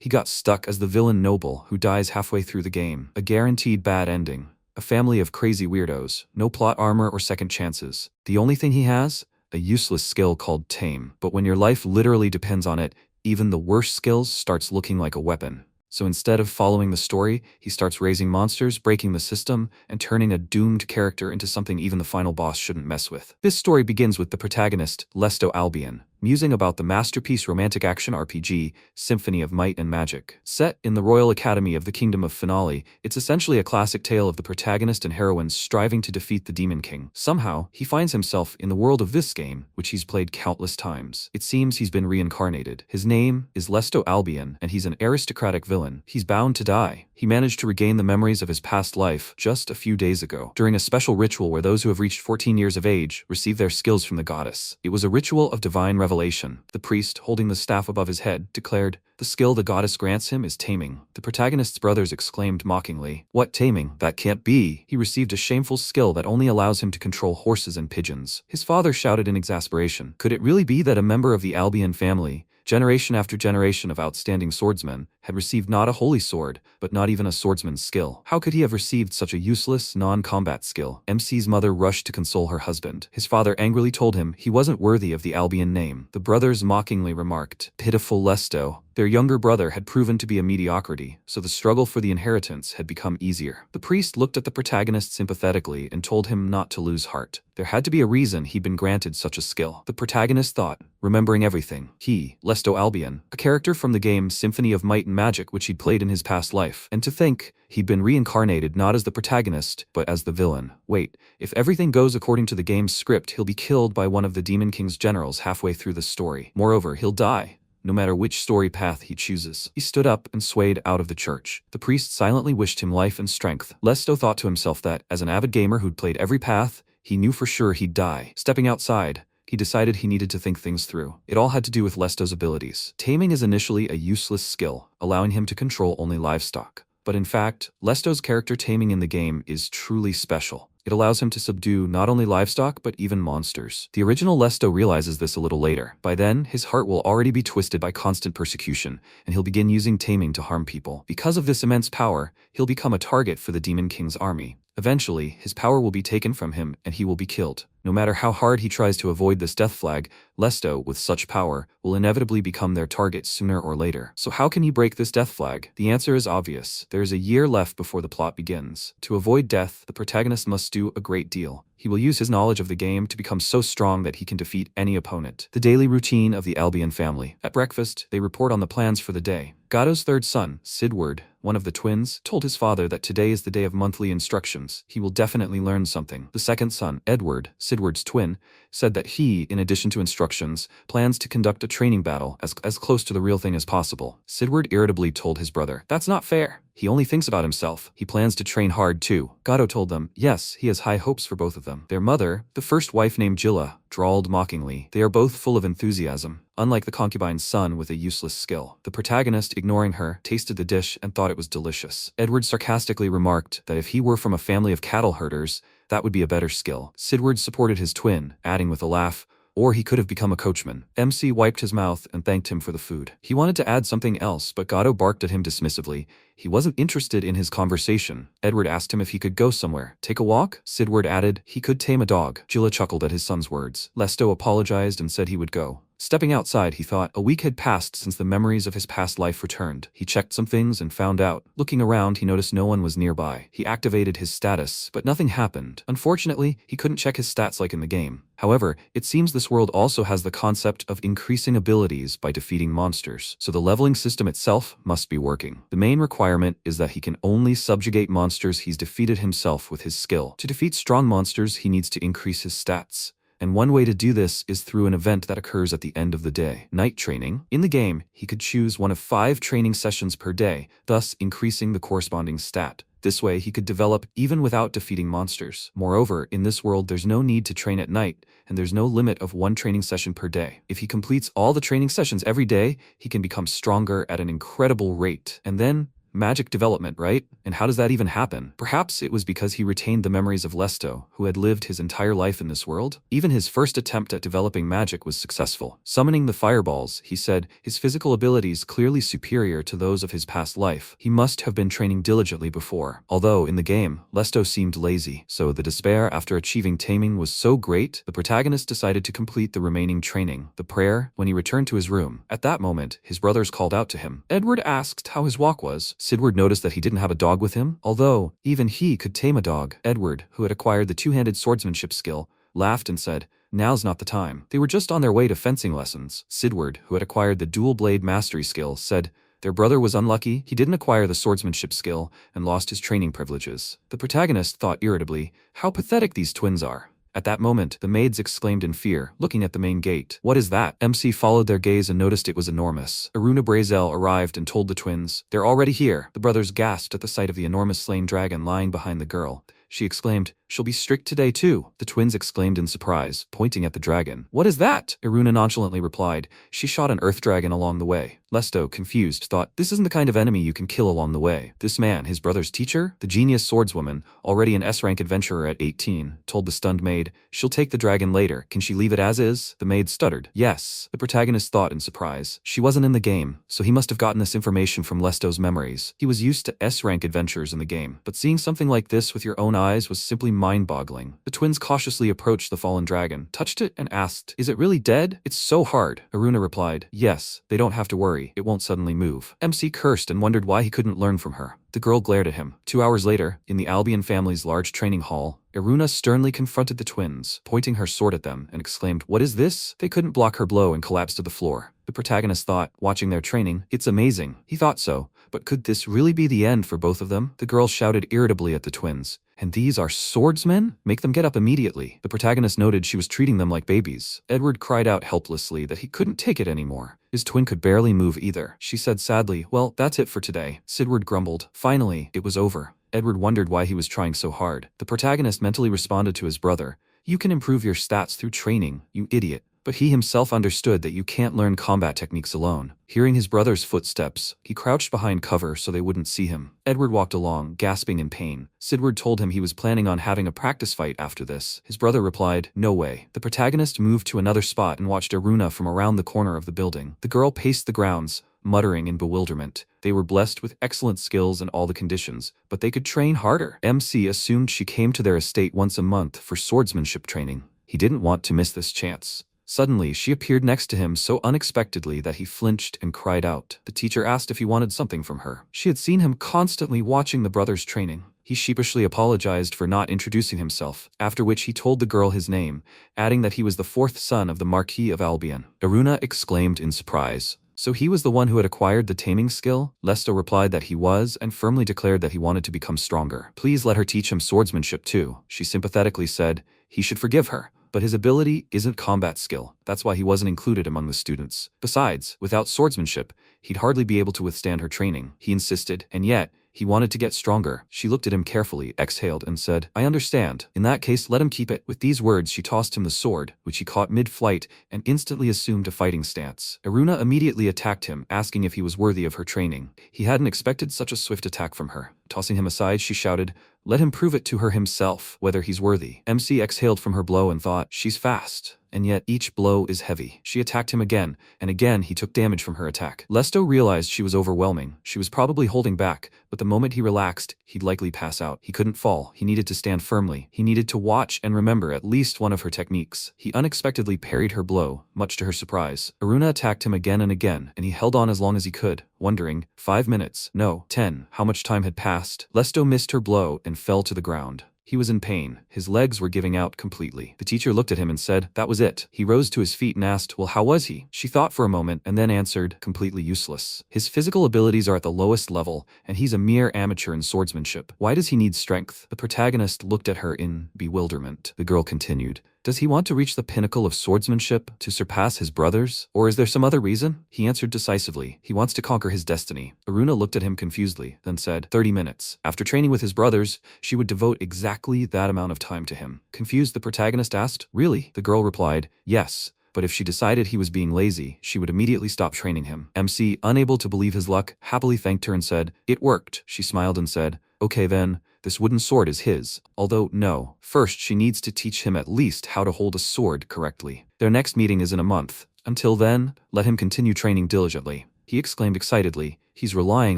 He got stuck as the villain noble who dies halfway through the game. A guaranteed bad ending. A family of crazy weirdos. No plot armor or second chances. The only thing he has? A useless skill called Tame. But when your life literally depends on it, even the worst skills starts looking like a weapon. So instead of following the story, he starts raising monsters, breaking the system, and turning a doomed character into something even the final boss shouldn't mess with. This story begins with the protagonist, Lesto Albion, musing about the masterpiece romantic action RPG, Symphony of Might and Magic. Set in the Royal Academy of the Kingdom of Finale, it's essentially a classic tale of the protagonist and heroine striving to defeat the Demon King. Somehow, he finds himself in the world of this game, which he's played countless times. It seems he's been reincarnated. His name is Lesto Albion, and he's an aristocratic villain. He's bound to die. He managed to regain the memories of his past life just a few days ago, during a special ritual where those who have reached 14 years of age receive their skills from the goddess. It was a ritual of divine revelation. The priest, holding the staff above his head, declared, "The skill the goddess grants him is taming." The protagonist's brothers exclaimed mockingly, "What taming? That can't be. He received a shameful skill that only allows him to control horses and pigeons." His father shouted in exasperation, "Could it really be that a member of the Albion family, generation after generation of outstanding swordsmen, had received not a holy sword, but not even a swordsman's skill? How could he have received such a useless, non-combat skill?" MC's mother rushed to console her husband. His father angrily told him he wasn't worthy of the Albion name. The brothers mockingly remarked, "Pitiful Lesto." Their younger brother had proven to be a mediocrity, so the struggle for the inheritance had become easier. The priest looked at the protagonist sympathetically and told him not to lose heart. There had to be a reason he'd been granted such a skill. The protagonist thought, remembering everything. He, Lesto Albion, a character from the game Symphony of Might and Magic which he'd played in his past life, and to think, he'd been reincarnated not as the protagonist, but as the villain. Wait, if everything goes according to the game's script, he'll be killed by one of the Demon King's generals halfway through the story. Moreover, he'll die, no matter which story path he chooses. He stood up and swayed out of the church. The priest silently wished him life and strength. Lesto thought to himself that, as an avid gamer who'd played every path, he knew for sure he'd die. Stepping outside, he decided he needed to think things through. It all had to do with Lesto's abilities. Taming is initially a useless skill, allowing him to control only livestock. But in fact, Lesto's character taming in the game is truly special. It allows him to subdue not only livestock but even monsters. The original Lesto realizes this a little later. By then, his heart will already be twisted by constant persecution, and he'll begin using taming to harm people. Because of this immense power, he'll become a target for the Demon King's army. Eventually, his power will be taken from him and he will be killed. No matter how hard he tries to avoid this death flag, Lesto, with such power, will inevitably become their target sooner or later. So how can he break this death flag? The answer is obvious. There is a year left before the plot begins. To avoid death, the protagonist must do a great deal. He will use his knowledge of the game to become so strong that he can defeat any opponent. The daily routine of the Albion family. At breakfast, they report on the plans for the day. Gado's third son, Sidward, one of the twins, told his father that today is the day of monthly instructions. He will definitely learn something. The second son, Edward, Sidward's twin, said that he, in addition to instructions, plans to conduct a training battle as close to the real thing as possible. Sidward irritably told his brother, "That's not fair. He only thinks about himself. He plans to train hard too." Gado told them, yes, he has high hopes for both of them. Their mother, the first wife named Jilla, drawled mockingly. They are both full of enthusiasm, unlike the concubine's son with a useless skill. The protagonist, ignoring her, tasted the dish and thought it was delicious. Edward sarcastically remarked that if he were from a family of cattle herders, that would be a better skill. Sidward supported his twin, adding with a laugh, "Or he could have become a coachman." MC wiped his mouth and thanked him for the food. He wanted to add something else, but Gado barked at him dismissively. He wasn't interested in his conversation. Edward asked him if he could go somewhere. "Take a walk?" Sidward added he could tame a dog. Jilla chuckled at his son's words. Lesto apologized and said he would go. Stepping outside, he thought, a week had passed since the memories of his past life returned. He checked some things and found out. Looking around, he noticed no one was nearby. He activated his status, but nothing happened. Unfortunately, he couldn't check his stats like in the game. However, it seems this world also has the concept of increasing abilities by defeating monsters, so the leveling system itself must be working. The main requirement is that he can only subjugate monsters he's defeated himself with his skill. To defeat strong monsters, he needs to increase his stats. And one way to do this is through an event that occurs at the end of the day. Night training. In the game, he could choose one of 5 training sessions per day, thus increasing the corresponding stat. This way, he could develop even without defeating monsters. Moreover, in this world, there's no need to train at night, and there's no limit of 1 training session per day. If he completes all the training sessions every day, he can become stronger at an incredible rate. And then, Magic development, right? And how does that even happen? Perhaps it was because he retained the memories of Lesto, who had lived his entire life in this world? Even his first attempt at developing magic was successful. Summoning the fireballs, he said, his physical abilities clearly superior to those of his past life. He must have been training diligently before. Although, in the game, Lesto seemed lazy, so the despair after achieving taming was so great, the protagonist decided to complete the remaining training, the prayer, when he returned to his room. At that moment, his brothers called out to him. Edward asked how his walk was. Sidward noticed that he didn't have a dog with him, although even he could tame a dog. Edward, who had acquired the two-handed swordsmanship skill, laughed and said, "Now's not the time." They were just on their way to fencing lessons. Sidward, who had acquired the dual blade mastery skill, said, their brother was unlucky, he didn't acquire the swordsmanship skill and lost his training privileges. The protagonist thought irritably, how pathetic these twins are. At that moment, the maids exclaimed in fear, looking at the main gate. What is that? MC followed their gaze and noticed it was enormous. Aruna Brazel arrived and told the twins, they're already here. The brothers gasped at the sight of the enormous slain dragon lying behind the girl. She exclaimed, she'll be strict today too. The twins exclaimed in surprise, pointing at the dragon. What is that? Iruna nonchalantly replied, she shot an earth dragon along the way. Lesto, confused, thought, this isn't the kind of enemy you can kill along the way. This man, his brother's teacher? The genius swordswoman, already an S-rank adventurer at 18, told the stunned maid, she'll take the dragon later. Can she leave it as is? The maid stuttered. Yes. The protagonist thought in surprise. She wasn't in the game, so he must have gotten this information from Lesto's memories. He was used to S-rank adventures in the game, but seeing something like this with your own eyes was simply mind-boggling. The twins cautiously approached the fallen dragon, touched it, and asked, is it really dead? It's so hard. Aruna replied, yes, they don't have to worry. It won't suddenly move. MC cursed and wondered why he couldn't learn from her. The girl glared at him. 2 hours later, in the Albion family's large training hall, Iruna sternly confronted the twins, pointing her sword at them, and exclaimed, what is this? They couldn't block her blow and collapsed to the floor. The protagonist thought, watching their training, it's amazing. He thought so, but could this really be the end for both of them? The girl shouted irritably at the twins. And these are swordsmen? Make them get up immediately. The protagonist noted she was treating them like babies. Edward cried out helplessly that he couldn't take it anymore. His twin could barely move either. She said sadly, well, that's it for today. Sidward grumbled. Finally, it was over. Edward wondered why he was trying so hard. The protagonist mentally responded to his brother. You can improve your stats through training, you idiot. But he himself understood that you can't learn combat techniques alone. Hearing his brother's footsteps, he crouched behind cover so they wouldn't see him. Edward walked along, gasping in pain. Sidward told him he was planning on having a practice fight after this. His brother replied, no way. The protagonist moved to another spot and watched Aruna from around the corner of the building. The girl paced the grounds, muttering in bewilderment. They were blessed with excellent skills in all the conditions, but they could train harder. MC assumed she came to their estate once a month for swordsmanship training. He didn't want to miss this chance. Suddenly, she appeared next to him so unexpectedly that he flinched and cried out. The teacher asked if he wanted something from her. She had seen him constantly watching the brothers training. He sheepishly apologized for not introducing himself, after which he told the girl his name, adding that he was the 4th son of the Marquis of Albion. Aruna exclaimed in surprise. So he was the one who had acquired the taming skill? Lesto replied that he was and firmly declared that he wanted to become stronger. Please let her teach him swordsmanship too, she sympathetically said. He should forgive her. But his ability isn't combat skill. That's why he wasn't included among the students. Besides, without swordsmanship, he'd hardly be able to withstand her training. He insisted, and yet, he wanted to get stronger. She looked at him carefully, exhaled, and said, I understand. In that case, let him keep it. With these words, she tossed him the sword, which he caught mid-flight, and instantly assumed a fighting stance. Aruna immediately attacked him, asking if he was worthy of her training. He hadn't expected such a swift attack from her. Tossing him aside, she shouted, let him prove it to her himself, whether he's worthy. MC exhaled from her blow and thought, she's fast. And yet each blow is heavy. She attacked him again, and again he took damage from her attack. Lesto realized she was overwhelming. She was probably holding back, but the moment he relaxed, he'd likely pass out. He couldn't fall. He needed to stand firmly. He needed to watch and remember at least one of her techniques. He unexpectedly parried her blow, much to her surprise. Aruna attacked him again and again, and he held on as long as he could, wondering, 5 minutes, no, 10, how much time had passed. Lesto missed her blow and fell to the ground. He was in pain. His legs were giving out completely. The teacher looked at him and said, that was it. He rose to his feet and asked, well, how was he? She thought for a moment and then answered, completely useless. His physical abilities are at the lowest level, and he's a mere amateur in swordsmanship. Why does he need strength? The protagonist looked at her in bewilderment. The girl continued, does he want to reach the pinnacle of swordsmanship, to surpass his brothers? Or is there some other reason? He answered decisively, he wants to conquer his destiny. Aruna looked at him confusedly, then said, 30 minutes. After training with his brothers, she would devote exactly that amount of time to him. Confused, the protagonist asked, really? The girl replied, yes. but if she decided he was being lazy, she would immediately stop training him. MC, unable to believe his luck, happily thanked her and said, "It worked." She smiled and said, "Okay then, this wooden sword is his." Although, no, first she needs to teach him at least how to hold a sword correctly. Their next meeting is in a month. Until then, let him continue training diligently. He exclaimed excitedly. He's relying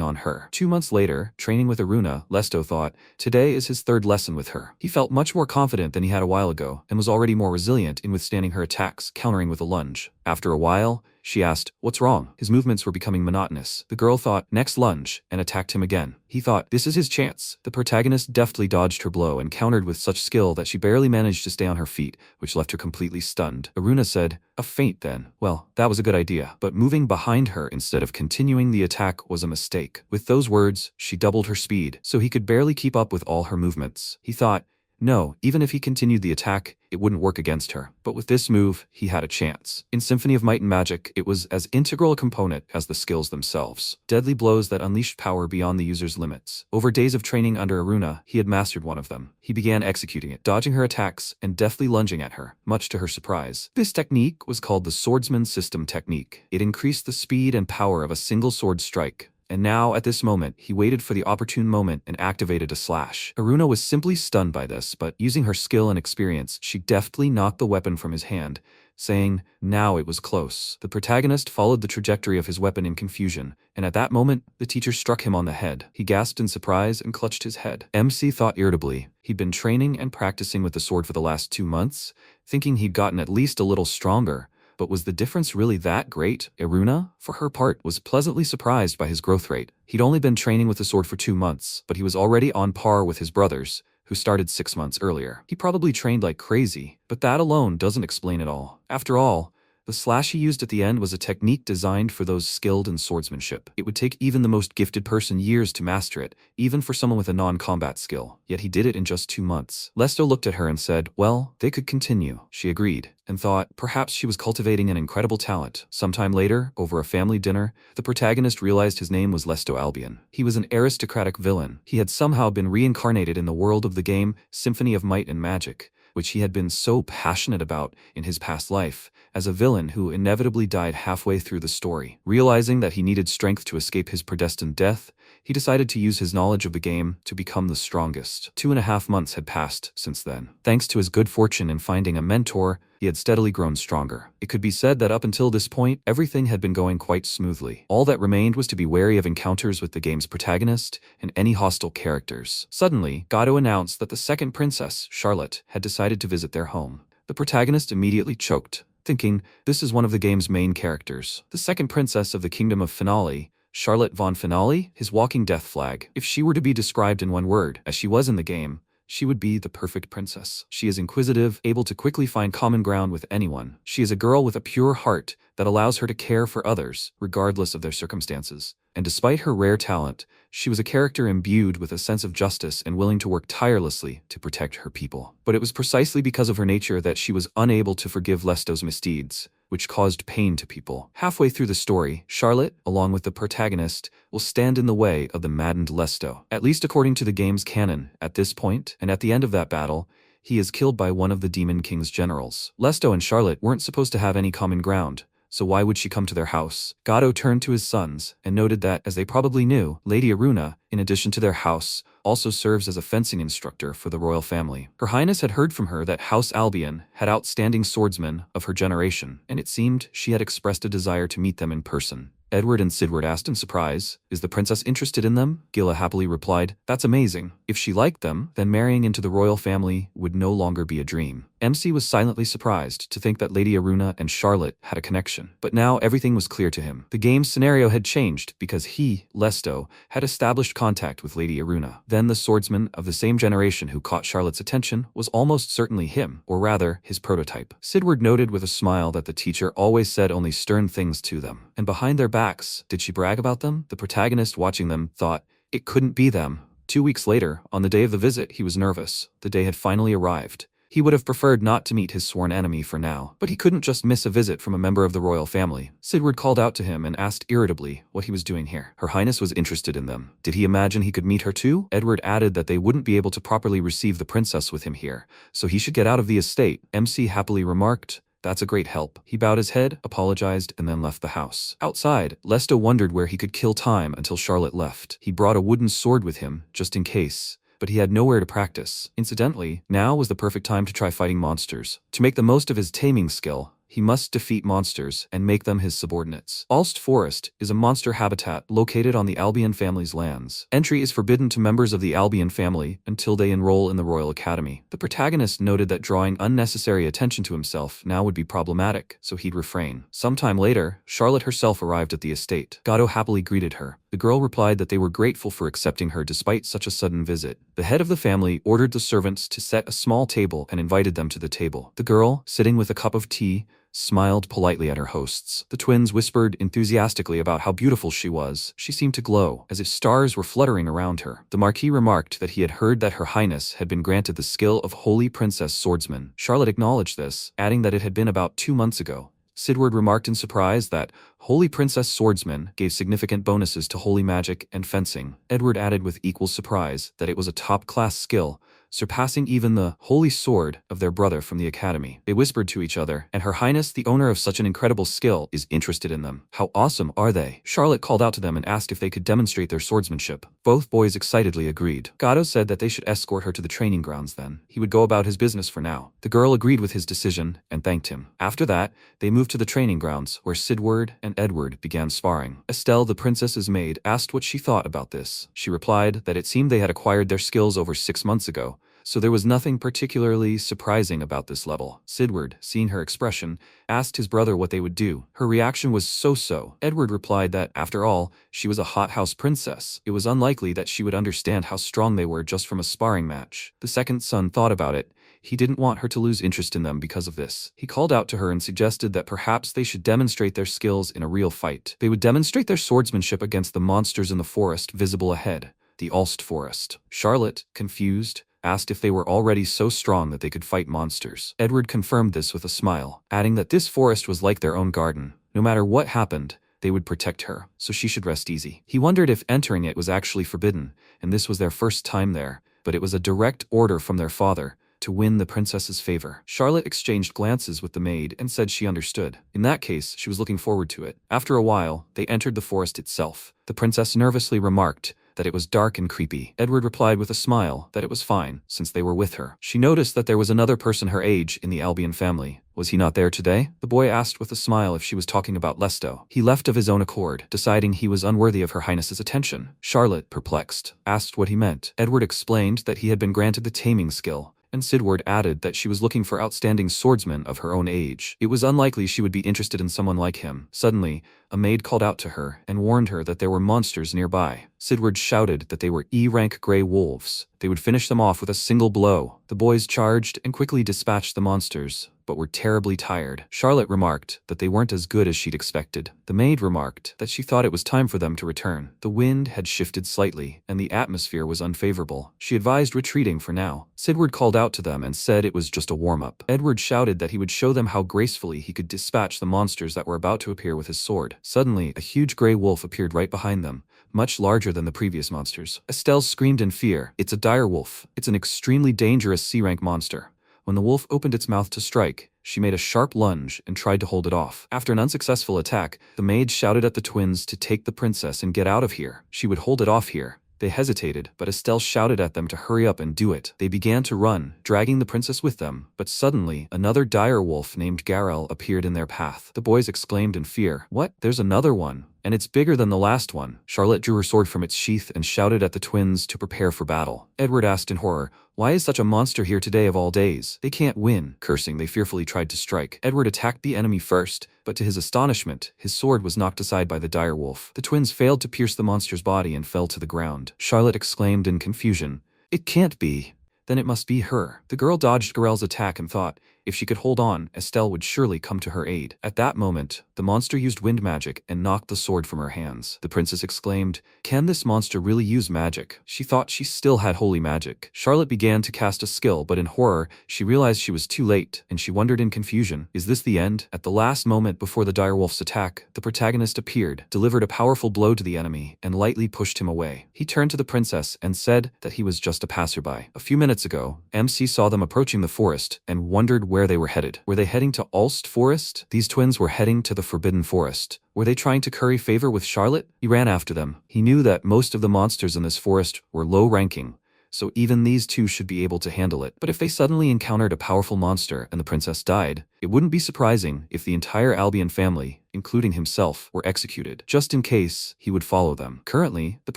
on her. 2 months later, training with Aruna, Lesto thought, today is his third lesson with her. He felt much more confident than he had a while ago, and was already more resilient in withstanding her attacks, countering with a lunge. After a while, she asked, "What's wrong?" His movements were becoming monotonous. The girl thought, "Next lunge," and attacked him again. He thought, this is his chance. The protagonist deftly dodged her blow and countered with such skill that she barely managed to stay on her feet, which left her completely stunned. Aruna said, "A feint then. Well, that was a good idea." But moving behind her instead of continuing the attack was a mistake. With those words, she doubled her speed, so he could barely keep up with all her movements. He thought, no, even if he continued the attack, it wouldn't work against her. But with this move, he had a chance. In Symphony of Might and Magic, it was as integral a component as the skills themselves. Deadly blows that unleashed power beyond the user's limits. Over days of training under Aruna, he had mastered one of them. He began executing it, dodging her attacks and deftly lunging at her, much to her surprise. This technique was called the Swordsman System Technique. It increased the speed and power of a single sword strike. And now, at this moment, he waited for the opportune moment and activated a slash. Aruna was simply stunned by this, but using her skill and experience, she deftly knocked the weapon from his hand, saying, now it was close. The protagonist followed the trajectory of his weapon in confusion, and at that moment, the teacher struck him on the head. He gasped in surprise and clutched his head. MC thought irritably. He'd been training and practicing with the sword for the last 2 months, thinking he'd gotten at least a little stronger. But was the difference really that great? Aruna, for her part, was pleasantly surprised by his growth rate. He'd only been training with the sword for 2 months, but he was already on par with his brothers, who started 6 months earlier. He probably trained like crazy, but that alone doesn't explain it all. After all, the slash he used at the end was a technique designed for those skilled in swordsmanship. It would take even the most gifted person years to master it, even for someone with a non-combat skill. Yet he did it in just 2 months. Lesto looked at her and said, well, they could continue. She agreed, and thought perhaps she was cultivating an incredible talent. Sometime later, over a family dinner, the protagonist realized his name was Lesto Albion. He was an aristocratic villain. He had somehow been reincarnated in the world of the game Symphony of Might and Magic, which he had been so passionate about in his past life, as a villain who inevitably died halfway through the story. Realizing that he needed strength to escape his predestined death, he decided to use his knowledge of the game to become the strongest. 2.5 months had passed since then. Thanks to his good fortune in finding a mentor, he had steadily grown stronger. It could be said that up until this point, everything had been going quite smoothly. All that remained was to be wary of encounters with the game's protagonist and any hostile characters. Suddenly, Gato announced that the second princess, Charlotte, had decided to visit their home. The protagonist immediately choked, thinking, this is one of the game's main characters. The second princess of the Kingdom of Finale, Charlotte von Finale, his walking death flag. If she were to be described in one word, as she was in the game, she would be the perfect princess. She is inquisitive, able to quickly find common ground with anyone. She is a girl with a pure heart that allows her to care for others, regardless of their circumstances. And despite her rare talent, she was a character imbued with a sense of justice and willing to work tirelessly to protect her people. But it was precisely because of her nature that she was unable to forgive Lesto's misdeeds, which caused pain to people. Halfway through the story, Charlotte, along with the protagonist, will stand in the way of the maddened Lesto. At least according to the game's canon, at this point, and at the end of that battle, he is killed by one of the Demon King's generals. Lesto and Charlotte weren't supposed to have any common ground, so why would she come to their house? Gato turned to his sons and noted that, as they probably knew, Lady Aruna, in addition to their house, also serves as a fencing instructor for the royal family. Her Highness had heard from her that House Albion had outstanding swordsmen of her generation, and it seemed she had expressed a desire to meet them in person. Edward and Sidward asked in surprise, is the princess interested in them? Gila happily replied, that's amazing. If she liked them, then marrying into the royal family would no longer be a dream. MC was silently surprised to think that Lady Aruna and Charlotte had a connection. But now everything was clear to him. The game's scenario had changed because he, Lesto, had established contact with Lady Aruna. Then the swordsman of the same generation who caught Charlotte's attention was almost certainly him, or rather, his prototype. Sidward noted with a smile that the teacher always said only stern things to them. And behind their backs, did she brag about them? The protagonist watching them thought, it couldn't be them. 2 weeks later, on the day of the visit, he was nervous. The day had finally arrived. He would have preferred not to meet his sworn enemy for now, but he couldn't just miss a visit from a member of the royal family. Sidward called out to him and asked irritably what he was doing here. Her Highness was interested in them. Did he imagine he could meet her too? Edward added that they wouldn't be able to properly receive the princess with him here, so he should get out of the estate. MC happily remarked, That's a great help. He bowed his head, apologized, and then left the house. Outside, Lesto wondered where he could kill time until Charlotte left. He brought a wooden sword with him, just in case, but he had nowhere to practice. Incidentally, now was the perfect time to try fighting monsters. To make the most of his taming skill, he must defeat monsters and make them his subordinates. Alst Forest is a monster habitat located on the Albion family's lands. Entry is forbidden to members of the Albion family until they enroll in the Royal Academy. The protagonist noted that drawing unnecessary attention to himself now would be problematic, so he'd refrain. Sometime later, Charlotte herself arrived at the estate. Gato happily greeted her. The girl replied that they were grateful for accepting her despite such a sudden visit. The head of the family ordered the servants to set a small table and invited them to the table. The girl, sitting with a cup of tea, smiled politely at her hosts. The twins whispered enthusiastically about how beautiful she was. She seemed to glow, as if stars were fluttering around her. The Marquis remarked that he had heard that Her Highness had been granted the skill of Holy Princess Swordsman. Charlotte acknowledged this, adding that it had been about 2 months ago. Sidward remarked in surprise that Holy Princess Swordsman gave significant bonuses to holy magic and fencing. Edward added with equal surprise that it was a top-class skill, surpassing even the holy sword of their brother from the academy. They whispered to each other, and Her Highness, the owner of such an incredible skill, is interested in them. How awesome are they? Charlotte called out to them and asked if they could demonstrate their swordsmanship. Both boys excitedly agreed. Gato said that they should escort her to the training grounds then. He would go about his business for now. The girl agreed with his decision and thanked him. After that, they moved to the training grounds, where Sidward and Edward began sparring. Estelle, the princess's maid, asked what she thought about this. She replied that it seemed they had acquired their skills over 6 months ago, so there was nothing particularly surprising about this level. Sidward, seeing her expression, asked his brother what they would do. Her reaction was so-so. Edward replied that, after all, she was a hothouse princess. It was unlikely that she would understand how strong they were just from a sparring match. The second son thought about it. He didn't want her to lose interest in them because of this. He called out to her and suggested that perhaps they should demonstrate their skills in a real fight. They would demonstrate their swordsmanship against the monsters in the forest visible ahead, the Alst Forest. Charlotte, confused, asked if they were already so strong that they could fight monsters. Edward confirmed this with a smile, adding that this forest was like their own garden. No matter what happened, they would protect her, so she should rest easy. He wondered if entering it was actually forbidden, and this was their first time there, but it was a direct order from their father to win the princess's favor. Charlotte exchanged glances with the maid and said she understood. In that case, she was looking forward to it. After a while, they entered the forest itself. The princess nervously remarked that it was dark and creepy. Edward replied with a smile that it was fine, since they were with her. She noticed that there was another person her age in the Albion family. Was he not there today? The boy asked with a smile if she was talking about Lesto. He left of his own accord, deciding he was unworthy of Her Highness's attention. Charlotte, perplexed, asked what he meant. Edward explained that he had been granted the taming skill, and Sidward added that she was looking for outstanding swordsmen of her own age. It was unlikely she would be interested in someone like him. Suddenly, a maid called out to her and warned her that there were monsters nearby. Sidward shouted that they were E-rank grey wolves. They would finish them off with a single blow. The boys charged and quickly dispatched the monsters, but were terribly tired. Charlotte remarked that they weren't as good as she'd expected. The maid remarked that she thought it was time for them to return. The wind had shifted slightly, and the atmosphere was unfavorable. She advised retreating for now. Sidward called out to them and said it was just a warm-up. Edward shouted that he would show them how gracefully he could dispatch the monsters that were about to appear with his sword. Suddenly, a huge grey wolf appeared right behind them, much larger than the previous monsters. Estelle screamed in fear. It's a direwolf. It's an extremely dangerous C-rank monster. When the wolf opened its mouth to strike, she made a sharp lunge and tried to hold it off. After an unsuccessful attack, the maid shouted at the twins to take the princess and get out of here. She would hold it off here. They hesitated, but Estelle shouted at them to hurry up and do it. They began to run, dragging the princess with them, but suddenly, another dire wolf named Garel appeared in their path. The boys exclaimed in fear, "What? There's another one, and it's bigger than the last one." Charlotte drew her sword from its sheath and shouted at the twins to prepare for battle. Edward asked in horror, "Why is such a monster here today of all days? They can't win." Cursing, they fearfully tried to strike. Edward attacked the enemy first, but to his astonishment, his sword was knocked aside by the dire wolf. The twins failed to pierce the monster's body and fell to the ground. Charlotte exclaimed in confusion, "It can't be. Then it must be her." The girl dodged Garel's attack and thought, if she could hold on, Estelle would surely come to her aid. At that moment, the monster used wind magic and knocked the sword from her hands. The princess exclaimed, "Can this monster really use magic?" She thought she still had holy magic. Charlotte began to cast a skill, but in horror, she realized she was too late, and she wondered in confusion, is this the end? At the last moment before the direwolf's attack, the protagonist appeared, delivered a powerful blow to the enemy, and lightly pushed him away. He turned to the princess and said that he was just a passerby. A few minutes ago, MC saw them approaching the forest and wondered where they were headed. Were they heading to Ulst Forest? These twins were heading to the Forbidden Forest. Were they trying to curry favor with Charlotte? He ran after them. He knew that most of the monsters in this forest were low-ranking, so even these two should be able to handle it. But if they suddenly encountered a powerful monster and the princess died, it wouldn't be surprising if the entire Albion family, including himself, were executed. Just in case, he would follow them. Currently, the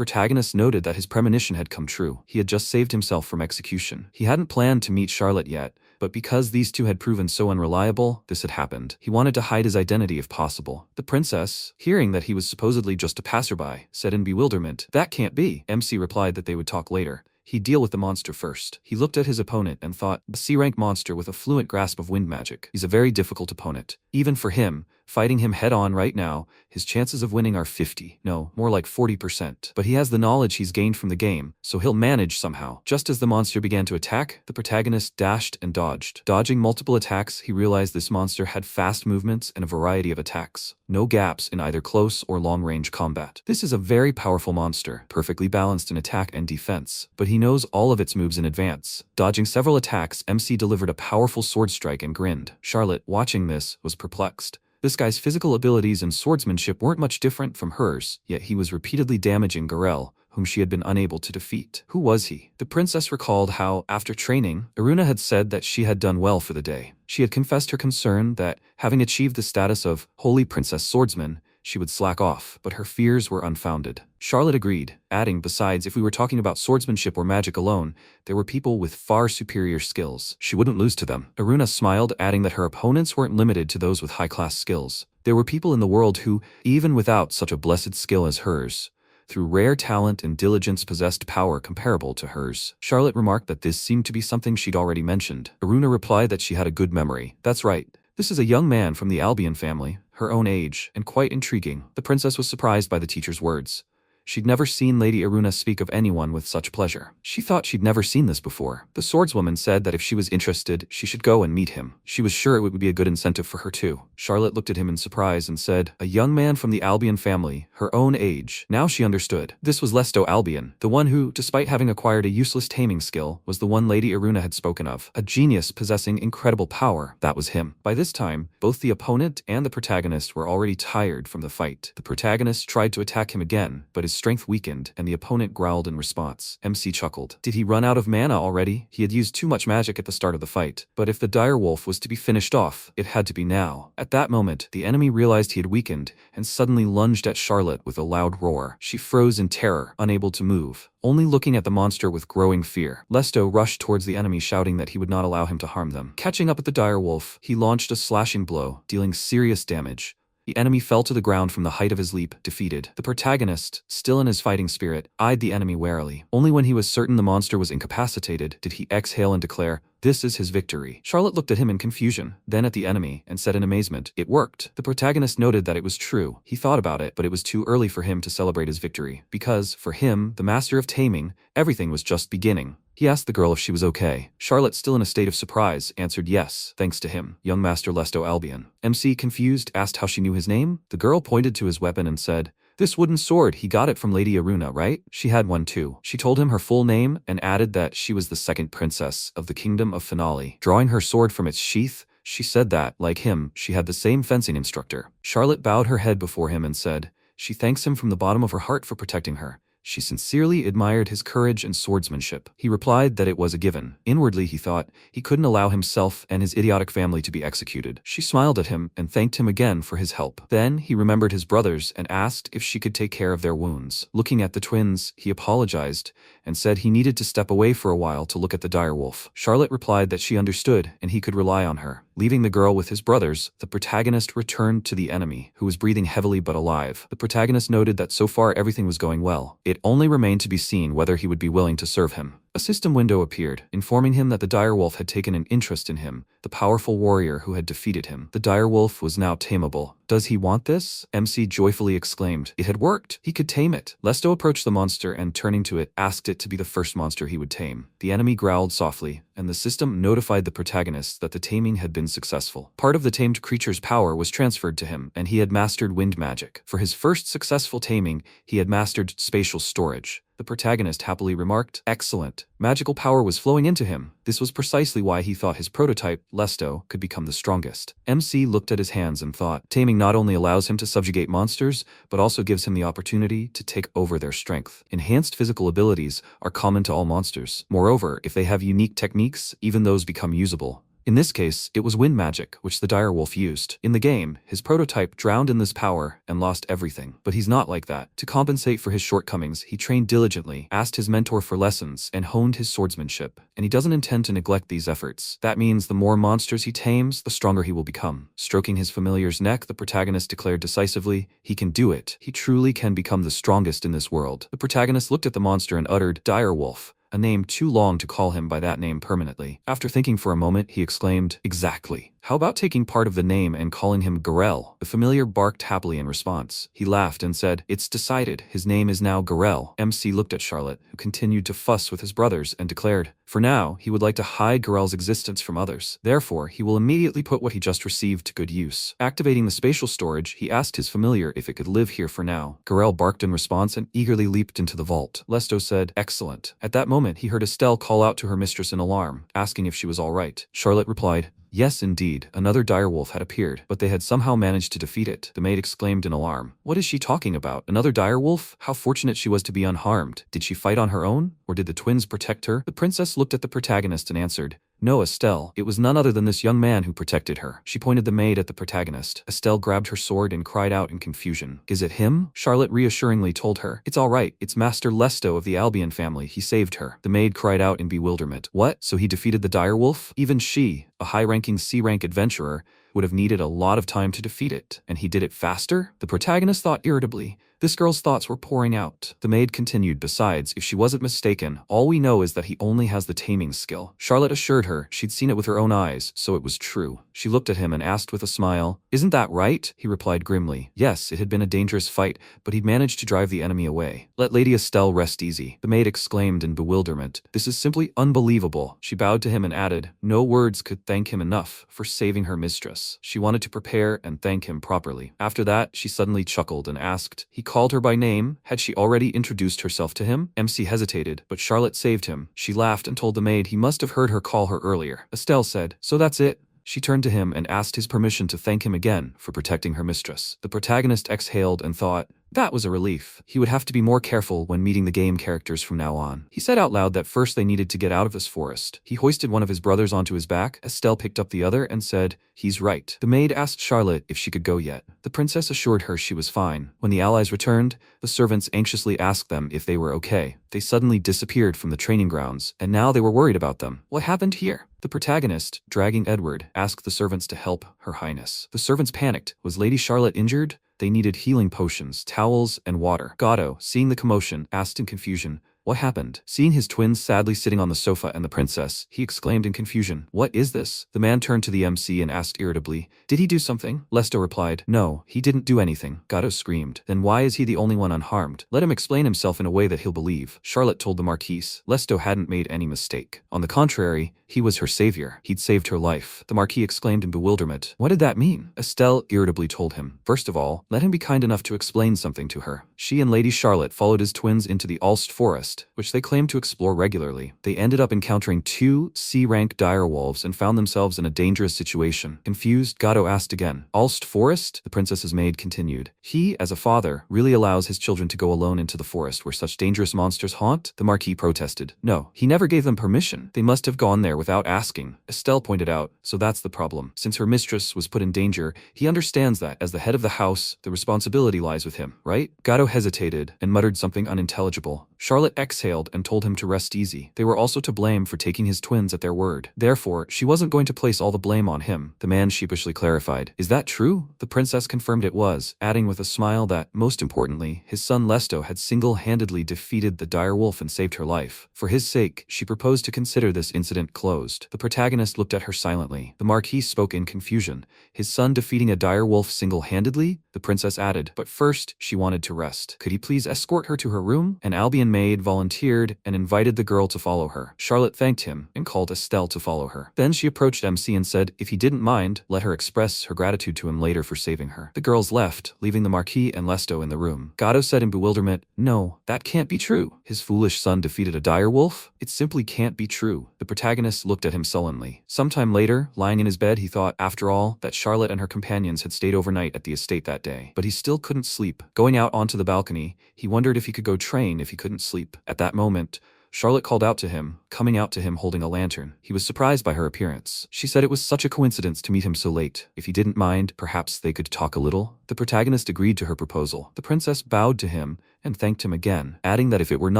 protagonist noted that his premonition had come true. He had just saved himself from execution. He hadn't planned to meet Charlotte yet, but because these two had proven so unreliable, this had happened. He wanted to hide his identity if possible. The princess, hearing that he was supposedly just a passerby, said in bewilderment, "That can't be." MC replied that they would talk later. He'd deal with the monster first. He looked at his opponent and thought, a C-rank monster with a fluent grasp of wind magic. He's a very difficult opponent. Even for him, fighting him head-on right now, his chances of winning are 50. No, more like 40%. But he has the knowledge he's gained from the game, so he'll manage somehow. Just as the monster began to attack, the protagonist dashed and dodged. Dodging multiple attacks, he realized this monster had fast movements and a variety of attacks. No gaps in either close or long-range combat. This is a very powerful monster, perfectly balanced in attack and defense, but he knows all of its moves in advance. Dodging several attacks, MC delivered a powerful sword strike and grinned. Charlotte, watching this, was perplexed. This guy's physical abilities and swordsmanship weren't much different from hers, yet he was repeatedly damaging Garel, whom she had been unable to defeat. Who was he? The princess recalled how, after training, Iruna had said that she had done well for the day. She had confessed her concern that, having achieved the status of Holy Princess Swordsman, she would slack off, but her fears were unfounded. Charlotte agreed, adding, besides, if we were talking about swordsmanship or magic alone, there were people with far superior skills. She wouldn't lose to them. Iruna smiled, adding that her opponents weren't limited to those with high-class skills. There were people in the world who, even without such a blessed skill as hers, through rare talent and diligence possessed power comparable to hers. Charlotte remarked that this seemed to be something she'd already mentioned. Iruna replied that she had a good memory. That's right. This is a young man from the Albion family, her own age, and quite intriguing. The princess was surprised by the teacher's words. She'd never seen Lady Iruna speak of anyone with such pleasure. She thought she'd never seen this before. The swordswoman said that if she was interested, she should go and meet him. She was sure it would be a good incentive for her too. Charlotte looked at him in surprise and said, a young man from the Albion family, her own age. Now she understood. This was Lesto Albion, the one who, despite having acquired a useless taming skill, was the one Lady Iruna had spoken of. A genius possessing incredible power. That was him. By this time, both the opponent and the protagonist were already tired from the fight. The protagonist tried to attack him again, but his strength weakened, and the opponent growled in response. MC chuckled. Did he run out of mana already? He had used too much magic at the start of the fight. But if the direwolf was to be finished off, it had to be now. At that moment, the enemy realized he had weakened, and suddenly lunged at Charlotte with a loud roar. She froze in terror, unable to move, only looking at the monster with growing fear. Lesto rushed towards the enemy, shouting that he would not allow him to harm them. Catching up with the direwolf, he launched a slashing blow, dealing serious damage. The enemy fell to the ground from the height of his leap, defeated. The protagonist, still in his fighting spirit, eyed the enemy warily. Only when he was certain the monster was incapacitated did he exhale and declare, "This is his victory." Charlotte looked at him in confusion, then at the enemy, and said in amazement, "It worked." The protagonist noted that it was true. He thought about it, but it was too early for him to celebrate his victory, because, for him, the master of taming, everything was just beginning. He asked the girl if she was okay. Charlotte, still in a state of surprise, answered yes, thanks to him, young Master Lesto Albion. MC, confused, asked how she knew his name. The girl pointed to his weapon and said, "This wooden sword, he got it from Lady Iruna, right? She had one too." She told him her full name and added that she was the second princess of the Kingdom of Finale. Drawing her sword from its sheath, she said that, like him, she had the same fencing instructor. Charlotte bowed her head before him and said, she thanks him from the bottom of her heart for protecting her. She sincerely admired his courage and swordsmanship. He replied that it was a given. Inwardly, he thought, he couldn't allow himself and his idiotic family to be executed. She smiled at him and thanked him again for his help. Then, he remembered his brothers and asked if she could take care of their wounds. Looking at the twins, he apologized and said he needed to step away for a while to look at the direwolf. Charlotte replied that she understood and he could rely on her. Leaving the girl with his brothers, the protagonist returned to the enemy, who was breathing heavily but alive. The protagonist noted that so far everything was going well. It only remained to be seen whether he would be willing to serve him. A system window appeared, informing him that the direwolf had taken an interest in him, the powerful warrior who had defeated him. The direwolf was now tameable. Does he want this? MC joyfully exclaimed. It had worked. He could tame it. Lesto approached the monster and, turning to it, asked it to be the first monster he would tame. The enemy growled softly, and the system notified the protagonist that the taming had been successful. Part of the tamed creature's power was transferred to him, and he had mastered wind magic. For his first successful taming, he had mastered spatial storage. the protagonist happily remarked. Excellent. Magical power was flowing into him. This was precisely why he thought his prototype, Lesto, could become the strongest. MC looked at his hands and thought, taming not only allows him to subjugate monsters, but also gives him the opportunity to take over their strength. Enhanced physical abilities are common to all monsters. Moreover, if they have unique techniques, even those become usable. In this case, it was wind magic, which the direwolf used. In the game, his prototype drowned in this power and lost everything. But he's not like that. To compensate for his shortcomings, he trained diligently, asked his mentor for lessons, and honed his swordsmanship. And he doesn't intend to neglect these efforts. That means the more monsters he tames, the stronger he will become. Stroking his familiar's neck, the protagonist declared decisively, he can do it. He truly can become the strongest in this world. The protagonist looked at the monster and uttered, direwolf. A name too long to call him by that name permanently. After thinking for a moment, he exclaimed, exactly. How about taking part of the name and calling him Garel? The familiar barked happily in response. He laughed and said, it's decided. His name is now Garel. MC looked at Charlotte, who continued to fuss with his brothers, and declared, for now, he would like to hide Garel's existence from others. Therefore, he will immediately put what he just received to good use. Activating the spatial storage, he asked his familiar if it could live here for now. Garel barked in response and eagerly leaped into the vault. Lesto said, excellent. At that moment, he heard Estelle call out to her mistress in alarm, asking if she was all right. Charlotte replied, yes, indeed, another direwolf had appeared, but they had somehow managed to defeat it. The maid exclaimed in alarm. What is she talking about? Another direwolf? How fortunate she was to be unharmed. Did she fight on her own? Or did the twins protect her? The princess looked at the protagonist and answered, no, Estelle. It was none other than this young man who protected her. She pointed the maid at the protagonist. Estelle grabbed her sword and cried out in confusion. Is it him? Charlotte reassuringly told her. It's all right. It's Master Lesto of the Albion family. He saved her. The maid cried out in bewilderment. What? So he defeated the direwolf? Even she, a high-ranking C-rank adventurer, would have needed a lot of time to defeat it. And he did it faster? The protagonist thought irritably. This girl's thoughts were pouring out. The maid continued, besides, if she wasn't mistaken, all we know is that he only has the taming skill. Charlotte assured her she'd seen it with her own eyes, so it was true. She looked at him and asked with a smile, isn't that right? He replied grimly. Yes, it had been a dangerous fight, but he'd managed to drive the enemy away. Let Lady Estelle rest easy. The maid exclaimed in bewilderment. This is simply unbelievable. She bowed to him and added, no words could thank him enough for saving her mistress. She wanted to prepare and thank him properly. After that, she suddenly chuckled and asked, he called her by name. Had she already introduced herself to him? MC hesitated, but Charlotte saved him. She laughed and told the maid he must have heard her call her earlier. Estelle said, so that's it? She turned to him and asked his permission to thank him again for protecting her mistress. The protagonist exhaled and thought, that was a relief. He would have to be more careful when meeting the game characters from now on. He said out loud that first they needed to get out of this forest. He hoisted one of his brothers onto his back. Estelle picked up the other and said, he's right. The maid asked Charlotte if she could go yet. The princess assured her she was fine. When the allies returned, the servants anxiously asked them if they were okay. They suddenly disappeared from the training grounds, and now they were worried about them. What happened here? The protagonist, dragging Edward, asked the servants to help Her Highness. The servants panicked. Was Lady Charlotte injured? They needed healing potions, towels, and water. Gatto, seeing the commotion, asked in confusion, what happened? Seeing his twins sadly sitting on the sofa and the princess, he exclaimed in confusion, what is this? The man turned to the MC and asked irritably, did he do something? Lesto replied, no, he didn't do anything. Gatto screamed, then why is he the only one unharmed? Let him explain himself in a way that he'll believe. Charlotte told the Marquise, Lesto hadn't made any mistake. On the contrary, he was her savior. He'd saved her life. The Marquis exclaimed in bewilderment, what did that mean? Estelle irritably told him, first of all, let him be kind enough to explain something to her. She and Lady Charlotte followed his twins into the Ulst forest, which they claimed to explore regularly. They ended up encountering 2 C-rank direwolves and found themselves in a dangerous situation. Confused, Gatto asked again, Ulst forest? The princess's maid continued. He, as a father, really allows his children to go alone into the forest where such dangerous monsters haunt? The Marquis protested. No, he never gave them permission. They must have gone there without asking. Estelle pointed out, so that's the problem. Since her mistress was put in danger, he understands that, as the head of the house, the responsibility lies with him, right? Gatto hesitated and muttered something unintelligible. Charlotte exhaled and told him to rest easy. They were also to blame for taking his twins at their word. Therefore, she wasn't going to place all the blame on him. The man sheepishly clarified, is that true? The princess confirmed it was, adding with a smile that, most importantly, his son Lesto had single-handedly defeated the direwolf and saved her life. For his sake, she proposed to consider this incident closed. The protagonist looked at her silently. The Marquis spoke in confusion. His son defeating a direwolf single-handedly? The princess added, but first, she wanted to rest. Could he please escort her to her room? An Albion maid volunteered volunteered and invited the girl to follow her. Charlotte thanked him and called Estelle to follow her. Then she approached MC and said if he didn't mind, let her express her gratitude to him later for saving her. The girls left, leaving the Marquis and Lesto in the room. Gato said in bewilderment, "No, that can't be true. His foolish son defeated a direwolf? It simply can't be true." The protagonist looked at him sullenly. Sometime later, lying in his bed, he thought, after all, that Charlotte and her companions had stayed overnight at the estate that day. But he still couldn't sleep. Going out onto the balcony, he wondered if he could go train if he couldn't sleep. At that moment, Charlotte called out to him, coming out to him holding a lantern. He was surprised by her appearance. She said it was such a coincidence to meet him so late. If he didn't mind, perhaps they could talk a little. The protagonist agreed to her proposal. The princess bowed to him and thanked him again, adding that if it were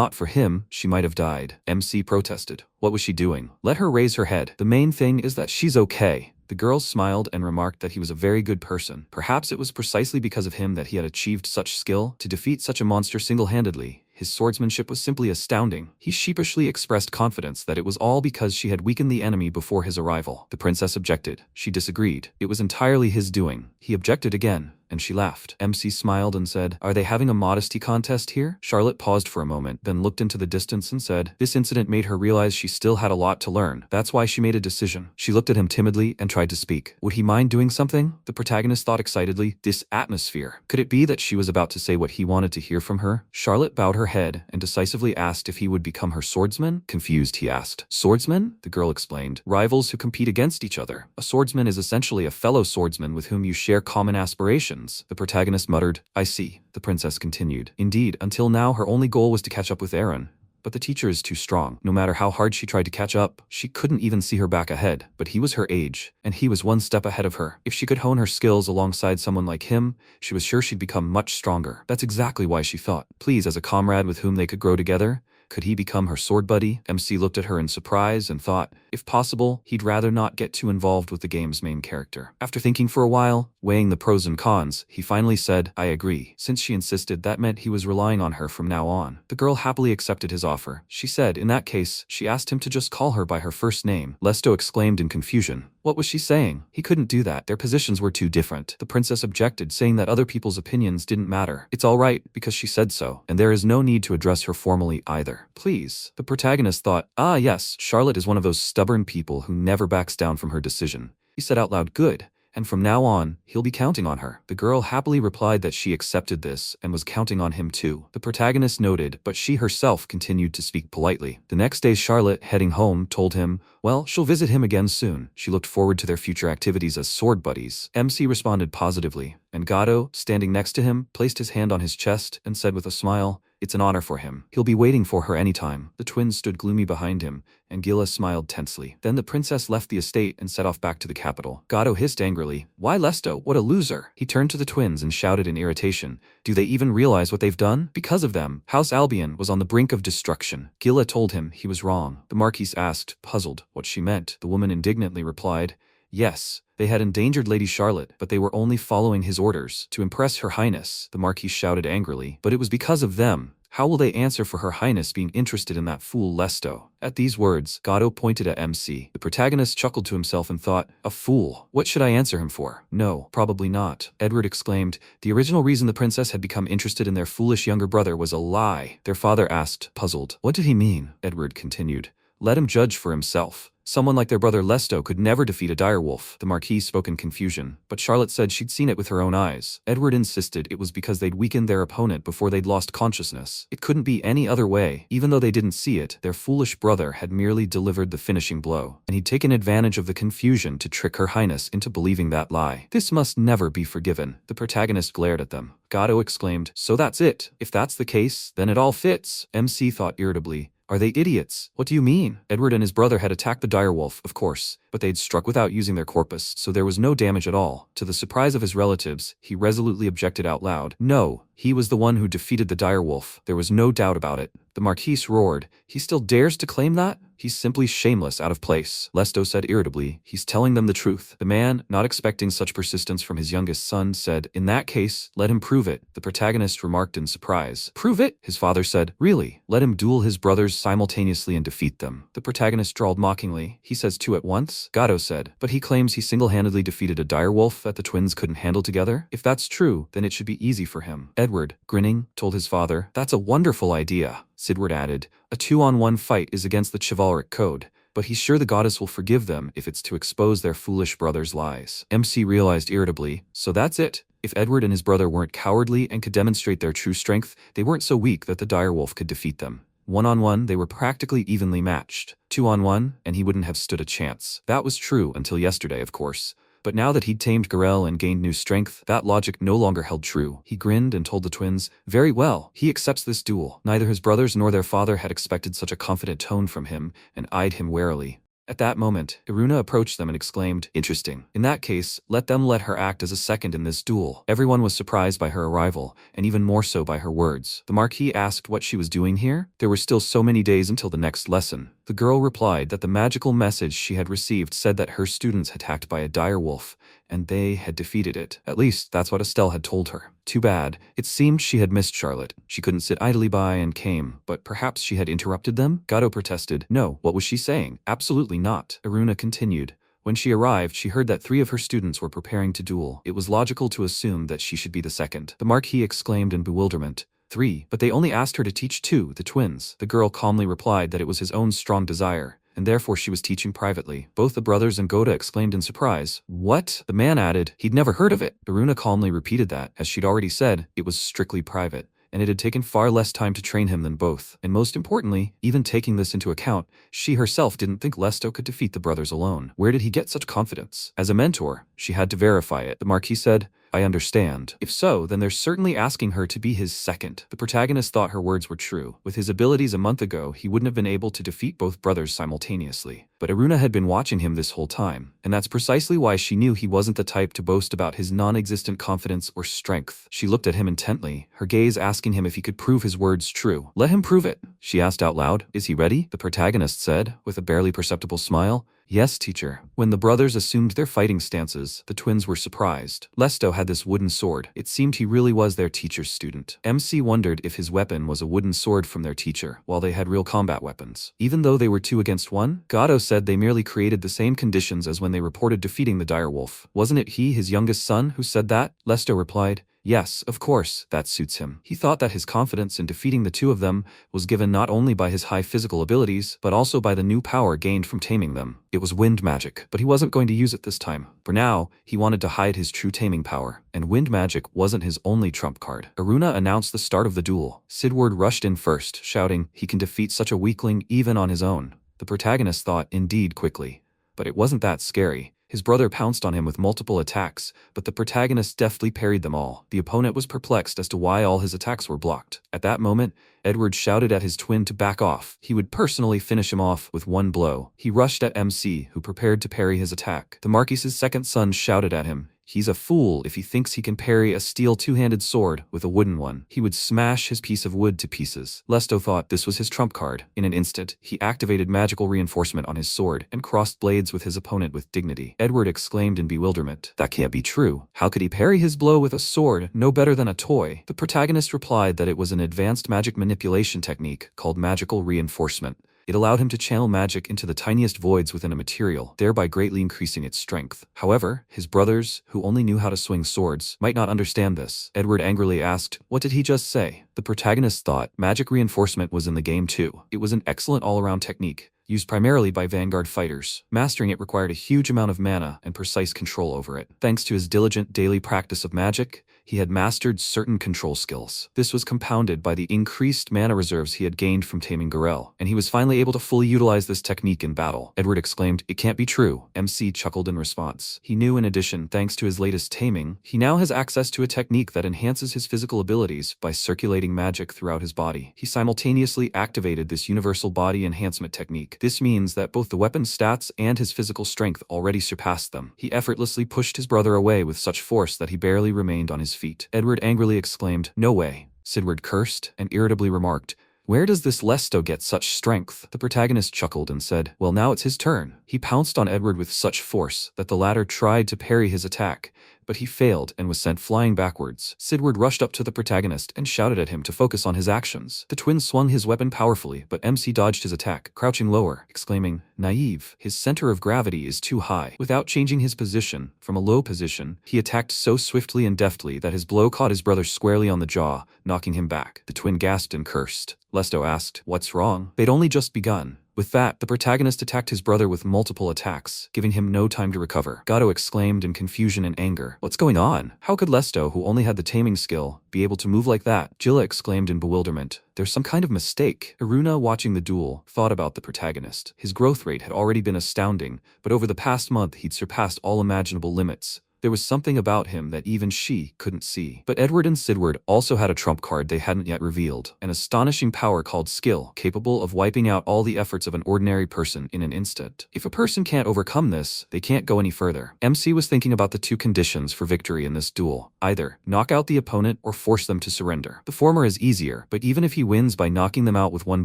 not for him, she might have died. MC protested. What was she doing? Let her raise her head. The main thing is that she's okay. The girl smiled and remarked that he was a very good person. Perhaps it was precisely because of him that he had achieved such skill to defeat such a monster single-handedly. His swordsmanship was simply astounding. He sheepishly expressed confidence that it was all because she had weakened the enemy before his arrival. The princess objected. She disagreed. It was entirely his doing. He objected again, and she laughed. MC smiled and said, "Are they having a modesty contest here?" Charlotte paused for a moment, then looked into the distance and said, this incident made her realize she still had a lot to learn. That's why she made a decision. She looked at him timidly and tried to speak. Would he mind doing something? The protagonist thought excitedly. This atmosphere. Could it be that she was about to say what he wanted to hear from her? Charlotte bowed her head and decisively asked if he would become her swordsman. Confused, he asked. Swordsman? The girl explained. Rivals who compete against each other. A swordsman is essentially a fellow swordsman with whom you share common aspirations. The protagonist muttered, "I see." The princess continued. Indeed, until now her only goal was to catch up with Aaron. But the teacher is too strong. No matter how hard she tried to catch up, she couldn't even see her back ahead. But he was her age, and he was one step ahead of her. If she could hone her skills alongside someone like him, she was sure she'd become much stronger. That's exactly why she thought. Please, as a comrade with whom they could grow together, could he become her sword buddy? MC looked at her in surprise and thought, if possible, he'd rather not get too involved with the game's main character. After thinking for a while, weighing the pros and cons, he finally said, I agree. Since she insisted, that meant he was relying on her from now on. The girl happily accepted his offer. She said, in that case, she asked him to just call her by her first name. Lesto exclaimed in confusion. What was she saying? He couldn't do that. Their positions were too different. The princess objected, saying that other people's opinions didn't matter. It's all right, because she said so, and there is no need to address her formally either. Please. The protagonist thought, ah yes, Charlotte is one of those stubborn people who never backs down from her decision. He said out loud, good. And from now on, he'll be counting on her. The girl happily replied that she accepted this and was counting on him too. The protagonist noted, but she herself continued to speak politely. The next day, Charlotte, heading home, told him, well, she'll visit him again soon. She looked forward to their future activities as sword buddies. MC responded positively, and Gato, standing next to him, placed his hand on his chest and said with a smile, it's an honor for him. He'll be waiting for her anytime. The twins stood gloomy behind him, and Gila smiled tensely. Then the princess left the estate and set off back to the capital. Gato hissed angrily, why Lesto? What a loser! He turned to the twins and shouted in irritation, do they even realize what they've done? Because of them, House Albion was on the brink of destruction. Gila told him he was wrong. The Marquise asked, puzzled, what she meant. The woman indignantly replied, yes. They had endangered Lady Charlotte, but they were only following his orders to impress Her Highness. The Marquis shouted angrily, but it was because of them. How will they answer for Her Highness being interested in that fool Lesto? At these words, Gato pointed at MC. The protagonist chuckled to himself and thought, a fool. What should I answer him for? No, probably not. Edward exclaimed, the original reason the princess had become interested in their foolish younger brother was a lie. Their father asked, puzzled. What did he mean? Edward continued, let him judge for himself. Someone like their brother Lesto could never defeat a direwolf. The Marquis spoke in confusion, but Charlotte said she'd seen it with her own eyes. Edward insisted it was because they'd weakened their opponent before they'd lost consciousness. It couldn't be any other way. Even though they didn't see it, their foolish brother had merely delivered the finishing blow, and he'd taken advantage of the confusion to trick Her Highness into believing that lie. This must never be forgiven. The protagonist glared at them. Gato exclaimed, so that's it. If that's the case, then it all fits. MC thought irritably, are they idiots? What do you mean? Edward and his brother had attacked the direwolf, of course, but they'd struck without using their corpus, so there was no damage at all. To the surprise of his relatives, he resolutely objected out loud. No, he was the one who defeated the direwolf. There was no doubt about it. The Marquise roared. He still dares to claim that? He's simply shameless, out of place. Lesto said irritably, he's telling them the truth. The man, not expecting such persistence from his youngest son, said, in that case, let him prove it. The protagonist remarked in surprise. Prove it? His father said, really? Let him duel his brothers simultaneously and defeat them. The protagonist drawled mockingly, he says two at once? chance, Gato said. But he claims he single-handedly defeated a direwolf that the twins couldn't handle together? If that's true, then it should be easy for him. Edward, grinning, told his father, "That's a wonderful idea." Sidward added, "A 2-on-1 fight is against the chivalric code, but he's sure the goddess will forgive them if it's to expose their foolish brother's lies." MC realized irritably, so that's it. If Edward and his brother weren't cowardly and could demonstrate their true strength, they weren't so weak that the direwolf could defeat them. 1-on-1, they were practically evenly matched. 2-on-1, and he wouldn't have stood a chance. That was true until yesterday, of course. But now that he'd tamed Garel and gained new strength, that logic no longer held true. He grinned and told the twins, "Very well, he accepts this duel." Neither his brothers nor their father had expected such a confident tone from him, and eyed him warily. At that moment, Iruna approached them and exclaimed, "Interesting. In that case, let her act as a second in this duel." Everyone was surprised by her arrival, and even more so by her words. The Marquis asked what she was doing here. There were still so many days until the next lesson. The girl replied that the magical message she had received said that her students had attacked by a direwolf, and they had defeated it. At least, that's what Estelle had told her. Too bad. It seemed she had missed Charlotte. She couldn't sit idly by and came, but perhaps she had interrupted them? Gato protested. No, what was she saying? Absolutely not. Iruna continued. When she arrived, she heard that 3 of her students were preparing to duel. It was logical to assume that she should be the second. The Marquis exclaimed in bewilderment. 3, but they only asked her to teach 2, the twins. The girl calmly replied that it was his own strong desire, and therefore she was teaching privately. Both the brothers and Goda exclaimed in surprise. What? The man added, he'd never heard of it. Iruna calmly repeated that, as she'd already said, it was strictly private, and it had taken far less time to train him than both. And most importantly, even taking this into account, she herself didn't think Lesto could defeat the brothers alone. Where did he get such confidence? As a mentor, she had to verify it. The Marquis said, I understand. If so, then they're certainly asking her to be his second. The protagonist thought her words were true. With his abilities a month ago, he wouldn't have been able to defeat both brothers simultaneously. But Iruna had been watching him this whole time, and that's precisely why she knew he wasn't the type to boast about his non-existent confidence or strength. She looked at him intently, her gaze asking him if he could prove his words true. Let him prove it, she asked out loud. Is he ready? The protagonist said, with a barely perceptible smile. Yes, teacher. When the brothers assumed their fighting stances, the twins were surprised. Lesto had this wooden sword. It seemed he really was their teacher's student. MC wondered if his weapon was a wooden sword from their teacher, while they had real combat weapons. Even though they were 2 against 1, Gato said they merely created the same conditions as when they reported defeating the direwolf. Wasn't it he, his youngest son, who said that? Lesto replied, yes, of course, that suits him. He thought that his confidence in defeating the 2 of them was given not only by his high physical abilities, but also by the new power gained from taming them. It was wind magic, but he wasn't going to use it this time. For now, he wanted to hide his true taming power, and wind magic wasn't his only trump card. Iruna announced the start of the duel. Sidward rushed in first, shouting, he can defeat such a weakling even on his own. The protagonist thought, indeed, quickly. But it wasn't that scary. His brother pounced on him with multiple attacks, but the protagonist deftly parried them all. The opponent was perplexed as to why all his attacks were blocked. At that moment, Edward shouted at his twin to back off. He would personally finish him off with 1 blow. He rushed at MC, who prepared to parry his attack. The Marquis's second son shouted at him. He's a fool if he thinks he can parry a steel 2-handed sword with a wooden one. He would smash his piece of wood to pieces. Lesto thought this was his trump card. In an instant, he activated magical reinforcement on his sword and crossed blades with his opponent with dignity. Edward exclaimed in bewilderment. That can't be true. How could he parry his blow with a sword no better than a toy? The protagonist replied that it was an advanced magic manipulation technique called magical reinforcement. It allowed him to channel magic into the tiniest voids within a material, thereby greatly increasing its strength. However, his brothers, who only knew how to swing swords, might not understand this. Edward angrily asked, what did he just say? The protagonist thought magic reinforcement was in the game too. It was an excellent all-around technique, used primarily by vanguard fighters. Mastering it required a huge amount of mana and precise control over it. Thanks to his diligent daily practice of magic, he had mastered certain control skills. This was compounded by the increased mana reserves he had gained from taming Garel, and he was finally able to fully utilize this technique in battle. Edward exclaimed, it can't be true. MC chuckled in response. He knew in addition, thanks to his latest taming, he now has access to a technique that enhances his physical abilities by circulating magic throughout his body. He simultaneously activated this universal body enhancement technique. This means that both the weapon's stats and his physical strength already surpassed them. He effortlessly pushed his brother away with such force that he barely remained on his feet. Edward angrily exclaimed, no way. Sidward cursed and irritably remarked, where does this Lesto get such strength? The protagonist chuckled and said, well, now it's his turn. He pounced on Edward with such force that the latter tried to parry his attack, but he failed and was sent flying backwards. Sidward rushed up to the protagonist and shouted at him to focus on his actions. The twin swung his weapon powerfully, but MC dodged his attack, crouching lower, exclaiming, "Naive. His center of gravity is too high." Without changing his position, from a low position, he attacked so swiftly and deftly that his blow caught his brother squarely on the jaw, knocking him back. The twin gasped and cursed. Lesto asked, "What's wrong?" They'd only just begun. With that, the protagonist attacked his brother with multiple attacks, giving him no time to recover. Gato exclaimed in confusion and anger, "What's going on? How could Lesto, who only had the taming skill, be able to move like that?" Jilla exclaimed in bewilderment, "There's some kind of mistake." Iruna, watching the duel, thought about the protagonist. His growth rate had already been astounding, but over the past month he'd surpassed all imaginable limits. There was something about him that even she couldn't see. But Edward and Sidward also had a trump card they hadn't yet revealed, an astonishing power called skill, capable of wiping out all the efforts of an ordinary person in an instant. If a person can't overcome this, they can't go any further. MC was thinking about the two conditions for victory in this duel. Either knock out the opponent or force them to surrender. The former is easier, but even if he wins by knocking them out with one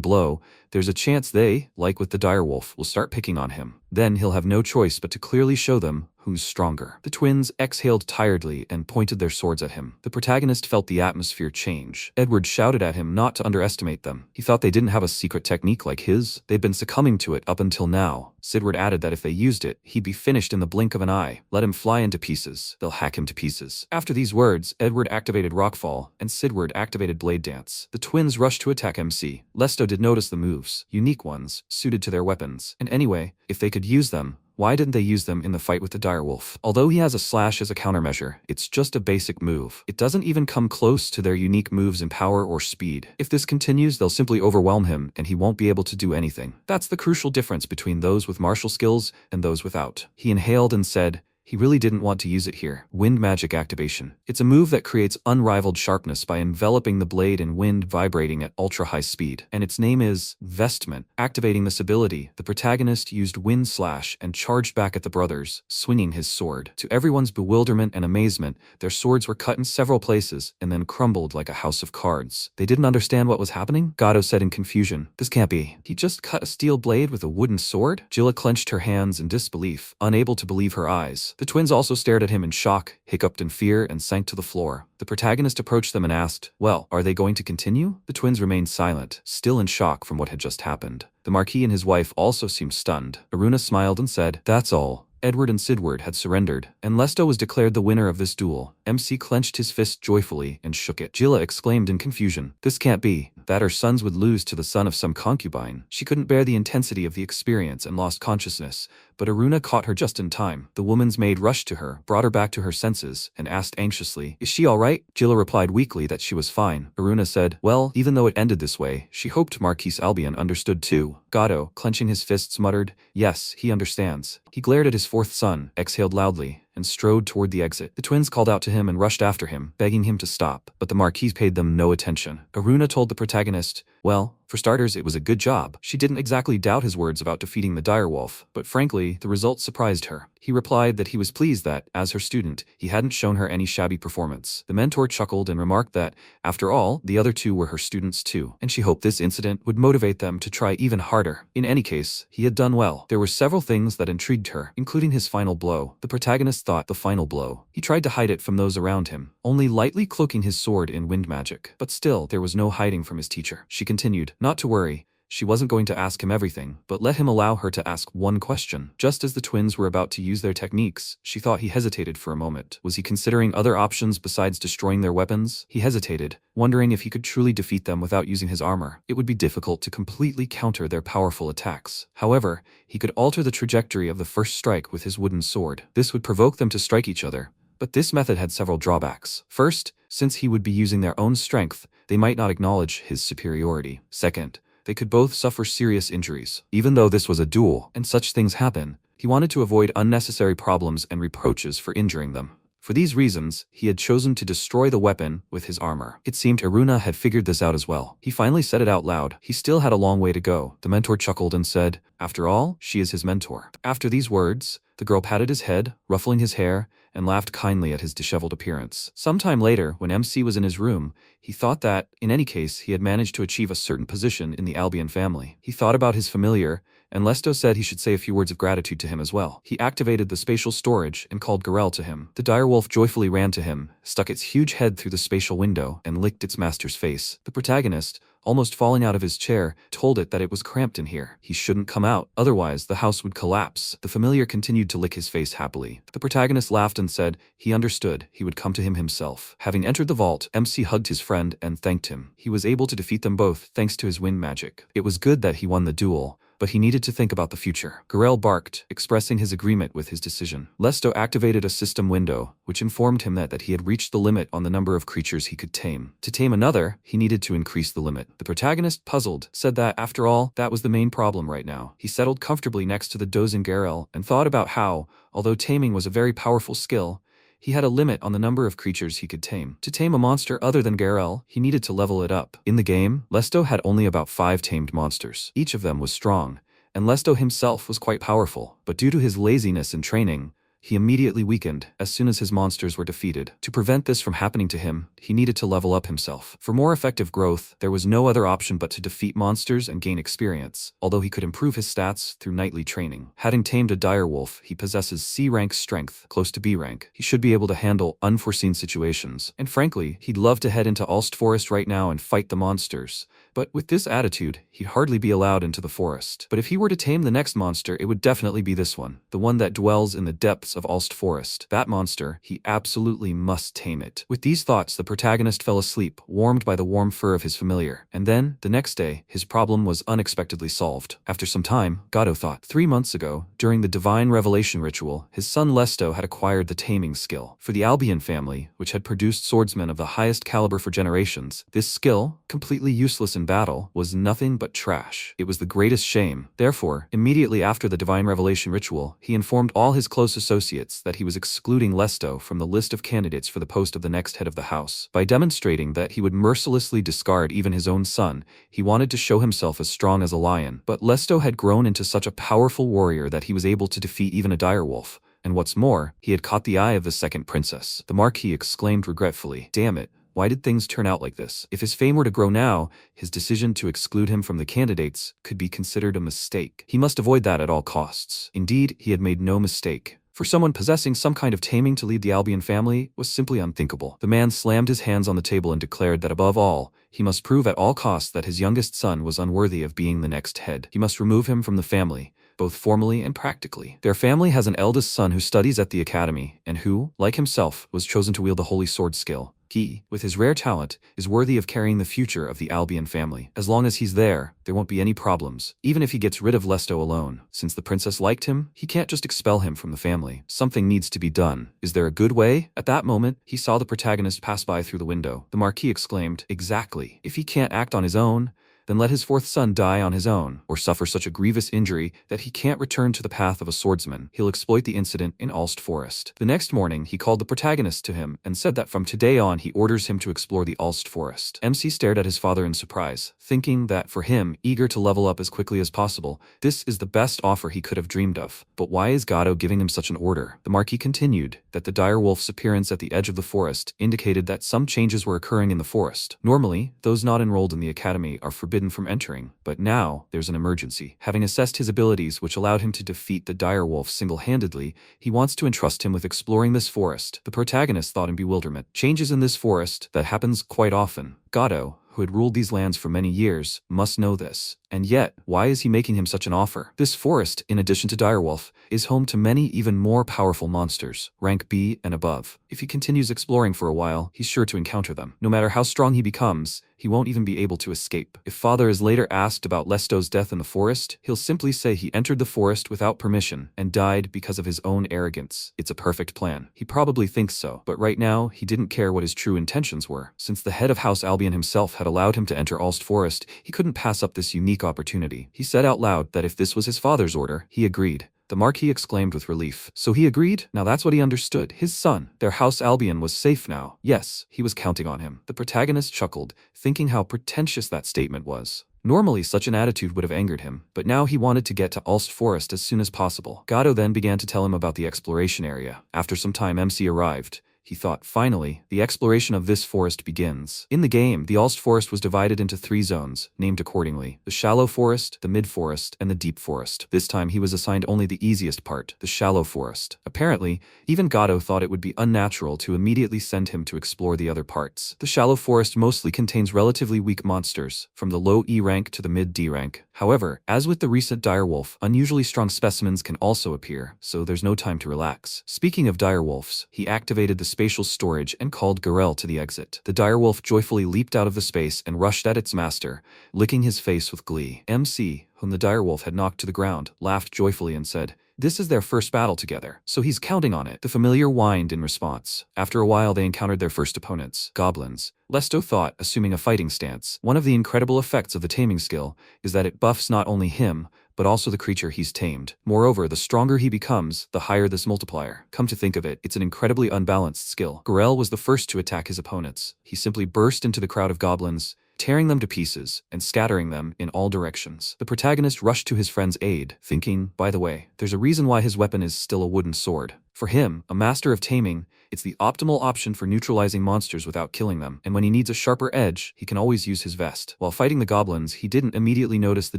blow, there's a chance they, like with the direwolf, will start picking on him. Then he'll have no choice but to clearly show them who's stronger. The twins exhaled tiredly and pointed their swords at him. The protagonist felt the atmosphere change. Edward shouted at him not to underestimate them. He thought they didn't have a secret technique like his. They'd been succumbing to it up until now. Sidward added that if they used it, he'd be finished in the blink of an eye. Let him fly into pieces. They'll hack him to pieces. After these words, Edward activated Rockfall, and Sidward activated Blade Dance. The twins rushed to attack MC. Lesto did notice the moves, unique ones, suited to their weapons. And anyway, if they could use them, why didn't they use them in the fight with the direwolf? Although he has a slash as a countermeasure, it's just a basic move. It doesn't even come close to their unique moves in power or speed. If this continues, they'll simply overwhelm him and he won't be able to do anything. That's the crucial difference between those with martial skills and those without. He inhaled and said, he really didn't want to use it here. Wind magic activation. It's a move that creates unrivaled sharpness by enveloping the blade in wind vibrating at ultra-high speed. And its name is Vestment. Activating this ability, the protagonist used Wind Slash and charged back at the brothers, swinging his sword. To everyone's bewilderment and amazement, their swords were cut in several places and then crumbled like a house of cards. They didn't understand what was happening? Gato said in confusion, "This can't be. He just cut a steel blade with a wooden sword?" Jilla clenched her hands in disbelief, unable to believe her eyes. The twins also stared at him in shock, hiccuped in fear, and sank to the floor. The protagonist approached them and asked, "Well, are they going to continue?" The twins remained silent, still in shock from what had just happened. The Marquis and his wife also seemed stunned. Iruna smiled and said, "That's all." Edward and Sidward had surrendered, and Lesto was declared the winner of this duel. MC clenched his fist joyfully and shook it. Jilla exclaimed in confusion, "This can't be. That her sons would lose to the son of some concubine." She couldn't bear the intensity of the experience and lost consciousness, but Iruna caught her just in time. The woman's maid rushed to her, brought her back to her senses, and asked anxiously, "Is she all right?" Jilla replied weakly that she was fine. Iruna said, well, even though it ended this way, she hoped Marquis Albion understood too. Gato, clenching his fists, muttered, "Yes, he understands." He glared at his fourth son, exhaled loudly, and strode toward the exit. The twins called out to him and rushed after him, begging him to stop, but the Marquis paid them no attention. Iruna told the protagonist, well, for starters, it was a good job. She didn't exactly doubt his words about defeating the direwolf, but frankly, the results surprised her. He replied that he was pleased that, as her student, he hadn't shown her any shabby performance. The mentor chuckled and remarked that, after all, the other two were her students too, and she hoped this incident would motivate them to try even harder. In any case, he had done well. There were several things that intrigued her, including his final blow. The protagonist thought the final blow. He tried to hide it from those around him, only lightly cloaking his sword in wind magic. But still, there was no hiding from his teacher. She continued, not to worry. She wasn't going to ask him everything, but let him allow her to ask one question. Just as the twins were about to use their techniques, she thought he hesitated for a moment. Was he considering other options besides destroying their weapons? He hesitated, wondering if he could truly defeat them without using his armor. It would be difficult to completely counter their powerful attacks. However, he could alter the trajectory of the first strike with his wooden sword. This would provoke them to strike each other. But this method had several drawbacks. First, since he would be using their own strength, they might not acknowledge his superiority. Second, they could both suffer serious injuries. Even though this was a duel, and such things happen, he wanted to avoid unnecessary problems and reproaches for injuring them. For these reasons, he had chosen to destroy the weapon with his armor. It seemed Iruna had figured this out as well. He finally said it out loud. He still had a long way to go. The mentor chuckled and said, after all, she is his mentor. After these words, the girl patted his head, ruffling his hair, and laughed kindly at his disheveled appearance. Sometime later, when MC was in his room, he thought that, in any case, he had managed to achieve a certain position in the Albion family. He thought about his familiar, and Lesto said he should say a few words of gratitude to him as well. He activated the spatial storage and called Garel to him. The direwolf joyfully ran to him, stuck its huge head through the spatial window, and licked its master's face. The protagonist, almost falling out of his chair, told it that it was cramped in here. He shouldn't come out, otherwise the house would collapse. The familiar continued to lick his face happily. The protagonist laughed and said he understood, he would come to him himself. Having entered the vault, MC hugged his friend and thanked him. He was able to defeat them both thanks to his wind magic. It was good that he won the duel, but he needed to think about the future. Garel barked, expressing his agreement with his decision. Lesto activated a system window, which informed him that he had reached the limit on the number of creatures he could tame. To tame another, he needed to increase the limit. The protagonist, puzzled, said that, after all, that was the main problem right now. He settled comfortably next to the dozing Garel and thought about how, although taming was a very powerful skill, he had a limit on the number of creatures he could tame. To tame a monster other than Garel, he needed to level it up. In the game, Lesto had only about 5 tamed monsters. Each of them was strong, and Lesto himself was quite powerful, but due to his laziness in training, he immediately weakened as soon as his monsters were defeated. To prevent this from happening to him, he needed to level up himself. For more effective growth, there was no other option but to defeat monsters and gain experience, although he could improve his stats through nightly training. Having tamed a direwolf, he possesses C rank strength, close to B rank. He should be able to handle unforeseen situations, and frankly, he'd love to head into Alst Forest right now and fight the monsters. But with this attitude, he'd hardly be allowed into the forest. But if he were to tame the next monster, it would definitely be this one, the one that dwells in the depths of Alst Forest. That monster, he absolutely must tame it. With these thoughts, the protagonist fell asleep, warmed by the warm fur of his familiar. And then, the next day, his problem was unexpectedly solved. After some time, Gato thought, 3 months ago, during the Divine Revelation ritual, his son Lesto had acquired the taming skill. For the Albion family, which had produced swordsmen of the highest caliber for generations, this skill, completely useless in battle, was nothing but trash. It was the greatest shame. Therefore, immediately after the Divine Revelation ritual, he informed all his close associates that he was excluding Lesto from the list of candidates for the post of the next head of the house. By demonstrating that he would mercilessly discard even his own son, he wanted to show himself as strong as a lion. But Lesto had grown into such a powerful warrior that he was able to defeat even a direwolf. And what's more, he had caught the eye of the second princess. The Marquis exclaimed regretfully, "Damn it. Why did things turn out like this?" If his fame were to grow now, his decision to exclude him from the candidates could be considered a mistake. He must avoid that at all costs. Indeed, he had made no mistake. For someone possessing some kind of taming to lead the Albion family was simply unthinkable. The man slammed his hands on the table and declared that above all, he must prove at all costs that his youngest son was unworthy of being the next head. He must remove him from the family, both formally and practically. Their family has an eldest son who studies at the academy, and who, like himself, was chosen to wield the holy sword skill. He, with his rare talent, is worthy of carrying the future of the Albion family. As long as he's there won't be any problems, even if he gets rid of Lesto alone. Since the princess liked him, he can't just expel him from the family. Something needs to be done. Is there a good way? At that moment, he saw the protagonist pass by through the window. The Marquis exclaimed, "Exactly. If he can't act on his own, then let his 4th son die on his own, or suffer such a grievous injury that he can't return to the path of a swordsman. He'll exploit the incident in Alst Forest." The next morning, he called the protagonist to him and said that from today on he orders him to explore the Alst Forest. MC stared at his father in surprise, thinking that for him, eager to level up as quickly as possible, this is the best offer he could have dreamed of. But why is Gato giving him such an order? The Marquis continued that the direwolf's appearance at the edge of the forest indicated that some changes were occurring in the forest. Normally, those not enrolled in the academy are forbidden from entering, but now there's an emergency. Having assessed his abilities, which allowed him to defeat the direwolf single-handedly, he wants to entrust him with exploring this forest. The protagonist thought in bewilderment. Changes in this forest, that happens quite often. Gato, who had ruled these lands for many years, must know this. And yet, why is he making him such an offer? This forest, in addition to direwolf, is home to many even more powerful monsters, rank B and above. If he continues exploring for a while, he's sure to encounter them. No matter how strong he becomes, he won't even be able to escape. If father is later asked about Lesto's death in the forest, he'll simply say he entered the forest without permission and died because of his own arrogance. It's a perfect plan. He probably thinks so, but right now, he didn't care what his true intentions were. Since the head of House Albion himself had allowed him to enter Alst Forest, he couldn't pass up this unique opportunity. He said out loud that if this was his father's order, he agreed. The Marquis exclaimed with relief. So he agreed? Now that's what he understood. His son, their House Albion, was safe now. Yes, he was counting on him. The protagonist chuckled, thinking how pretentious that statement was. Normally, such an attitude would have angered him, but now he wanted to get to Alst Forest as soon as possible. Gato then began to tell him about the exploration area. After some time, MC arrived. he thought. Finally, the exploration of this forest begins. In the game, the Alst forest was divided into 3 zones, named accordingly: the shallow forest, the mid forest, and the deep forest. This time he was assigned only the easiest part, the shallow forest. Apparently, even Gato thought it would be unnatural to immediately send him to explore the other parts. The shallow forest mostly contains relatively weak monsters, from the low E rank to the mid D rank. However, as with the recent direwolf, unusually strong specimens can also appear, so there's no time to relax. Speaking of direwolves, he activated the spatial storage and called Garel to the exit. The direwolf joyfully leaped out of the space and rushed at its master, licking his face with glee. MC, whom the direwolf had knocked to the ground, laughed joyfully and said, "This is their first battle together, so he's counting on it." The familiar whined in response. After a while they encountered their first opponents, goblins. Lesto thought, assuming a fighting stance. One of the incredible effects of the taming skill is that it buffs not only him, but also the creature he's tamed. Moreover, the stronger he becomes, the higher this multiplier. Come to think of it, it's an incredibly unbalanced skill. Garel was the first to attack his opponents. He simply burst into the crowd of goblins, tearing them to pieces and scattering them in all directions. The protagonist rushed to his friend's aid, thinking, by the way, there's a reason why his weapon is still a wooden sword. For him, a master of taming, it's the optimal option for neutralizing monsters without killing them, and when he needs a sharper edge, he can always use his vest. While fighting the goblins, he didn't immediately notice the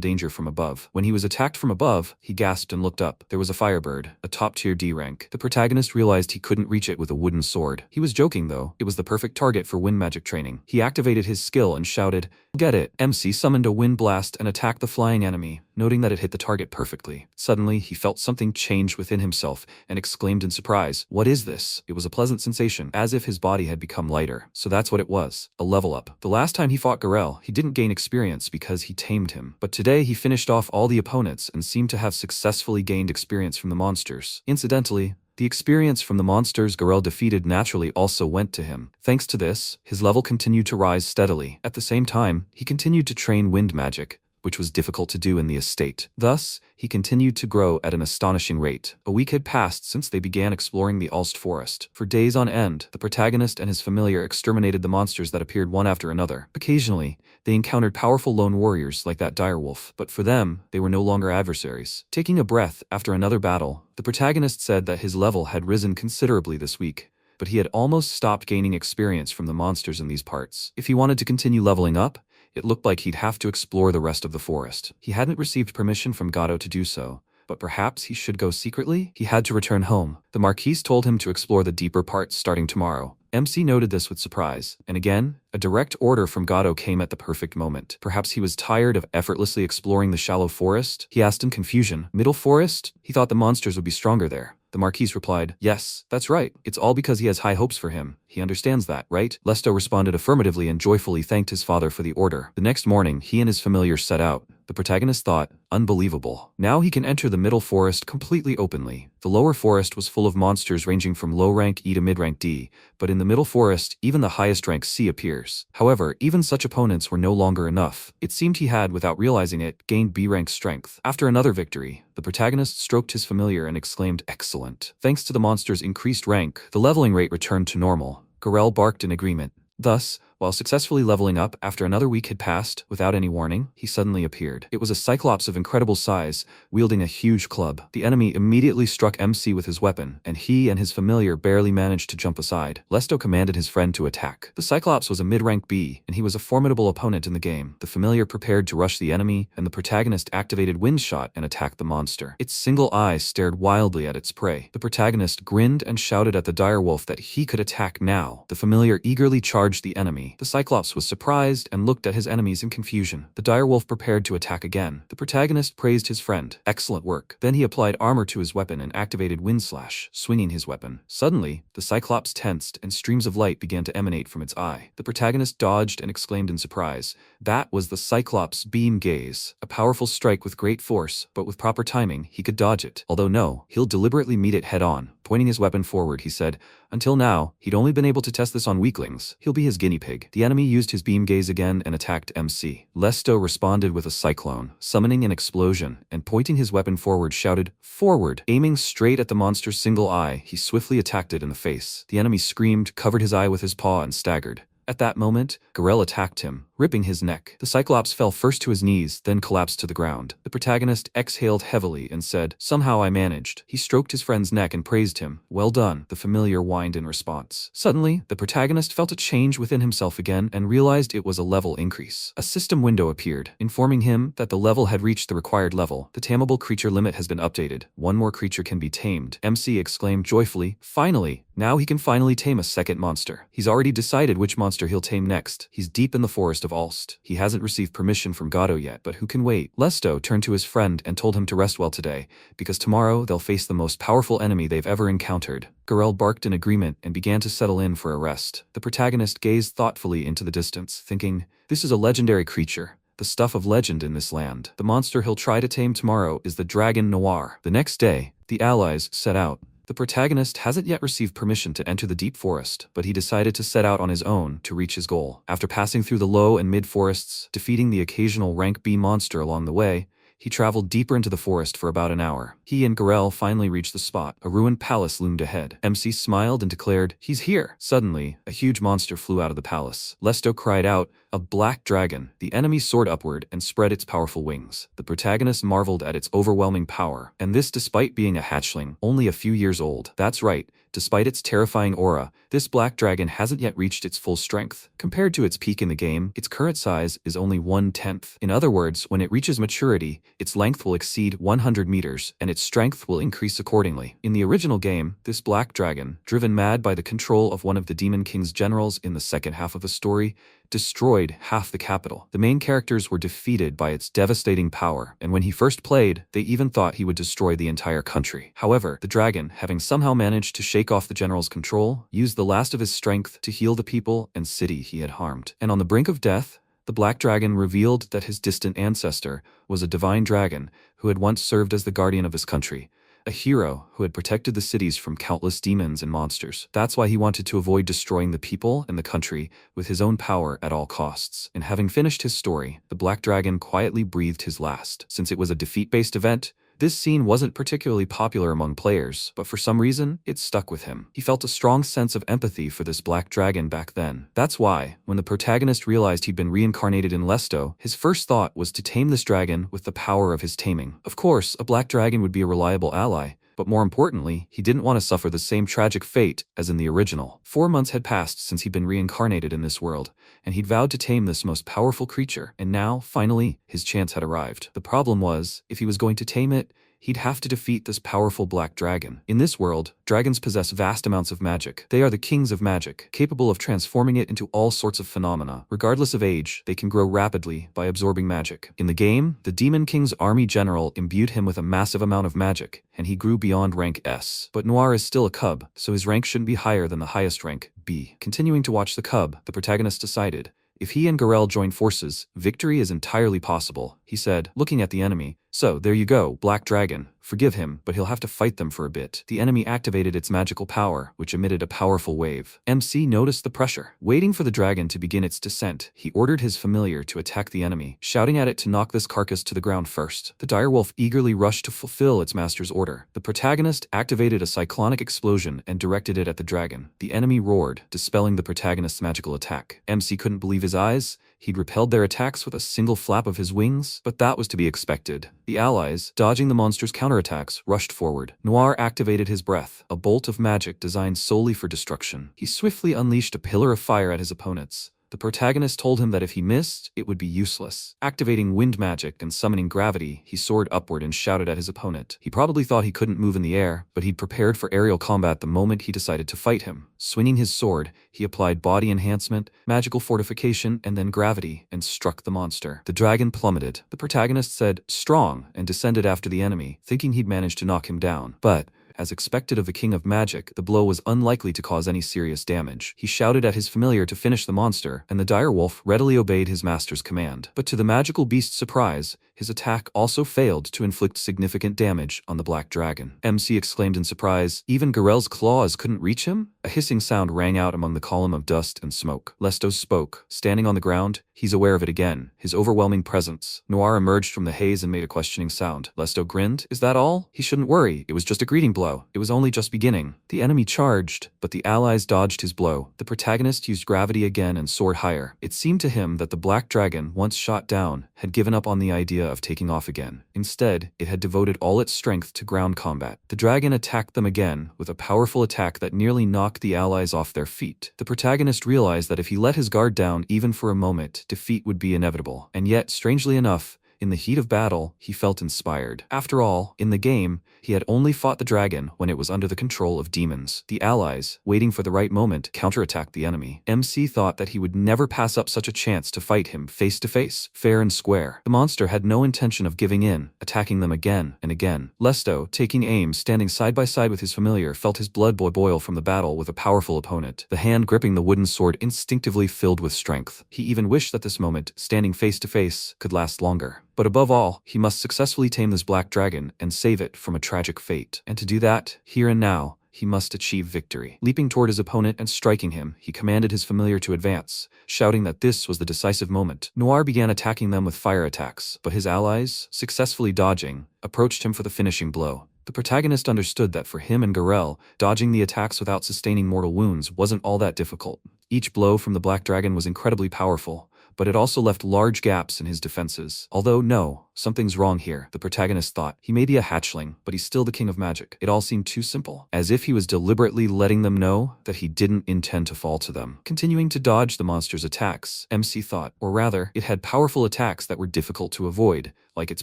danger from above. When he was attacked from above, he gasped and looked up. There was a firebird, a top-tier D rank. The protagonist realized he couldn't reach it with a wooden sword. He was joking though, it was the perfect target for wind magic training. He activated his skill and shouted, "Get it!" MC summoned a wind blast and attacked the flying enemy, noting that it hit the target perfectly. Suddenly, he felt something change within himself and exclaimed in surprise, "What is this?" It was a pleasant sensation, as if his body had become lighter. So that's what it was, a level up. The last time he fought Garel, he didn't gain experience because he tamed him. But today he finished off all the opponents and seemed to have successfully gained experience from the monsters. Incidentally, the experience from the monsters Garel defeated naturally also went to him. Thanks to this, his level continued to rise steadily. At the same time, he continued to train wind magic, which was difficult to do in the estate. Thus, he continued to grow at an astonishing rate. A week had passed since they began exploring the Alst forest. For days on end, the protagonist and his familiar exterminated the monsters that appeared one after another. Occasionally, they encountered powerful lone warriors like that direwolf, but for them, they were no longer adversaries. Taking a breath after another battle, the protagonist said that his level had risen considerably this week, but he had almost stopped gaining experience from the monsters in these parts. If he wanted to continue leveling up, it looked like he'd have to explore the rest of the forest. He hadn't received permission from Gato to do so, but perhaps he should go secretly? He had to return home. The Marquise told him to explore the deeper parts starting tomorrow. MC noted this with surprise, and again, a direct order from Gato came at the perfect moment. Perhaps he was tired of effortlessly exploring the shallow forest? He asked in confusion. Middle forest? He thought the monsters would be stronger there. The Marquise replied, "Yes, that's right. It's all because he has high hopes for him. He understands that, right?" Lesto responded affirmatively and joyfully thanked his father for the order. The next morning, he and his familiar set out. The protagonist thought, unbelievable. Now he can enter the middle forest completely openly. The lower forest was full of monsters ranging from low rank E to mid rank D, but in the middle forest, even the highest rank C appears. However, even such opponents were no longer enough. It seemed he had, without realizing it, gained B rank strength. After another victory, the protagonist stroked his familiar and exclaimed, "Excellent." Thanks to the monster's increased rank, the leveling rate returned to normal. Garel barked in agreement. Thus, while successfully leveling up after another week had passed, without any warning, he suddenly appeared. It was a cyclops of incredible size, wielding a huge club. The enemy immediately struck MC with his weapon, and he and his familiar barely managed to jump aside. Lesto commanded his friend to attack. The cyclops was a mid-rank B, and he was a formidable opponent in the game. The familiar prepared to rush the enemy, and the protagonist activated Wind Shot and attacked the monster. Its single eye stared wildly at its prey. The protagonist grinned and shouted at the direwolf that he could attack now. The familiar eagerly charged the enemy. The Cyclops was surprised and looked at his enemies in confusion. The direwolf prepared to attack again. The protagonist praised his friend. Excellent work. Then he applied armor to his weapon and activated Wind Slash, swinging his weapon. Suddenly, the Cyclops tensed and streams of light began to emanate from its eye. The protagonist dodged and exclaimed in surprise. That was the Cyclops' Beam Gaze, a powerful strike with great force, but with proper timing, he could dodge it. Although no, he'll deliberately meet it head-on. Pointing his weapon forward, he said, "Until now, he'd only been able to test this on weaklings. He'll be his guinea pig." The enemy used his beam gaze again and attacked MC. Lesto responded with a cyclone, summoning an explosion, and pointing his weapon forward shouted, "Forward!" Aiming straight at the monster's single eye, he swiftly attacked it in the face. The enemy screamed, covered his eye with his paw and staggered. At that moment, Garel attacked him, ripping his neck. The Cyclops fell first to his knees, then collapsed to the ground. The protagonist exhaled heavily and said, "Somehow I managed." He stroked his friend's neck and praised him. "Well done," the familiar whined in response. Suddenly, the protagonist felt a change within himself again and realized it was a level increase. A system window appeared, informing him that the level had reached the required level. The tameable creature limit has been updated. One more creature can be tamed. MC exclaimed joyfully, "Finally! Now he can finally tame a second monster." He's already decided which monster he'll tame next. He's deep in the forest of Alst. He hasn't received permission from Gato yet, but who can wait? Lesto turned to his friend and told him to rest well today, because tomorrow they'll face the most powerful enemy they've ever encountered. Garel barked in agreement and began to settle in for a rest. The protagonist gazed thoughtfully into the distance, thinking, "This is a legendary creature. The stuff of legend in this land. The monster he'll try to tame tomorrow is the Dragon Noir." The next day, the allies set out. The protagonist hasn't yet received permission to enter the deep forest, but he decided to set out on his own to reach his goal. After passing through the low and mid forests, defeating the occasional rank B monster along the way, he traveled deeper into the forest for about an hour. He and Garel finally reached the spot. A ruined palace loomed ahead. MC smiled and declared, "He's here." Suddenly, a huge monster flew out of the palace. Lesto cried out, "A black dragon." The enemy soared upward and spread its powerful wings. The protagonist marveled at its overwhelming power, and this despite being a hatchling, only a few years old. That's right. Despite its terrifying aura, this black dragon hasn't yet reached its full strength. Compared to its peak in the game, its current size is only 1/10. In other words, when it reaches maturity, its length will exceed 100 meters, and its strength will increase accordingly. In the original game, this black dragon, driven mad by the control of one of the Demon King's generals in the second half of the story, destroyed half the capital. The main characters were defeated by its devastating power, and when he first played, they even thought he would destroy the entire country. However, the dragon, having somehow managed to shake off the general's control, used the last of his strength to heal the people and city he had harmed. And on the brink of death, the black dragon revealed that his distant ancestor was a divine dragon who had once served as the guardian of his country. A hero who had protected the cities from countless demons and monsters. That's why he wanted to avoid destroying the people and the country with his own power at all costs. And having finished his story, the Black Dragon quietly breathed his last. Since it was a defeat-based event, this scene wasn't particularly popular among players, but for some reason, it stuck with him. He felt a strong sense of empathy for this black dragon back then. That's why, when the protagonist realized he'd been reincarnated in Lesto, his first thought was to tame this dragon with the power of his taming. Of course, a black dragon would be a reliable ally, but more importantly, he didn't want to suffer the same tragic fate as in the original. 4 months had passed since he'd been reincarnated in this world, and he'd vowed to tame this most powerful creature, and now, finally, his chance had arrived. The problem was, if he was going to tame it, he'd have to defeat this powerful black dragon. In this world, dragons possess vast amounts of magic. They are the kings of magic, capable of transforming it into all sorts of phenomena. Regardless of age, they can grow rapidly by absorbing magic. In the game, the Demon King's army general imbued him with a massive amount of magic, and he grew beyond rank S. But Noir is still a cub, so his rank shouldn't be higher than the highest rank, B. Continuing to watch the cub, the protagonist decided, if he and Garel join forces, victory is entirely possible, he said, looking at the enemy. So, there you go, Black Dragon. Forgive him, but he'll have to fight them for a bit. The enemy activated its magical power, which emitted a powerful wave. MC noticed the pressure. Waiting for the dragon to begin its descent, he ordered his familiar to attack the enemy, shouting at it to knock this carcass to the ground first. The direwolf eagerly rushed to fulfill its master's order. The protagonist activated a cyclonic explosion and directed it at the dragon. The enemy roared, dispelling the protagonist's magical attack. MC couldn't believe his eyes. He'd repelled their attacks with a single flap of his wings, but that was to be expected. The allies, dodging the monster's counterattacks, rushed forward. Noir activated his breath, a bolt of magic designed solely for destruction. He swiftly unleashed a pillar of fire at his opponents. The protagonist told him that if he missed, it would be useless. Activating wind magic and summoning gravity, he soared upward and shouted at his opponent. He probably thought he couldn't move in the air, but he'd prepared for aerial combat the moment he decided to fight him. Swinging his sword, he applied body enhancement, magical fortification, and then gravity, and struck the monster. The dragon plummeted. The protagonist said, "Strong," and descended after the enemy, thinking he'd managed to knock him down. But as expected of the King of Magic, the blow was unlikely to cause any serious damage. He shouted at his familiar to finish the monster, and the direwolf readily obeyed his master's command. But to the magical beast's surprise, his attack also failed to inflict significant damage on the black dragon. MC exclaimed in surprise, even Garel's claws couldn't reach him? A hissing sound rang out among the column of dust and smoke. Lesto spoke. Standing on the ground, he's aware of it again, his overwhelming presence. Noir emerged from the haze and made a questioning sound. Lesto grinned. Is that all? He shouldn't worry, it was just a greeting blow. It was only just beginning. The enemy charged, but the allies dodged his blow. The protagonist used gravity again and soared higher. It seemed to him that the black dragon, once shot down, had given up on the idea of taking off again. Instead, it had devoted all its strength to ground combat. The dragon attacked them again, with a powerful attack that nearly knocked the allies off their feet. The protagonist realized that if he let his guard down even for a moment, defeat would be inevitable. And yet, strangely enough, in the heat of battle, he felt inspired. After all, in the game, he had only fought the dragon when it was under the control of demons. The allies, waiting for the right moment, counterattacked the enemy. MC thought that he would never pass up such a chance to fight him face to face, fair and square. The monster had no intention of giving in, attacking them again and again. Lesto, taking aim, standing side by side with his familiar, felt his blood boil from the battle with a powerful opponent. The hand gripping the wooden sword instinctively filled with strength. He even wished that this moment, standing face to face, could last longer. But above all, he must successfully tame this black dragon and save it from a tragic fate. And to do that, here and now, he must achieve victory. Leaping toward his opponent and striking him, he commanded his familiar to advance, shouting that this was the decisive moment. Noir began attacking them with fire attacks, but his allies, successfully dodging, approached him for the finishing blow. The protagonist understood that for him and Garel, dodging the attacks without sustaining mortal wounds wasn't all that difficult. Each blow from the black dragon was incredibly powerful, but it also left large gaps in his defenses. Although no, something's wrong here, the protagonist thought. He may be a hatchling, but he's still the king of magic. It all seemed too simple, as if he was deliberately letting them know that he didn't intend to fall to them. Continuing to dodge the monster's attacks, MC thought, or rather, it had powerful attacks that were difficult to avoid, like its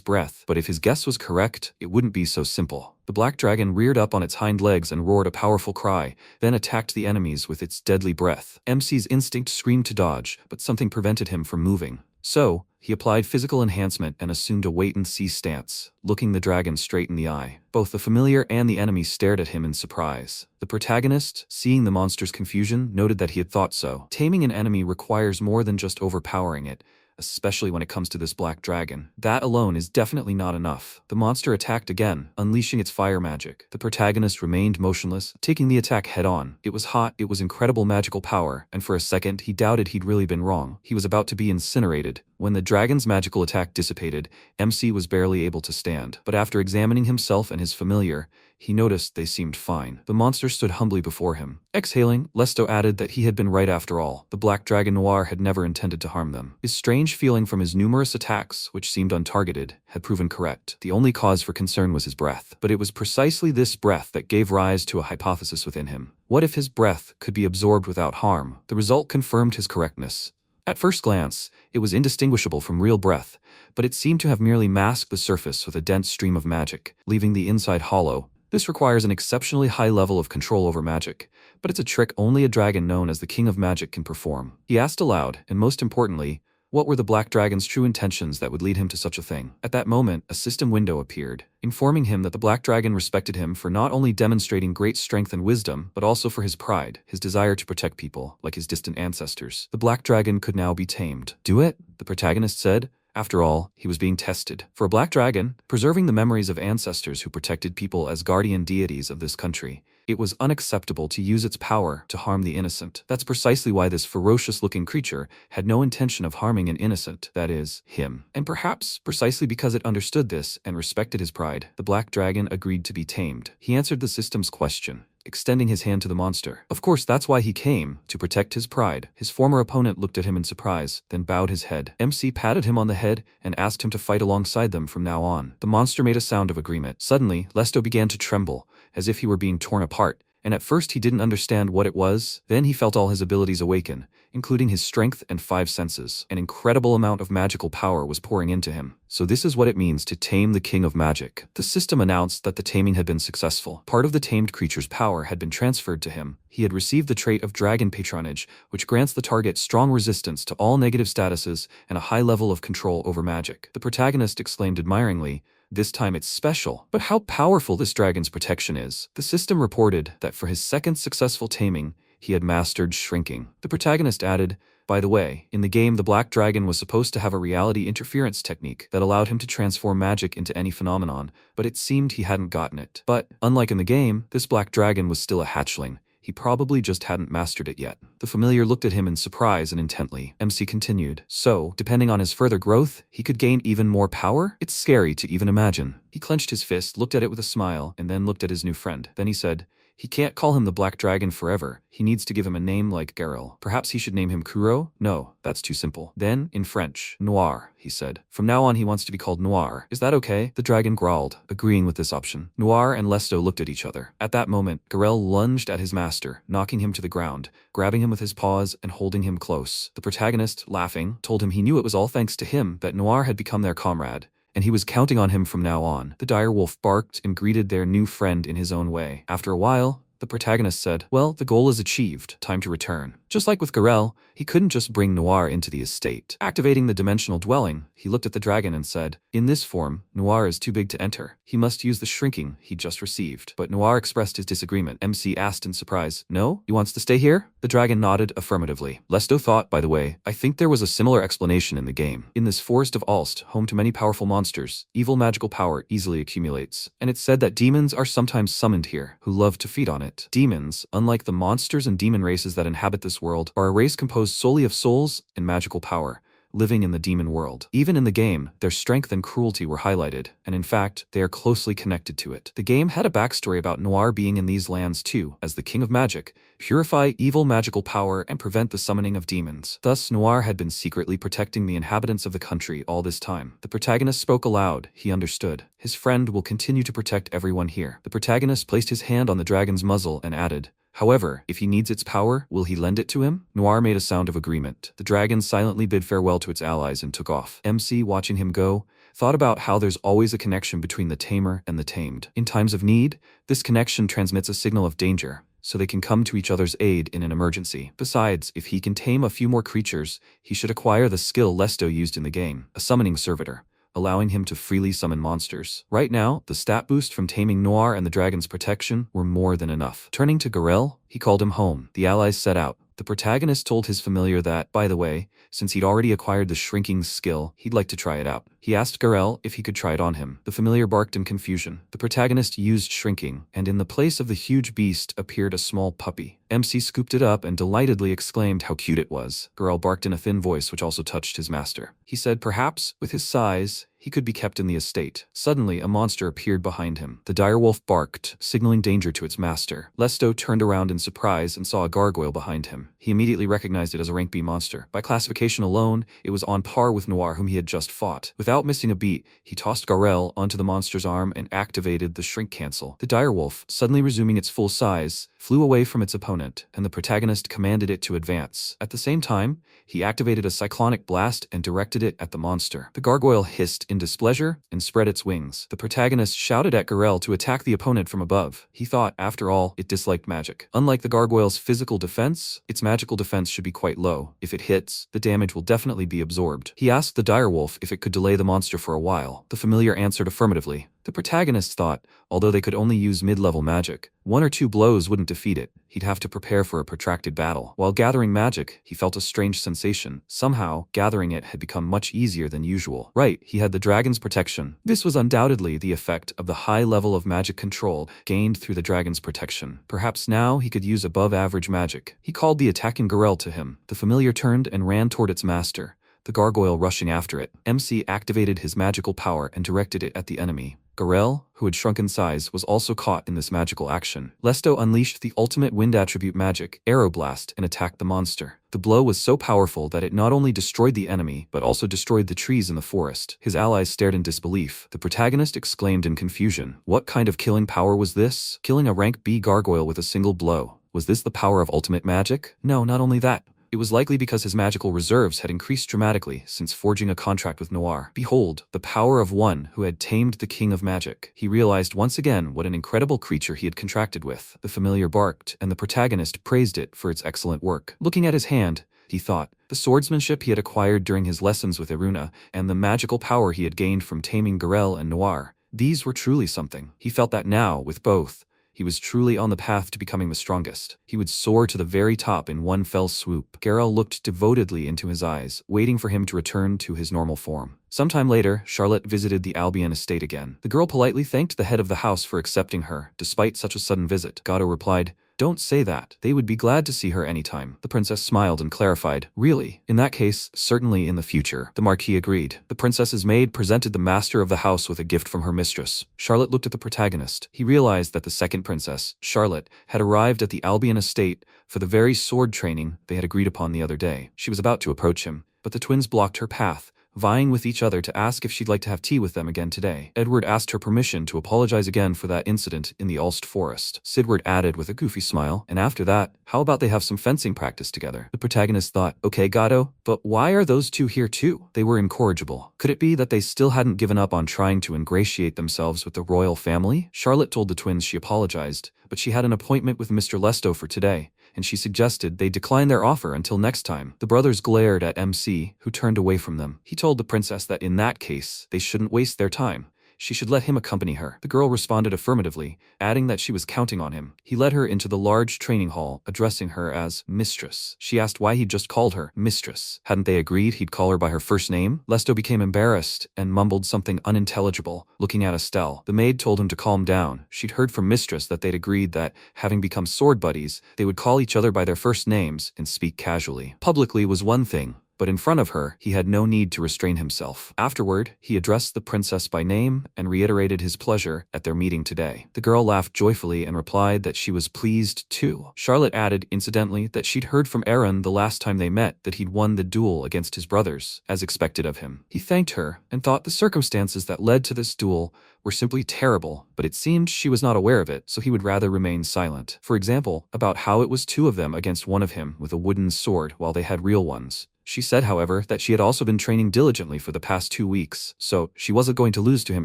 breath. But if his guess was correct, it wouldn't be so simple. The black dragon reared up on its hind legs and roared a powerful cry, then attacked the enemies with its deadly breath. MC's instinct screamed to dodge, but something prevented him from moving. So, he applied physical enhancement and assumed a wait-and-see stance, looking the dragon straight in the eye. Both the familiar and the enemy stared at him in surprise. The protagonist, seeing the monster's confusion, noted that he had thought so. Taming an enemy requires more than just overpowering it, especially when it comes to this black dragon. That alone is definitely not enough. The monster attacked again, unleashing its fire magic. The protagonist remained motionless, taking the attack head-on. It was hot, it was incredible magical power, and for a second he doubted he'd really been wrong. He was about to be incinerated. When the dragon's magical attack dissipated, MC was barely able to stand. But after examining himself and his familiar, he noticed they seemed fine. The monster stood humbly before him. Exhaling, Lesto added that he had been right after all. The black dragon Noir had never intended to harm them. His strange feeling from his numerous attacks, which seemed untargeted, had proven correct. The only cause for concern was his breath. But it was precisely this breath that gave rise to a hypothesis within him. What if his breath could be absorbed without harm? The result confirmed his correctness. At first glance, it was indistinguishable from real breath, but it seemed to have merely masked the surface with a dense stream of magic, leaving the inside hollow. This requires an exceptionally high level of control over magic, but it's a trick only a dragon known as the King of Magic can perform. He asked aloud, and most importantly, what were the black dragon's true intentions that would lead him to such a thing? At that moment, a system window appeared, informing him that the black dragon respected him for not only demonstrating great strength and wisdom, but also for his pride, his desire to protect people, like his distant ancestors. The black dragon could now be tamed. Do it? The protagonist said. After all, he was being tested. For a black dragon, preserving the memories of ancestors who protected people as guardian deities of this country, it was unacceptable to use its power to harm the innocent. That's precisely why this ferocious-looking creature had no intention of harming an innocent, that is, him. And perhaps, precisely because it understood this and respected his pride, the black dragon agreed to be tamed. He answered the system's question, extending his hand to the monster. Of course, that's why he came, to protect his pride. His former opponent looked at him in surprise, then bowed his head. MC patted him on the head and asked him to fight alongside them from now on. The monster made a sound of agreement. Suddenly, Lesto began to tremble, as if he were being torn apart, and at first he didn't understand what it was. Then he felt all his abilities awaken, including his strength and 5 senses. An incredible amount of magical power was pouring into him. So this is what it means to tame the King of Magic. The system announced that the taming had been successful. Part of the tamed creature's power had been transferred to him. He had received the trait of dragon patronage, which grants the target strong resistance to all negative statuses and a high level of control over magic. The protagonist exclaimed admiringly, "This time it's special." But how powerful this dragon's protection is. The system reported that for his second successful taming, he had mastered shrinking. The protagonist added, by the way, in the game the black dragon was supposed to have a reality interference technique that allowed him to transform magic into any phenomenon, but it seemed he hadn't gotten it. But, unlike in the game, this black dragon was still a hatchling. He probably just hadn't mastered it yet. The familiar looked at him in surprise and intently. MC continued, so, depending on his further growth, he could gain even more power? It's scary to even imagine. He clenched his fist, looked at it with a smile, and then looked at his new friend. Then he said, he can't call him the Black Dragon forever. He needs to give him a name like Geralt. Perhaps he should name him Kuro? No, that's too simple. Then, in French, Noir, he said. From now on he wants to be called Noir. Is that okay? The dragon growled, agreeing with this option. Noir and Lesto looked at each other. At that moment, Geralt lunged at his master, knocking him to the ground, grabbing him with his paws and holding him close. The protagonist, laughing, told him he knew it was all thanks to him that Noir had become their comrade, and he was counting on him from now on. The direwolf barked and greeted their new friend in his own way. After a while, the protagonist said, well, the goal is achieved. Time to return. Just like with Geralt, he couldn't just bring Noir into the estate. Activating the dimensional dwelling, he looked at the dragon and said, in this form, Noir is too big to enter. He must use the shrinking he just received. But Noir expressed his disagreement. MC asked in surprise, no? He wants to stay here? The dragon nodded affirmatively. Lesto thought, by the way, I think there was a similar explanation in the game. In this forest of Alst, home to many powerful monsters, evil magical power easily accumulates. And it's said that demons are sometimes summoned here, who love to feed on it. Demons, unlike the monsters and demon races that inhabit this world, are a race composed solely of souls and magical power, living in the demon world. Even in the game, their strength and cruelty were highlighted, and in fact, they are closely connected to it. The game had a backstory about Noir being in these lands too, as the king of magic, purify evil magical power and prevent the summoning of demons. Thus, Noir had been secretly protecting the inhabitants of the country all this time. The protagonist spoke aloud. He understood. His friend will continue to protect everyone here. The protagonist placed his hand on the dragon's muzzle and added, however, if he needs its power, will he lend it to him? Noir made a sound of agreement. The dragon silently bid farewell to its allies and took off. MC, watching him go, thought about how there's always a connection between the tamer and the tamed. In times of need, this connection transmits a signal of danger, so they can come to each other's aid in an emergency. Besides, if he can tame a few more creatures, he should acquire the skill Lesto used in the game, a summoning servitor, allowing him to freely summon monsters. Right now, the stat boost from taming Noir and the dragon's protection were more than enough. Turning to Geralt, he called him home. The allies set out. The protagonist told his familiar that, by the way, since he'd already acquired the shrinking skill, he'd like to try it out. He asked Geralt if he could try it on him. The familiar barked in confusion. The protagonist used shrinking, and in the place of the huge beast appeared a small puppy. MC scooped it up and delightedly exclaimed how cute it was. Geralt barked in a thin voice which also touched his master. He said perhaps, with his size, he could be kept in the estate. Suddenly, a monster appeared behind him. The direwolf barked, signaling danger to its master. Lesto turned around in surprise and saw a gargoyle behind him. He immediately recognized it as a rank B monster. By classification alone, it was on par with Noir, whom he had just fought. Without missing a beat, he tossed Geralt onto the monster's arm and activated the shrink cancel. The direwolf, suddenly resuming its full size, flew away from its opponent, and the protagonist commanded it to advance. At the same time, he activated a cyclonic blast and directed it at the monster. The gargoyle hissed in displeasure and spread its wings. The protagonist shouted at Geralt to attack the opponent from above. He thought, after all, it disliked magic. Unlike the gargoyle's physical defense, its magical defense should be quite low. If it hits, the damage will definitely be absorbed. He asked the direwolf if it could delay the monster for a while. The familiar answered affirmatively. The protagonist thought, although they could only use mid-level magic, 1 or 2 blows wouldn't defeat it. He'd have to prepare for a protracted battle. While gathering magic, he felt a strange sensation. Somehow, gathering it had become much easier than usual. Right, he had the dragon's protection. This was undoubtedly the effect of the high level of magic control gained through the dragon's protection. Perhaps now he could use above-average magic. He called the attacking Geralt to him. The familiar turned and ran toward its master, the gargoyle rushing after it. MC activated his magical power and directed it at the enemy. Geralt, who had shrunk in size, was also caught in this magical action. Lesto unleashed the ultimate wind attribute magic, Aeroblast, and attacked the monster. The blow was so powerful that it not only destroyed the enemy, but also destroyed the trees in the forest. His allies stared in disbelief. The protagonist exclaimed in confusion. What kind of killing power was this? Killing a rank B gargoyle with a single blow. Was this the power of ultimate magic? No, not only that. It was likely because his magical reserves had increased dramatically since forging a contract with Noir. Behold, the power of one who had tamed the king of magic. He realized once again what an incredible creature he had contracted with. The familiar barked, and the protagonist praised it for its excellent work. Looking at his hand, he thought, the swordsmanship he had acquired during his lessons with Iruna, and the magical power he had gained from taming Geralt and Noir, these were truly something. He felt that now, with both, he He was truly on the path to becoming the strongest. He would soar to the very top in one fell swoop. Garel looked devotedly into his eyes, waiting for him to return to his normal form. Sometime later, Charlotte visited the Albion estate again. The girl politely thanked the head of the house for accepting her, despite such a sudden visit. Gato replied, "Don't say that. They would be glad to see her anytime." The princess smiled and clarified, "Really? In that case, certainly in the future." The Marquis agreed. The princess's maid presented the master of the house with a gift from her mistress. Charlotte looked at the protagonist. He realized that the second princess, Charlotte, had arrived at the Albion estate for the very sword training they had agreed upon the other day. She was about to approach him, but the twins blocked her path, vying with each other to ask if she'd like to have tea with them again today. Edward asked her permission to apologize again for that incident in the Ulst forest. Sidward added with a goofy smile, "And after that, how about they have some fencing practice together?" The protagonist thought, "Okay, Gato, but why are those two here too?" They were incorrigible. Could it be that they still hadn't given up on trying to ingratiate themselves with the royal family? Charlotte told the twins she apologized, but she had an appointment with Mr. Lesto for today, and she suggested they decline their offer until next time. The brothers glared at MC, who turned away from them. He told the princess that in that case, they shouldn't waste their time. She should let him accompany her. The girl responded affirmatively, adding that she was counting on him. He led her into the large training hall, addressing her as mistress. She asked why he'd just called her mistress. Hadn't they agreed he'd call her by her first name? Lesto became embarrassed and mumbled something unintelligible, looking at Estelle. The maid told him to calm down. She'd heard from mistress that they'd agreed that, having become sword buddies, they would call each other by their first names and speak casually. Publicly was one thing, but in front of her, he had no need to restrain himself. Afterward, he addressed the princess by name and reiterated his pleasure at their meeting today. The girl laughed joyfully and replied that she was pleased too. Charlotte added, incidentally, that she'd heard from Aaron the last time they met that he'd won the duel against his brothers, as expected of him. He thanked her and thought the circumstances that led to this duel were simply terrible, but it seemed she was not aware of it, so he would rather remain silent. For example, about how it was two of them against one of him with a wooden sword while they had real ones. She said, however, that she had also been training diligently for the past 2 weeks, so she wasn't going to lose to him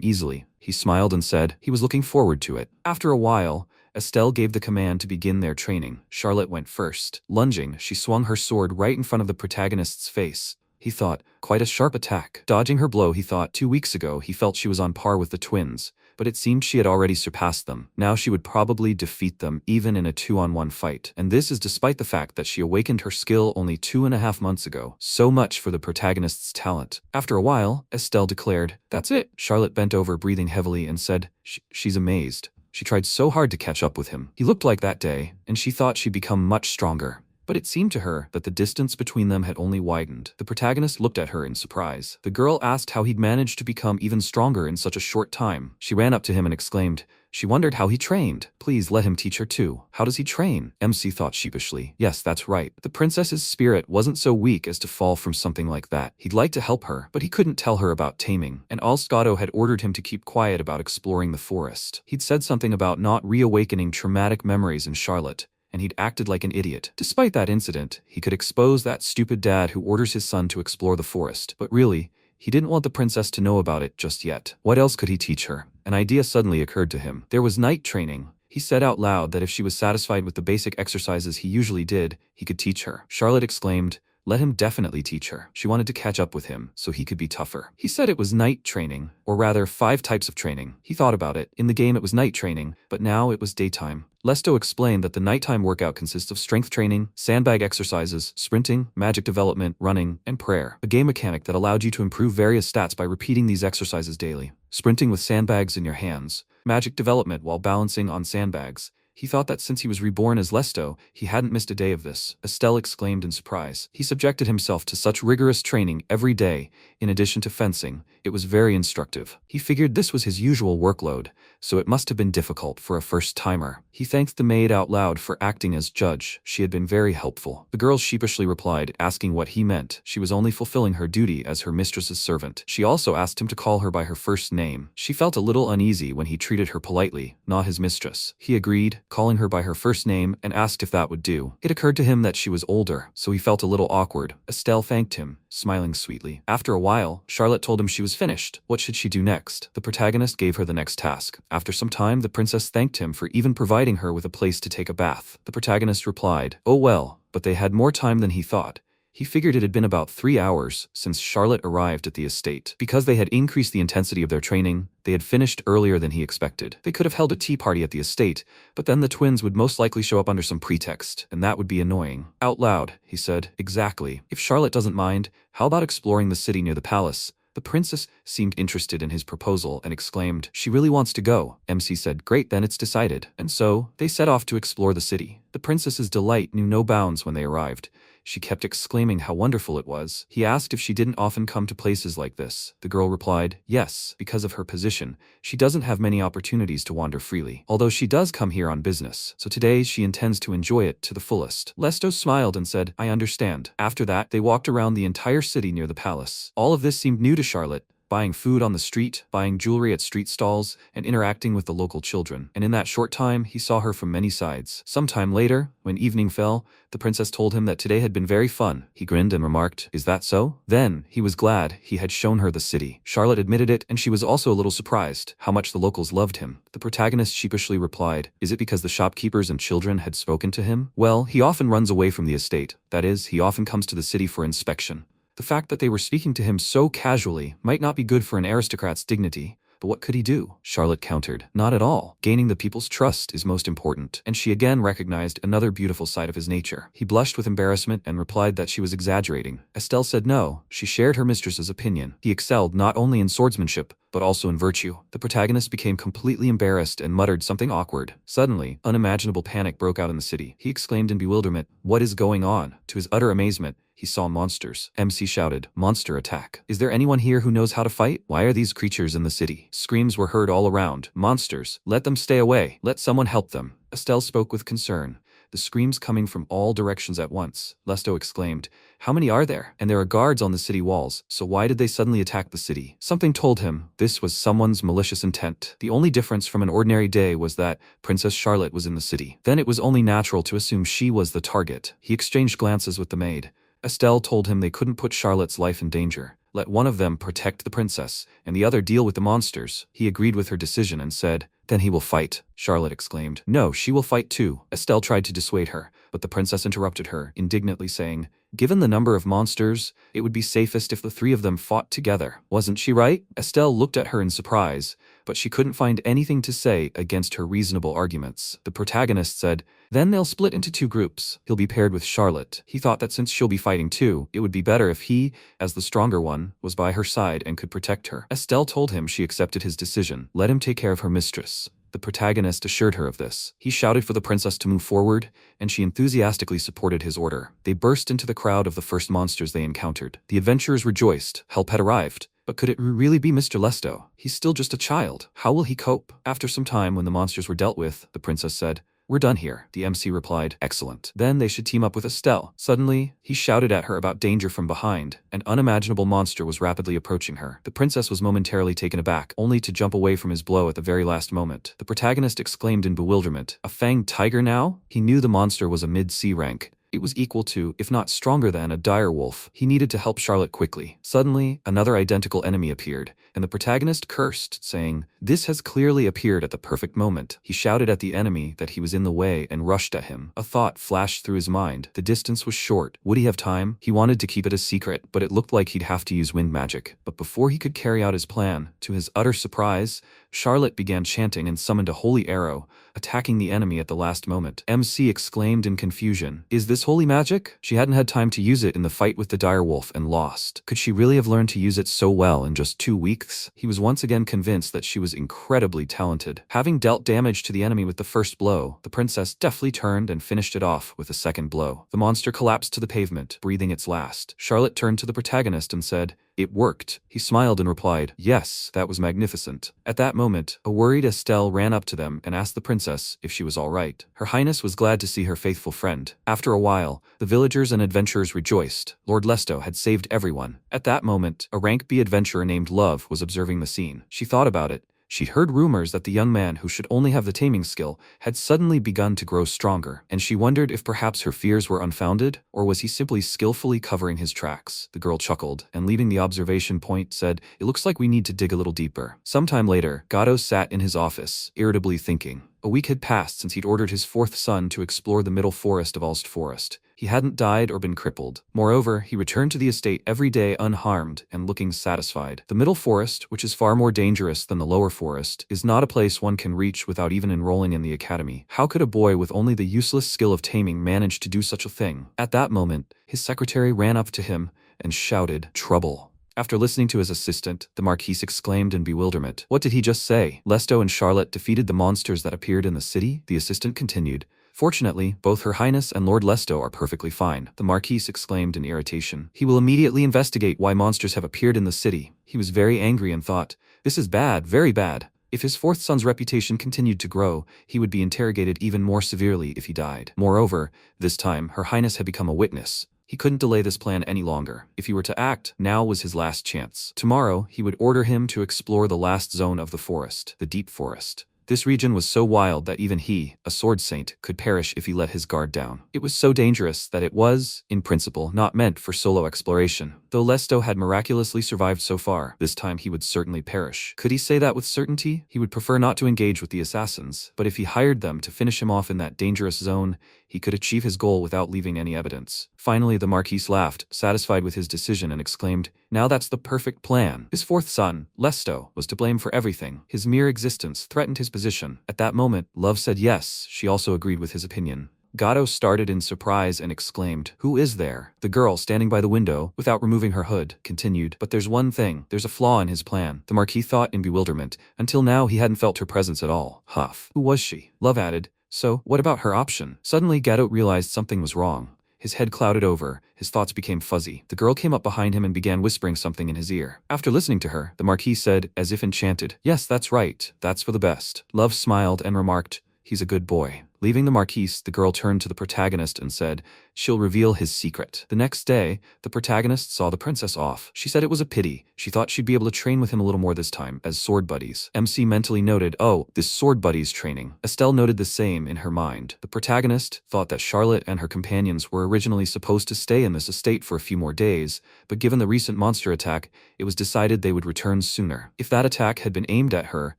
easily. He smiled and said he was looking forward to it. After a while, Estelle gave the command to begin their training. Charlotte went first. Lunging, she swung her sword right in front of the protagonist's face. He thought, quite a sharp attack. Dodging her blow, he thought 2 weeks ago he felt she was on par with the twins, but it seemed she had already surpassed them. Now she would probably defeat them even in a 2-on-1 fight. And this is despite the fact that she awakened her skill only 2.5 months ago. So much for the protagonist's talent. After a while, Estelle declared, "That's it." Charlotte bent over, breathing heavily, and said, she's amazed. She tried so hard to catch up with him. He looked like that day, and she thought she'd become much stronger. But it seemed to her that the distance between them had only widened. The protagonist looked at her in surprise. The girl asked how he'd managed to become even stronger in such a short time. She ran up to him and exclaimed, she wondered how he trained. Please let him teach her too. How does he train? MC thought sheepishly. Yes, that's right. The princess's spirit wasn't so weak as to fall from something like that. He'd like to help her, but he couldn't tell her about taming. And Alsgato had ordered him to keep quiet about exploring the forest. He'd said something about not reawakening traumatic memories in Charlotte, and he'd acted like an idiot. Despite that incident, he could expose that stupid dad who orders his son to explore the forest. But really, he didn't want the princess to know about it just yet. What else could he teach her? An idea suddenly occurred to him. There was night training. He said out loud that if she was satisfied with the basic exercises he usually did, he could teach her. Charlotte exclaimed, let him definitely teach her. She wanted to catch up with him, so he could be tougher. He said it was night training, or rather 5 types of training. He thought about it. In the game it was night training, but now it was daytime. Lesto explained that the nighttime workout consists of strength training, sandbag exercises, sprinting, magic development, running, and prayer. A game mechanic that allowed you to improve various stats by repeating these exercises daily. Sprinting with sandbags in your hands. Magic development while balancing on sandbags. He thought that since he was reborn as Lesto, he hadn't missed a day of this. Estelle exclaimed in surprise. He subjected himself to such rigorous training every day, in addition to fencing. It was very instructive. He figured this was his usual workload, so it must have been difficult for a first-timer. He thanked the maid out loud for acting as judge. She had been very helpful. The girl sheepishly replied, asking what he meant. She was only fulfilling her duty as her mistress's servant. She also asked him to call her by her first name. She felt a little uneasy when he treated her politely, not his mistress. He agreed, calling her by her first name, and asked if that would do. It occurred to him that she was older, so he felt a little awkward. Estelle thanked him, smiling sweetly. After a while, Charlotte told him she was finished. What should she do next? The protagonist gave her the next task. After some time, the princess thanked him for even providing her with a place to take a bath. The protagonist replied, oh well, but they had more time than he thought. He figured it had been about 3 hours since Charlotte arrived at the estate. Because they had increased the intensity of their training, they had finished earlier than he expected. They could have held a tea party at the estate, but then the twins would most likely show up under some pretext, and that would be annoying. Out loud, he said, "Exactly. If Charlotte doesn't mind, how about exploring the city near the palace?" The princess seemed interested in his proposal and exclaimed, "She really wants to go." MC said, "Great, then it's decided." And so, they set off to explore the city. The princess's delight knew no bounds when they arrived. She kept exclaiming how wonderful it was. He asked if she didn't often come to places like this. The girl replied, "Yes, because of her position. She doesn't have many opportunities to wander freely. Although she does come here on business, so today she intends to enjoy it to the fullest." Lesto smiled and said, "I understand." After that, they walked around the entire city near the palace. All of this seemed new to Charlotte. Buying food on the street, buying jewelry at street stalls, and interacting with the local children. And in that short time, he saw her from many sides. Sometime later, when evening fell, the princess told him that today had been very fun. He grinned and remarked, "Is that so?" Then, he was glad he had shown her the city. Charlotte admitted it, and she was also a little surprised how much the locals loved him. The protagonist sheepishly replied, "Is it because the shopkeepers and children had spoken to him?" Well, he often runs away from the estate. That is, he often comes to the city for inspection. The fact that they were speaking to him so casually might not be good for an aristocrat's dignity, but what could he do? Charlotte countered, "Not at all. Gaining the people's trust is most important." And she again recognized another beautiful side of his nature. He blushed with embarrassment and replied that she was exaggerating. Estelle said no, she shared her mistress's opinion. He excelled not only in swordsmanship, but also in virtue. The protagonist became completely embarrassed and muttered something awkward. Suddenly, unimaginable panic broke out in the city. He exclaimed in bewilderment, "What is going on?" To his utter amazement, he saw monsters. MC shouted, "Monster attack. Is there anyone here who knows how to fight? Why are these creatures in the city?" Screams were heard all around. "Monsters! Let them stay away! Let someone help them!" Estelle spoke with concern. The screams coming from all directions at once. Lesto exclaimed, "How many are there? And there are guards on the city walls, so why did they suddenly attack the city?" Something told him this was someone's malicious intent. The only difference from an ordinary day was that Princess Charlotte was in the city. Then it was only natural to assume she was the target. He exchanged glances with the maid. Estelle told him they couldn't put Charlotte's life in danger. Let one of them protect the princess, and the other deal with the monsters. He agreed with her decision and said, "Then he will fight." Charlotte exclaimed, "No, she will fight too." Estelle tried to dissuade her, but the princess interrupted her, indignantly saying, "Given the number of monsters, it would be safest if the three of them fought together. Wasn't she right?" Estelle looked at her in surprise, but she couldn't find anything to say against her reasonable arguments. The protagonist said, "Then they'll split into 2 groups. He'll be paired with Charlotte." He thought that since she'll be fighting too, it would be better if he, as the stronger one, was by her side and could protect her. Estelle told him she accepted his decision. Let him take care of her mistress. The protagonist assured her of this. He shouted for the princess to move forward, and she enthusiastically supported his order. They burst into the crowd of the first monsters they encountered. The adventurers rejoiced. Help had arrived. But could it really be Mr. Lesto? He's still just a child. How will he cope? After some time, when the monsters were dealt with, the princess said, "We're done here." The MC replied, "Excellent. Then they should team up with Estelle." Suddenly, he shouted at her about danger from behind. An unimaginable monster was rapidly approaching her. The princess was momentarily taken aback, only to jump away from his blow at the very last moment. The protagonist exclaimed in bewilderment, "A fanged tiger now?" He knew the monster was a mid-C rank. It was equal to, if not stronger than, a direwolf. He needed to help Charlotte quickly. Suddenly, another identical enemy appeared, and the protagonist cursed, saying, "This has clearly appeared at the perfect moment." He shouted at the enemy that he was in the way and rushed at him. A thought flashed through his mind. The distance was short. Would he have time? He wanted to keep it a secret, but it looked like he'd have to use wind magic. But before he could carry out his plan, to his utter surprise, Charlotte began chanting and summoned a holy arrow, attacking the enemy at the last moment. MC exclaimed in confusion, "Is this holy magic?" She hadn't had time to use it in the fight with the direwolf and lost. Could she really have learned to use it so well in just 2 weeks? He was once again convinced that she was incredibly talented. Having dealt damage to the enemy with the first blow, the princess deftly turned and finished it off with a second blow. The monster collapsed to the pavement, breathing its last. Charlotte turned to the protagonist and said, "It worked." He smiled and replied, "Yes, that was magnificent." At that moment, a worried Estelle ran up to them and asked the princess if she was all right. Her Highness was glad to see her faithful friend. After a while, the villagers and adventurers rejoiced. Lord Lesto had saved everyone. At that moment, a rank B adventurer named Love was observing the scene. She thought about it. She'd heard rumors that the young man who should only have the taming skill had suddenly begun to grow stronger, and she wondered if perhaps her fears were unfounded, or was he simply skillfully covering his tracks. The girl chuckled, and leaving the observation point said, "It looks like we need to dig a little deeper." Sometime later, Gatto sat in his office, irritably thinking. A week had passed since he'd ordered his 4th son to explore the middle forest of Alst Forest. He hadn't died or been crippled. Moreover, he returned to the estate every day unharmed and looking satisfied. The middle forest, which is far more dangerous than the lower forest, is not a place one can reach without even enrolling in the academy. How could a boy with only the useless skill of taming manage to do such a thing? At that moment, his secretary ran up to him and shouted, "Trouble." After listening to his assistant, the Marquise exclaimed in bewilderment. What did he just say? Lesto and Charlotte defeated the monsters that appeared in the city? The assistant continued. Fortunately, both Her Highness and Lord Lesto are perfectly fine, the Marquise exclaimed in irritation. He will immediately investigate why monsters have appeared in the city. He was very angry and thought, this is bad, very bad. If his fourth son's reputation continued to grow, he would be interrogated even more severely if he died. Moreover, this time, Her Highness had become a witness. He couldn't delay this plan any longer. If he were to act, now was his last chance. Tomorrow, he would order him to explore the last zone of the forest, the deep forest. This region was so wild that even he, a sword saint, could perish if he let his guard down. It was so dangerous that it was, in principle, not meant for solo exploration. Though Lesto had miraculously survived so far, this time he would certainly perish. Could he say that with certainty? He would prefer not to engage with the assassins, but if he hired them to finish him off in that dangerous zone, he could achieve his goal without leaving any evidence. Finally, the Marquise laughed, satisfied with his decision, and exclaimed, now that's the perfect plan. His fourth son, Lesto, was to blame for everything. His mere existence threatened his position. At that moment, Love said yes. She also agreed with his opinion. Gato started in surprise and exclaimed, who is there? The girl, standing by the window, without removing her hood, continued, but there's one thing. There's a flaw in his plan. The Marquis thought in bewilderment. Until now, he hadn't felt her presence at all. Huff. Who was she? Love added, so, what about her option? Suddenly, Gato realized something was wrong. His head clouded over, his thoughts became fuzzy. The girl came up behind him and began whispering something in his ear. After listening to her, the Marquis said, as if enchanted, yes, that's right. That's for the best. Love smiled and remarked, he's a good boy. Leaving the Marquise, the girl turned to the protagonist and said, she'll reveal his secret. The next day, the protagonist saw the princess off. She said it was a pity. She thought she'd be able to train with him a little more this time, as sword buddies. MC mentally noted, oh, this sword buddies training. Estelle noted the same in her mind. The protagonist thought that Charlotte and her companions were originally supposed to stay in this estate for a few more days, but given the recent monster attack, it was decided they would return sooner. If that attack had been aimed at her,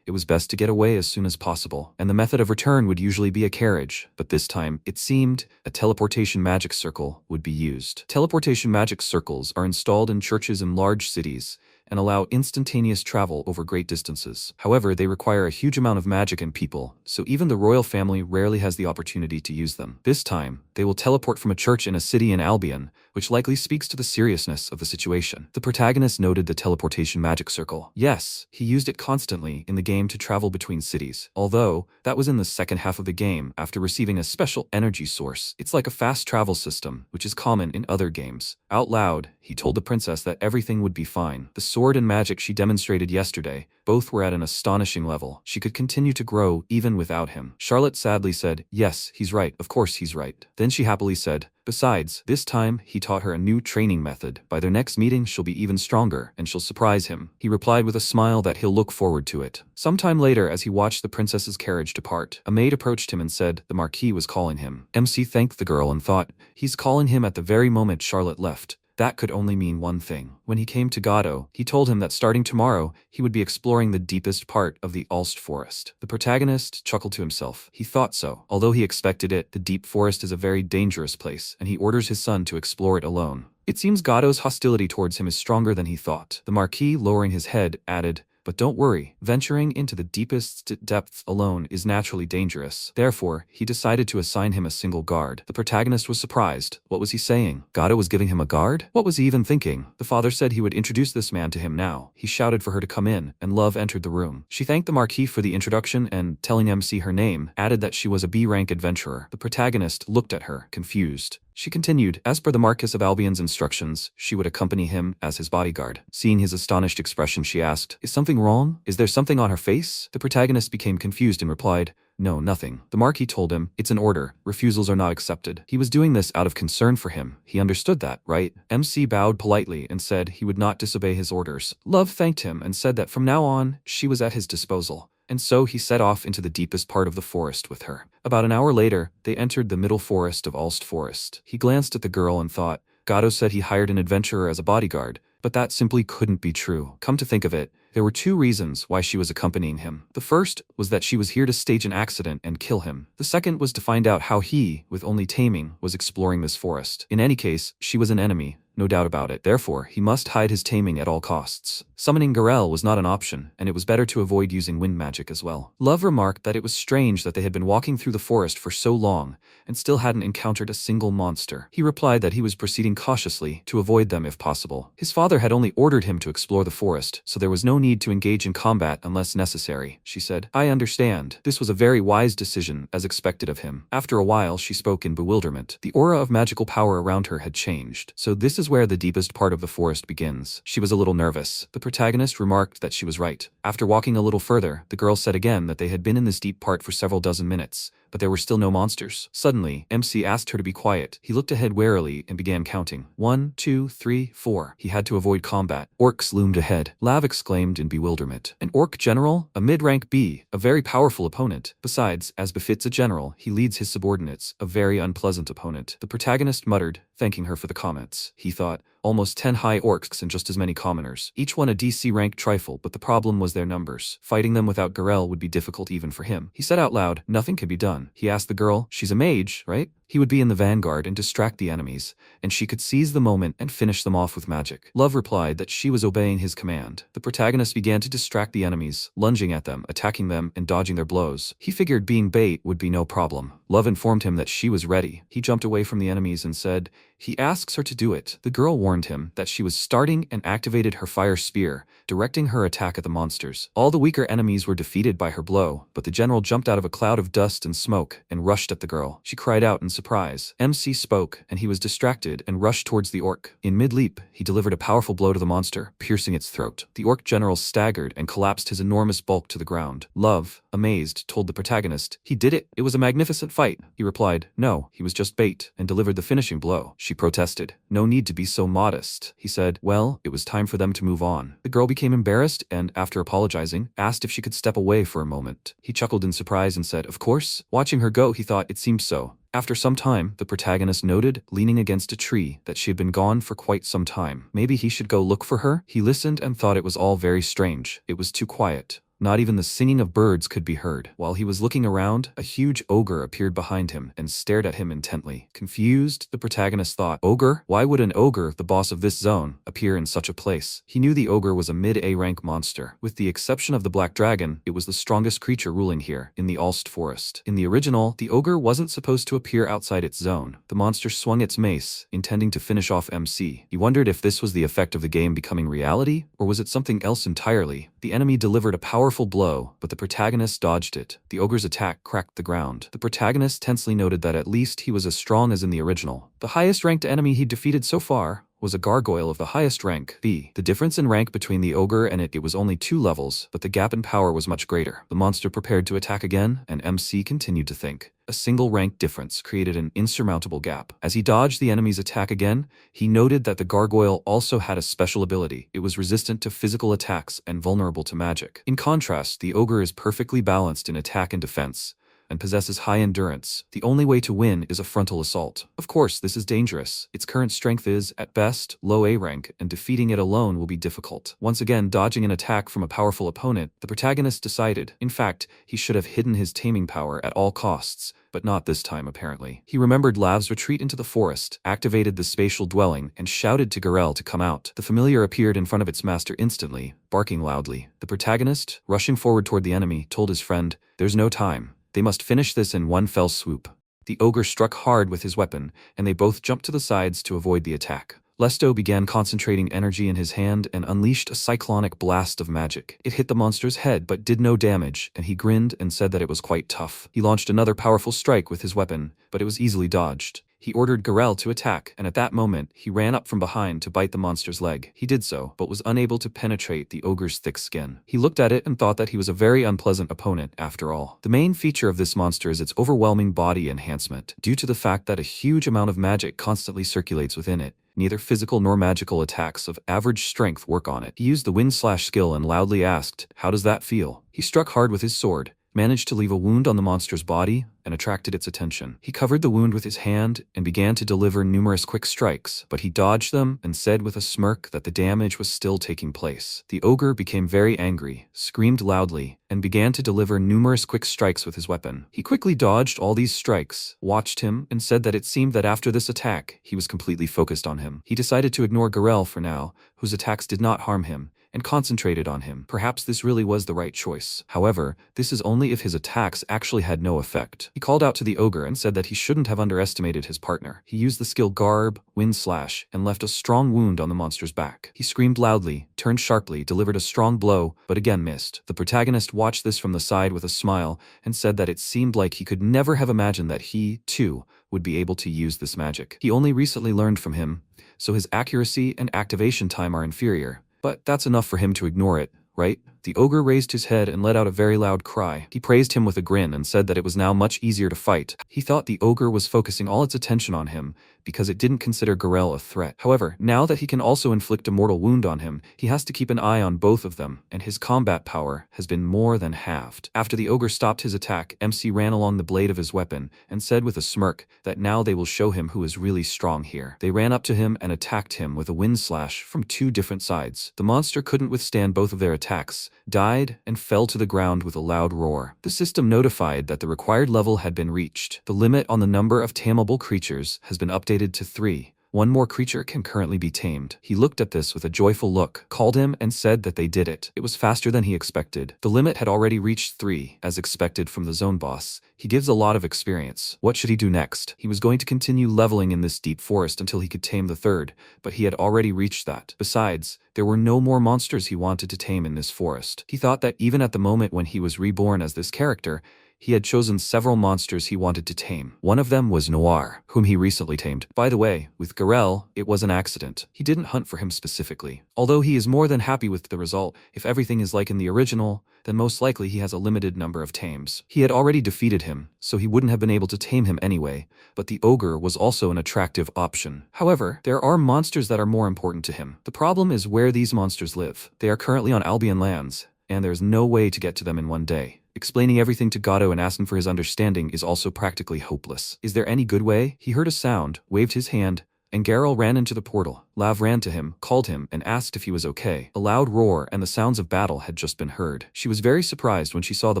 it was best to get away as soon as possible, and the method of return would usually be a carriage, but this time, it seemed, a teleportation magic circle would be used. Teleportation magic circles are installed in churches in large cities, and allow instantaneous travel over great distances. However, they require a huge amount of magic and people, so even the royal family rarely has the opportunity to use them. This time, they will teleport from a church in a city in Albion, which likely speaks to the seriousness of the situation. The protagonist noted the teleportation magic circle. Yes, he used it constantly in the game to travel between cities, although that was in the second half of the game after receiving a special energy source. It's like a fast travel system, which is common in other games. Out loud, he told the princess that everything would be fine. The sword and magic she demonstrated yesterday, both were at an astonishing level. She could continue to grow even without him. Charlotte sadly said, yes, he's right, of course he's right. Then she happily said, besides, this time, he taught her a new training method. By their next meeting, she'll be even stronger, and she'll surprise him. He replied with a smile that he'll look forward to it. Sometime later, as he watched the princess's carriage depart, a maid approached him and said the Marquis was calling him. MC thanked the girl and thought, he's calling him at the very moment Charlotte left. That could only mean one thing. When he came to Gato, he told him that starting tomorrow, he would be exploring the deepest part of the Ulst forest. The protagonist chuckled to himself. He thought so. Although he expected it, the deep forest is a very dangerous place, and he orders his son to explore it alone. It seems Gato's hostility towards him is stronger than he thought. The Marquis, lowering his head, added, but don't worry, venturing into the deepest depths alone is naturally dangerous. Therefore, he decided to assign him a single guard. The protagonist was surprised. What was he saying? Gato was giving him a guard? What was he even thinking? The father said he would introduce this man to him now. He shouted for her to come in, and Love entered the room. She thanked the Marquis for the introduction and, telling MC her name, added that she was a B-rank adventurer. The protagonist looked at her, confused. She continued, as per the Marquis of Albion's instructions, she would accompany him as his bodyguard. Seeing his astonished expression, she asked, is something wrong? Is there something on her face? The protagonist became confused and replied, no, nothing. The Marquis told him, it's an order. Refusals are not accepted. He was doing this out of concern for him. He understood that, right? MC bowed politely and said he would not disobey his orders. Love thanked him and said that from now on, she was at his disposal. And so he set off into the deepest part of the forest with her. About an hour later, they entered the middle forest of Ulst Forest. He glanced at the girl and thought, Gato said he hired an adventurer as a bodyguard, But that simply couldn't be true. Come to think of it, there were 2 reasons why she was accompanying him. The first was that she was here to stage an accident and kill him. The second was to find out how he, with only Taming, was exploring this forest. In any case, she was an enemy, no doubt about it. Therefore, he must hide his Taming at all costs. Summoning Garel was not an option, and it was better to avoid using wind magic as well. Love remarked that it was strange that they had been walking through the forest for so long and still hadn't encountered a single monster. He replied that he was proceeding cautiously to avoid them if possible. His father had only ordered him to explore the forest, so there was no need to engage in combat unless necessary, she said. I understand. This was a very wise decision, as expected of him. After a while, she spoke in bewilderment. The aura of magical power around her had changed. So this is where the deepest part of the forest begins. She was a little nervous. The protagonist remarked that she was right. After walking a little further, the girl said again that they had been in this deep part for several dozen minutes, but there were still no monsters. Suddenly, MC asked her to be quiet. He looked ahead warily and began counting. 1, 2, 3, 4. He had to avoid combat. Orcs loomed ahead. Lav exclaimed in bewilderment. An orc general? A mid-rank B, a very powerful opponent. Besides, as befits a general, he leads his subordinates, a very unpleasant opponent. The protagonist muttered, thanking her for the comments. He thought, almost 10 high orcs and just as many commoners. Each one a DC rank trifle, but the problem was their numbers. Fighting them without Garel would be difficult even for him. He said out loud, nothing can be done. He asked the girl, she's a mage, right? He would be in the vanguard and distract the enemies, and she could seize the moment and finish them off with magic. Love replied that she was obeying his command. The protagonist began to distract the enemies, lunging at them, attacking them, and dodging their blows. He figured being bait would be no problem. Love informed him that she was ready. He jumped away from the enemies and said, he asks her to do it. The girl warned him that she was starting and activated her fire spear, directing her attack at the monsters. All the weaker enemies were defeated by her blow, but the general jumped out of a cloud of dust and smoke and rushed at the girl. She cried out in surprise. MC spoke, and he was distracted and rushed towards the orc. In mid-leap, he delivered a powerful blow to the monster, piercing its throat. The orc general staggered and collapsed his enormous bulk to the ground. Love, amazed, told the protagonist, he did it. It was a magnificent fight. He replied, no, he was just bait, and delivered the finishing blow. She protested. No need to be so modest. He said, well, it was time for them to move on. The girl became embarrassed and, after apologizing, asked if she could step away for a moment. He chuckled in surprise and said, of course. Watching her go, he thought it seemed so. After some time, the protagonist noted, leaning against a tree, that she had been gone for quite some time. Maybe he should go look for her? He listened and thought it was all very strange. It was too quiet. Not even the singing of birds could be heard. While he was looking around, a huge ogre appeared behind him and stared at him intently. Confused, the protagonist thought, ogre? Why would an ogre, the boss of this zone, appear in such a place? He knew the ogre was a mid-A rank monster. With the exception of the black dragon, it was the strongest creature ruling here, in the Alst forest. In the original, the ogre wasn't supposed to appear outside its zone. The monster swung its mace, intending to finish off MC. He wondered if this was the effect of the game becoming reality, or was it something else entirely? The enemy delivered a powerful blow, but the protagonist dodged it. The ogre's attack cracked the ground. The protagonist tensely noted that at least he was as strong as in the original. The highest ranked enemy he'd defeated so far was a gargoyle of the highest rank, B. The difference in rank between the ogre and it was only 2 levels, but the gap in power was much greater. The monster prepared to attack again, and MC continued to think. A single rank difference created an insurmountable gap. As he dodged the enemy's attack again, he noted that the gargoyle also had a special ability. It was resistant to physical attacks and vulnerable to magic. In contrast, the ogre is perfectly balanced in attack and defense, and possesses high endurance. The only way to win is a frontal assault. Of course, this is dangerous. Its current strength is, at best, low A rank, and defeating it alone will be difficult. Once again, dodging an attack from a powerful opponent, the protagonist decided, in fact, he should have hidden his taming power at all costs, but not this time apparently. He remembered Lav's retreat into the forest, activated the spatial dwelling, and shouted to Garel to come out. The familiar appeared in front of its master instantly, barking loudly. The protagonist, rushing forward toward the enemy, told his friend, there's no time. They must finish this in one fell swoop. The ogre struck hard with his weapon, and they both jumped to the sides to avoid the attack. Lesto began concentrating energy in his hand and unleashed a cyclonic blast of magic. It hit the monster's head but did no damage, and he grinned and said that it was quite tough. He launched another powerful strike with his weapon, but it was easily dodged. He ordered Garel to attack, and at that moment, he ran up from behind to bite the monster's leg. He did so, but was unable to penetrate the ogre's thick skin. He looked at it and thought that he was a very unpleasant opponent after all. The main feature of this monster is its overwhelming body enhancement. Due to the fact that a huge amount of magic constantly circulates within it, neither physical nor magical attacks of average strength work on it. He used the wind slash skill and loudly asked, how does that feel? He struck hard with his sword, managed to leave a wound on the monster's body and attracted its attention. He covered the wound with his hand and began to deliver numerous quick strikes, but he dodged them and said with a smirk that the damage was still taking place. The ogre became very angry, screamed loudly, and began to deliver numerous quick strikes with his weapon. He quickly dodged all these strikes, watched him, and said that it seemed that after this attack, he was completely focused on him. He decided to ignore Garel for now, whose attacks did not harm him, and concentrated on him. Perhaps this really was the right choice. However, this is only if his attacks actually had no effect. He called out to the ogre and said that he shouldn't have underestimated his partner. He used the skill Garb, Wind Slash, and left a strong wound on the monster's back. He screamed loudly, turned sharply, delivered a strong blow, but again missed. The protagonist watched this from the side with a smile and said that it seemed like he could never have imagined that he, too, would be able to use this magic. He only recently learned from him, so his accuracy and activation time are inferior. But that's enough for him to ignore it, right? The ogre raised his head and let out a very loud cry. He praised him with a grin and said that it was now much easier to fight. He thought the ogre was focusing all its attention on him because it didn't consider Garel a threat. However, now that he can also inflict a mortal wound on him, he has to keep an eye on both of them, and his combat power has been more than halved. After the ogre stopped his attack, MC ran along the blade of his weapon and said with a smirk that now they will show him who is really strong here. They ran up to him and attacked him with a wind slash from two different sides. The monster couldn't withstand both of their attacks, died, and fell to the ground with a loud roar. The system notified that the required level had been reached. The limit on the number of tameable creatures has been updated to 3. One more creature can currently be tamed. He looked at this with a joyful look, called him, and said that they did it. It was faster than he expected. The limit had already reached 3, as expected from the zone boss. He gives a lot of experience. What should he do next? He was going to continue leveling in this deep forest until he could tame the 3rd, but he had already reached that. Besides, there were no more monsters he wanted to tame in this forest. He thought that even at the moment when he was reborn as this character, he had chosen several monsters he wanted to tame. One of them was Noir, whom he recently tamed. By the way, with Garel, it was an accident. He didn't hunt for him specifically. Although he is more than happy with the result, if everything is like in the original, then most likely he has a limited number of tames. He had already defeated him, so he wouldn't have been able to tame him anyway, but the ogre was also an attractive option. However, there are monsters that are more important to him. The problem is where these monsters live. They are currently on Albion lands, and there's no way to get to them in one day. Explaining everything to Gato and asking for his understanding is also practically hopeless. Is there any good way? He heard a sound, waved his hand, and Garel ran into the portal. Lav ran to him, called him, and asked if he was okay. A loud roar and the sounds of battle had just been heard. She was very surprised when she saw the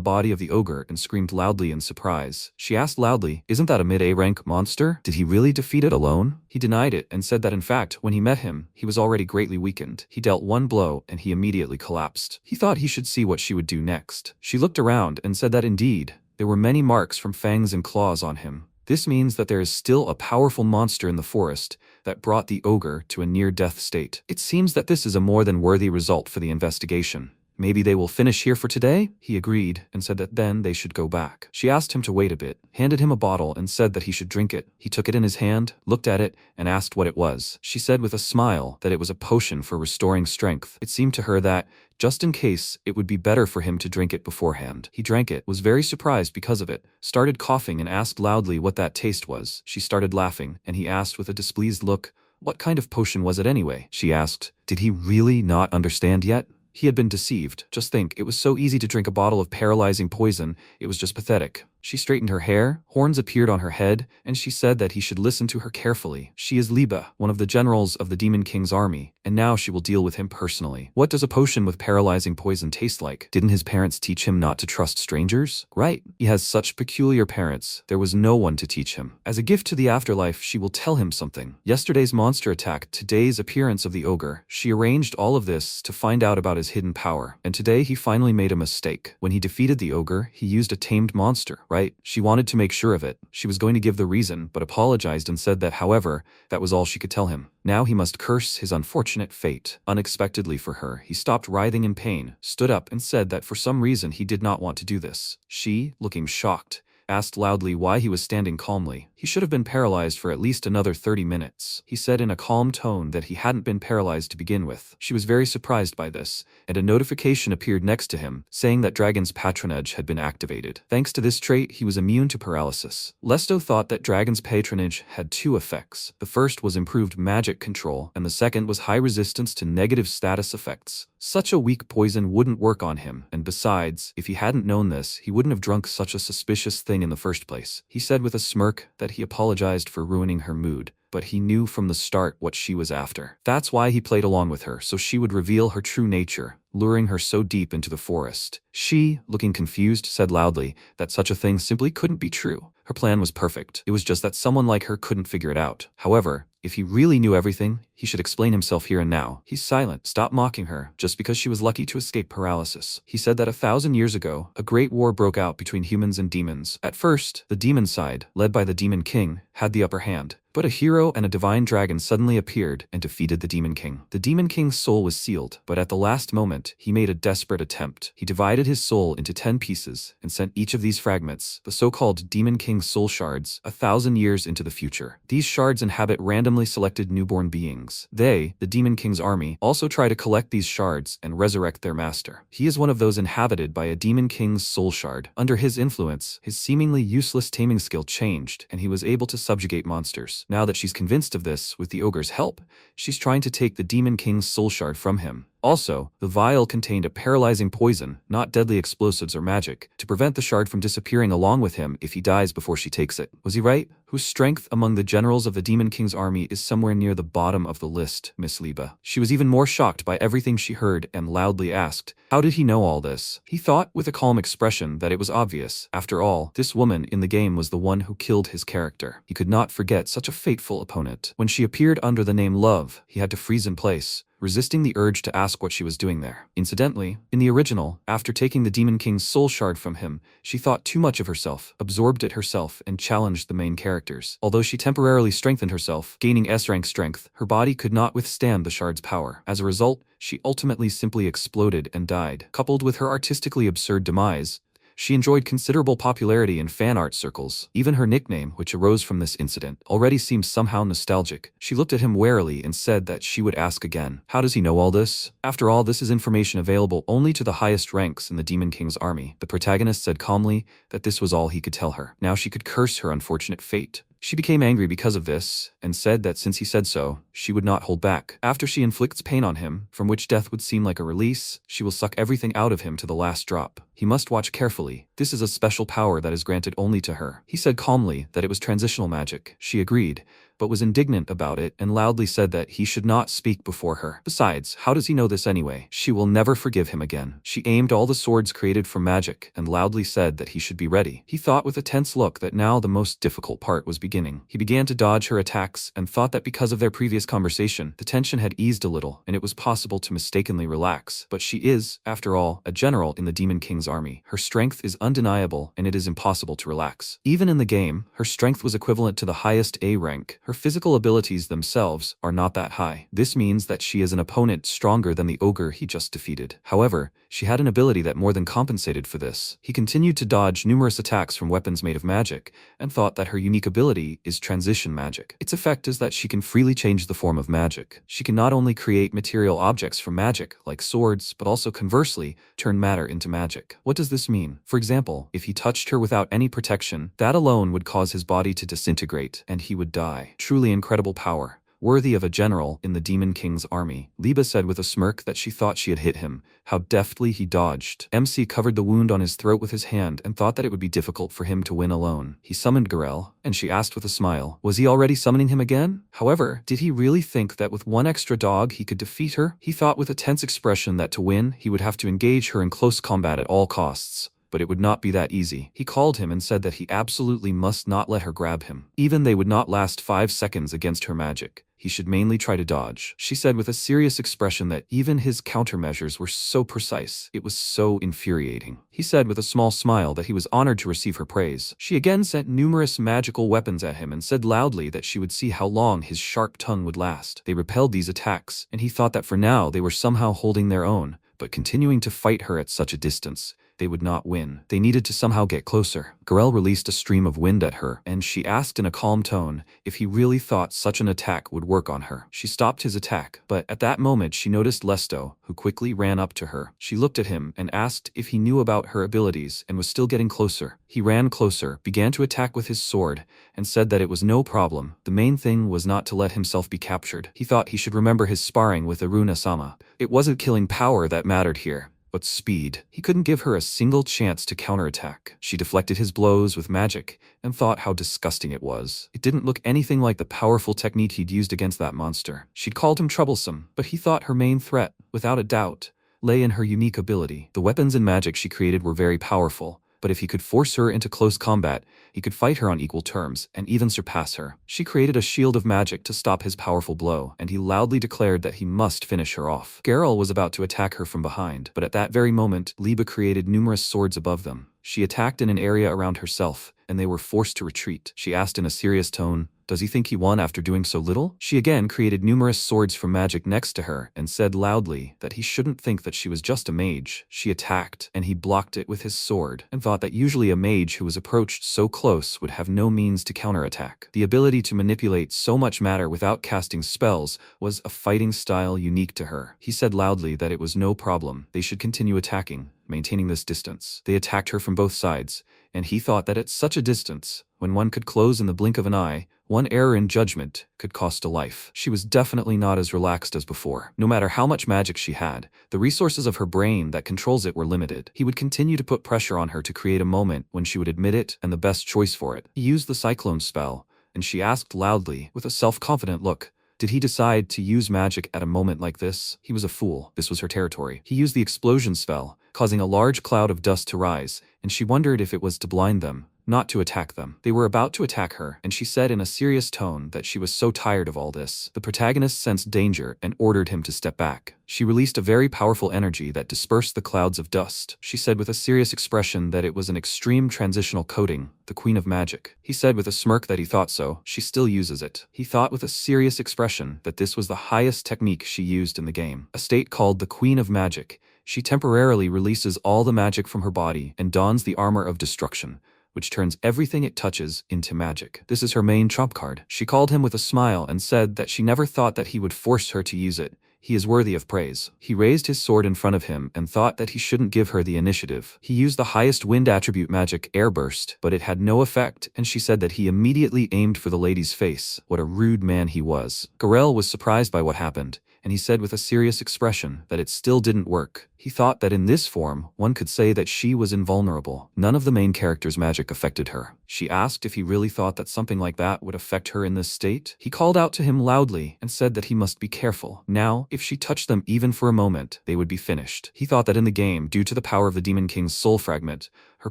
body of the ogre and screamed loudly in surprise. She asked loudly, "Isn't that a mid-A rank monster? Did he really defeat it alone?" He denied it and said that in fact, when he met him, he was already greatly weakened. He dealt one blow and he immediately collapsed. He thought he should see what she would do next. She looked around and said that indeed, there were many marks from fangs and claws on him. This means that there is still a powerful monster in the forest that brought the ogre to a near-death state. It seems that this is a more than worthy result for the investigation. Maybe they will finish here for today? He agreed and said that then they should go back. She asked him to wait a bit, handed him a bottle and said that he should drink it. He took it in his hand, looked at it, and asked what it was. She said with a smile that it was a potion for restoring strength. It seemed to her that, just in case, it would be better for him to drink it beforehand. He drank it, was very surprised because of it, started coughing and asked loudly what that taste was. She started laughing, and he asked with a displeased look, "What kind of potion was it anyway?" She asked, "Did he really not understand yet?" He had been deceived. Just think, it was so easy to drink a bottle of paralyzing poison, it was just pathetic. She straightened her hair, horns appeared on her head, and she said that he should listen to her carefully. She is Liba, one of the generals of the Demon King's army, and now she will deal with him personally. What does a potion with paralyzing poison taste like? Didn't his parents teach him not to trust strangers? Right. He has such peculiar parents. There was no one to teach him. As a gift to the afterlife, she will tell him something. Yesterday's monster attack, today's appearance of the ogre. She arranged all of this to find out about his hidden power, and today he finally made a mistake. When he defeated the ogre, he used a tamed monster. Right? She wanted to make sure of it. She was going to give the reason, but apologized and said that, however, that was all she could tell him. Now he must curse his unfortunate fate. Unexpectedly for her, he stopped writhing in pain, stood up and said that for some reason he did not want to do this. She, looking shocked, asked loudly why he was standing calmly. He should have been paralyzed for at least another 30 minutes. He said in a calm tone that he hadn't been paralyzed to begin with. She was very surprised by this, and a notification appeared next to him, saying that Dragon's patronage had been activated. Thanks to this trait, he was immune to paralysis. Lesto thought that Dragon's patronage had two effects. The first was improved magic control, and the second was high resistance to negative status effects. Such a weak poison wouldn't work on him, and besides, if he hadn't known this, he wouldn't have drunk such a suspicious thing in the first place. He said with a smirk that he apologized for ruining her mood, but he knew from the start what she was after. That's why he played along with her, so she would reveal her true nature, luring her so deep into the forest. She, looking confused, said loudly that such a thing simply couldn't be true. Her plan was perfect. It was just that someone like her couldn't figure it out. However, if he really knew everything, he should explain himself here and now. He's silent. Stop mocking her, just because she was lucky to escape paralysis. He said that 1,000 years ago, a great war broke out between humans and demons. At first, the demon side, led by the Demon King, had the upper hand. But a hero and a divine dragon suddenly appeared and defeated the Demon King. The Demon King's soul was sealed, but at the last moment, he made a desperate attempt. He divided his soul into 10 pieces and sent each of these fragments, the so-called Demon King's soul shards, 1,000 years into the future. These shards inhabit randomly selected newborn beings. They, the Demon King's army, also try to collect these shards and resurrect their master. He is one of those inhabited by a Demon King's soul shard. Under his influence, his seemingly useless taming skill changed, and he was able to subjugate monsters. Now that she's convinced of this with the ogre's help, she's trying to take the Demon King's soul shard from him. Also, the vial contained a paralyzing poison, not deadly explosives or magic, to prevent the shard from disappearing along with him if he dies before she takes it. Was he right? Whose strength among the generals of the Demon King's army is somewhere near the bottom of the list, Miss Liba. She was even more shocked by everything she heard and loudly asked, how did he know all this? He thought with a calm expression that it was obvious. After all, this woman in the game was the one who killed his character. He could not forget such a fateful opponent. When she appeared under the name Love, he had to freeze in place, resisting the urge to ask what she was doing there. Incidentally, in the original, after taking the Demon King's soul shard from him, she thought too much of herself, absorbed it herself, and challenged the main characters. Although she temporarily strengthened herself, gaining S-rank strength, her body could not withstand the shard's power. As a result, she ultimately simply exploded and died. Coupled with her artistically absurd demise, she enjoyed considerable popularity in fan art circles. Even her nickname, which arose from this incident, already seemed somehow nostalgic. She looked at him warily and said that she would ask again. How does he know all this? After all, this is information available only to the highest ranks in the Demon King's army. The protagonist said calmly that this was all he could tell her. Now she could curse her unfortunate fate. She became angry because of this, and said that since he said so, she would not hold back. After she inflicts pain on him, from which death would seem like a release, she will suck everything out of him to the last drop. He must watch carefully. This is a special power that is granted only to her. He said calmly that it was transitional magic. She agreed, but was indignant about it and loudly said that he should not speak before her. Besides, how does he know this anyway? She will never forgive him again. She aimed all the swords created from magic and loudly said that he should be ready. He thought with a tense look that now the most difficult part was beginning. He began to dodge her attacks and thought that because of their previous conversation, the tension had eased a little and it was possible to mistakenly relax. But she is, after all, a general in the Demon King's army. Her strength is undeniable and it is impossible to relax. Even in the game, her strength was equivalent to the highest A rank. Her physical abilities themselves are not that high. This means that she is an opponent stronger than the ogre he just defeated. However, she had an ability that more than compensated for this. He continued to dodge numerous attacks from weapons made of magic, and thought that her unique ability is transition magic. Its effect is that she can freely change the form of magic. She can not only create material objects from magic, like swords, but also conversely, turn matter into magic. What does this mean? For example, if he touched her without any protection, that alone would cause his body to disintegrate, and he would die. Truly incredible power, worthy of a general in the Demon King's army. Liba said with a smirk that she thought she had hit him. How deftly he dodged. MC covered the wound on his throat with his hand and thought that it would be difficult for him to win alone. He summoned Garel, and she asked with a smile, was he already summoning him again? However, did he really think that with one extra dog he could defeat her? He thought with a tense expression that to win, he would have to engage her in close combat at all costs. But it would not be that easy. He called him and said that he absolutely must not let her grab him. Even they would not last 5 seconds against her magic. He should mainly try to dodge. She said with a serious expression that even his countermeasures were so precise. It was so infuriating. He said with a small smile that he was honored to receive her praise. She again sent numerous magical weapons at him and said loudly that she would see how long his sharp tongue would last. They repelled these attacks, and he thought that for now they were somehow holding their own, but continuing to fight her at such a distance. they would not win. They needed to somehow get closer. Garel released a stream of wind at her, and she asked in a calm tone if he really thought such an attack would work on her. She stopped his attack, but at that moment she noticed Lesto, who quickly ran up to her. She looked at him and asked if he knew about her abilities and was still getting closer. He ran closer, began to attack with his sword, and said that it was no problem. The main thing was not to let himself be captured. He thought he should remember his sparring with Aruna-sama. It wasn't killing power that mattered here, but speed. He couldn't give her a single chance to counterattack. She deflected his blows with magic and thought how disgusting it was. It didn't look anything like the powerful technique he'd used against that monster. She'd called him troublesome, but he thought her main threat, without a doubt, lay in her unique ability. The weapons and magic she created were very powerful, but if he could force her into close combat, he could fight her on equal terms and even surpass her. She created a shield of magic to stop his powerful blow, and he loudly declared that he must finish her off. Garel was about to attack her from behind, but at that very moment, Liba created numerous swords above them. She attacked in an area around herself, and they were forced to retreat. She asked in a serious tone, "Does he think he won after doing so little?" She again created numerous swords from magic next to her and said loudly that he shouldn't think that she was just a mage. She attacked, and he blocked it with his sword, and thought that usually a mage who was approached so close would have no means to counterattack. The ability to manipulate so much matter without casting spells was a fighting style unique to her. He said loudly that it was no problem. They should continue attacking, maintaining this distance. They attacked her from both sides, and he thought that at such a distance, when one could close in the blink of an eye, one error in judgment could cost a life. She was definitely not as relaxed as before. No matter how much magic she had, the resources of her brain that controls it were limited. He would continue to put pressure on her to create a moment when she would admit it and the best choice for it. He used the cyclone spell, and she asked loudly, with a self-confident look, did he decide to use magic at a moment like this? He was a fool. This was her territory. He used the explosion spell, causing a large cloud of dust to rise, and she wondered if it was to blind them, not to attack them. They were about to attack her, and she said in a serious tone that she was so tired of all this. The protagonist sensed danger and ordered him to step back. She released a very powerful energy that dispersed the clouds of dust. She said with a serious expression that it was an extreme transitional coating, the Queen of Magic. He said with a smirk that he thought so. She still uses it. He thought with a serious expression that this was the highest technique she used in the game. A state called the Queen of Magic. She temporarily releases all the magic from her body and dons the armor of destruction, which turns everything it touches into magic. This is her main trump card. She called him with a smile and said that she never thought that he would force her to use it. He is worthy of praise. He raised his sword in front of him and thought that he shouldn't give her the initiative. He used the highest wind attribute magic, Airburst, but it had no effect, and she said that he immediately aimed for the lady's face. What a rude man he was. Garel was surprised by what happened, and he said with a serious expression that it still didn't work. He thought that in this form, one could say that she was invulnerable. None of the main character's magic affected her. She asked if he really thought that something like that would affect her in this state. He called out to him loudly and said that he must be careful. Now, if she touched them even for a moment, they would be finished. He thought that in the game, due to the power of the Demon King's soul fragment, her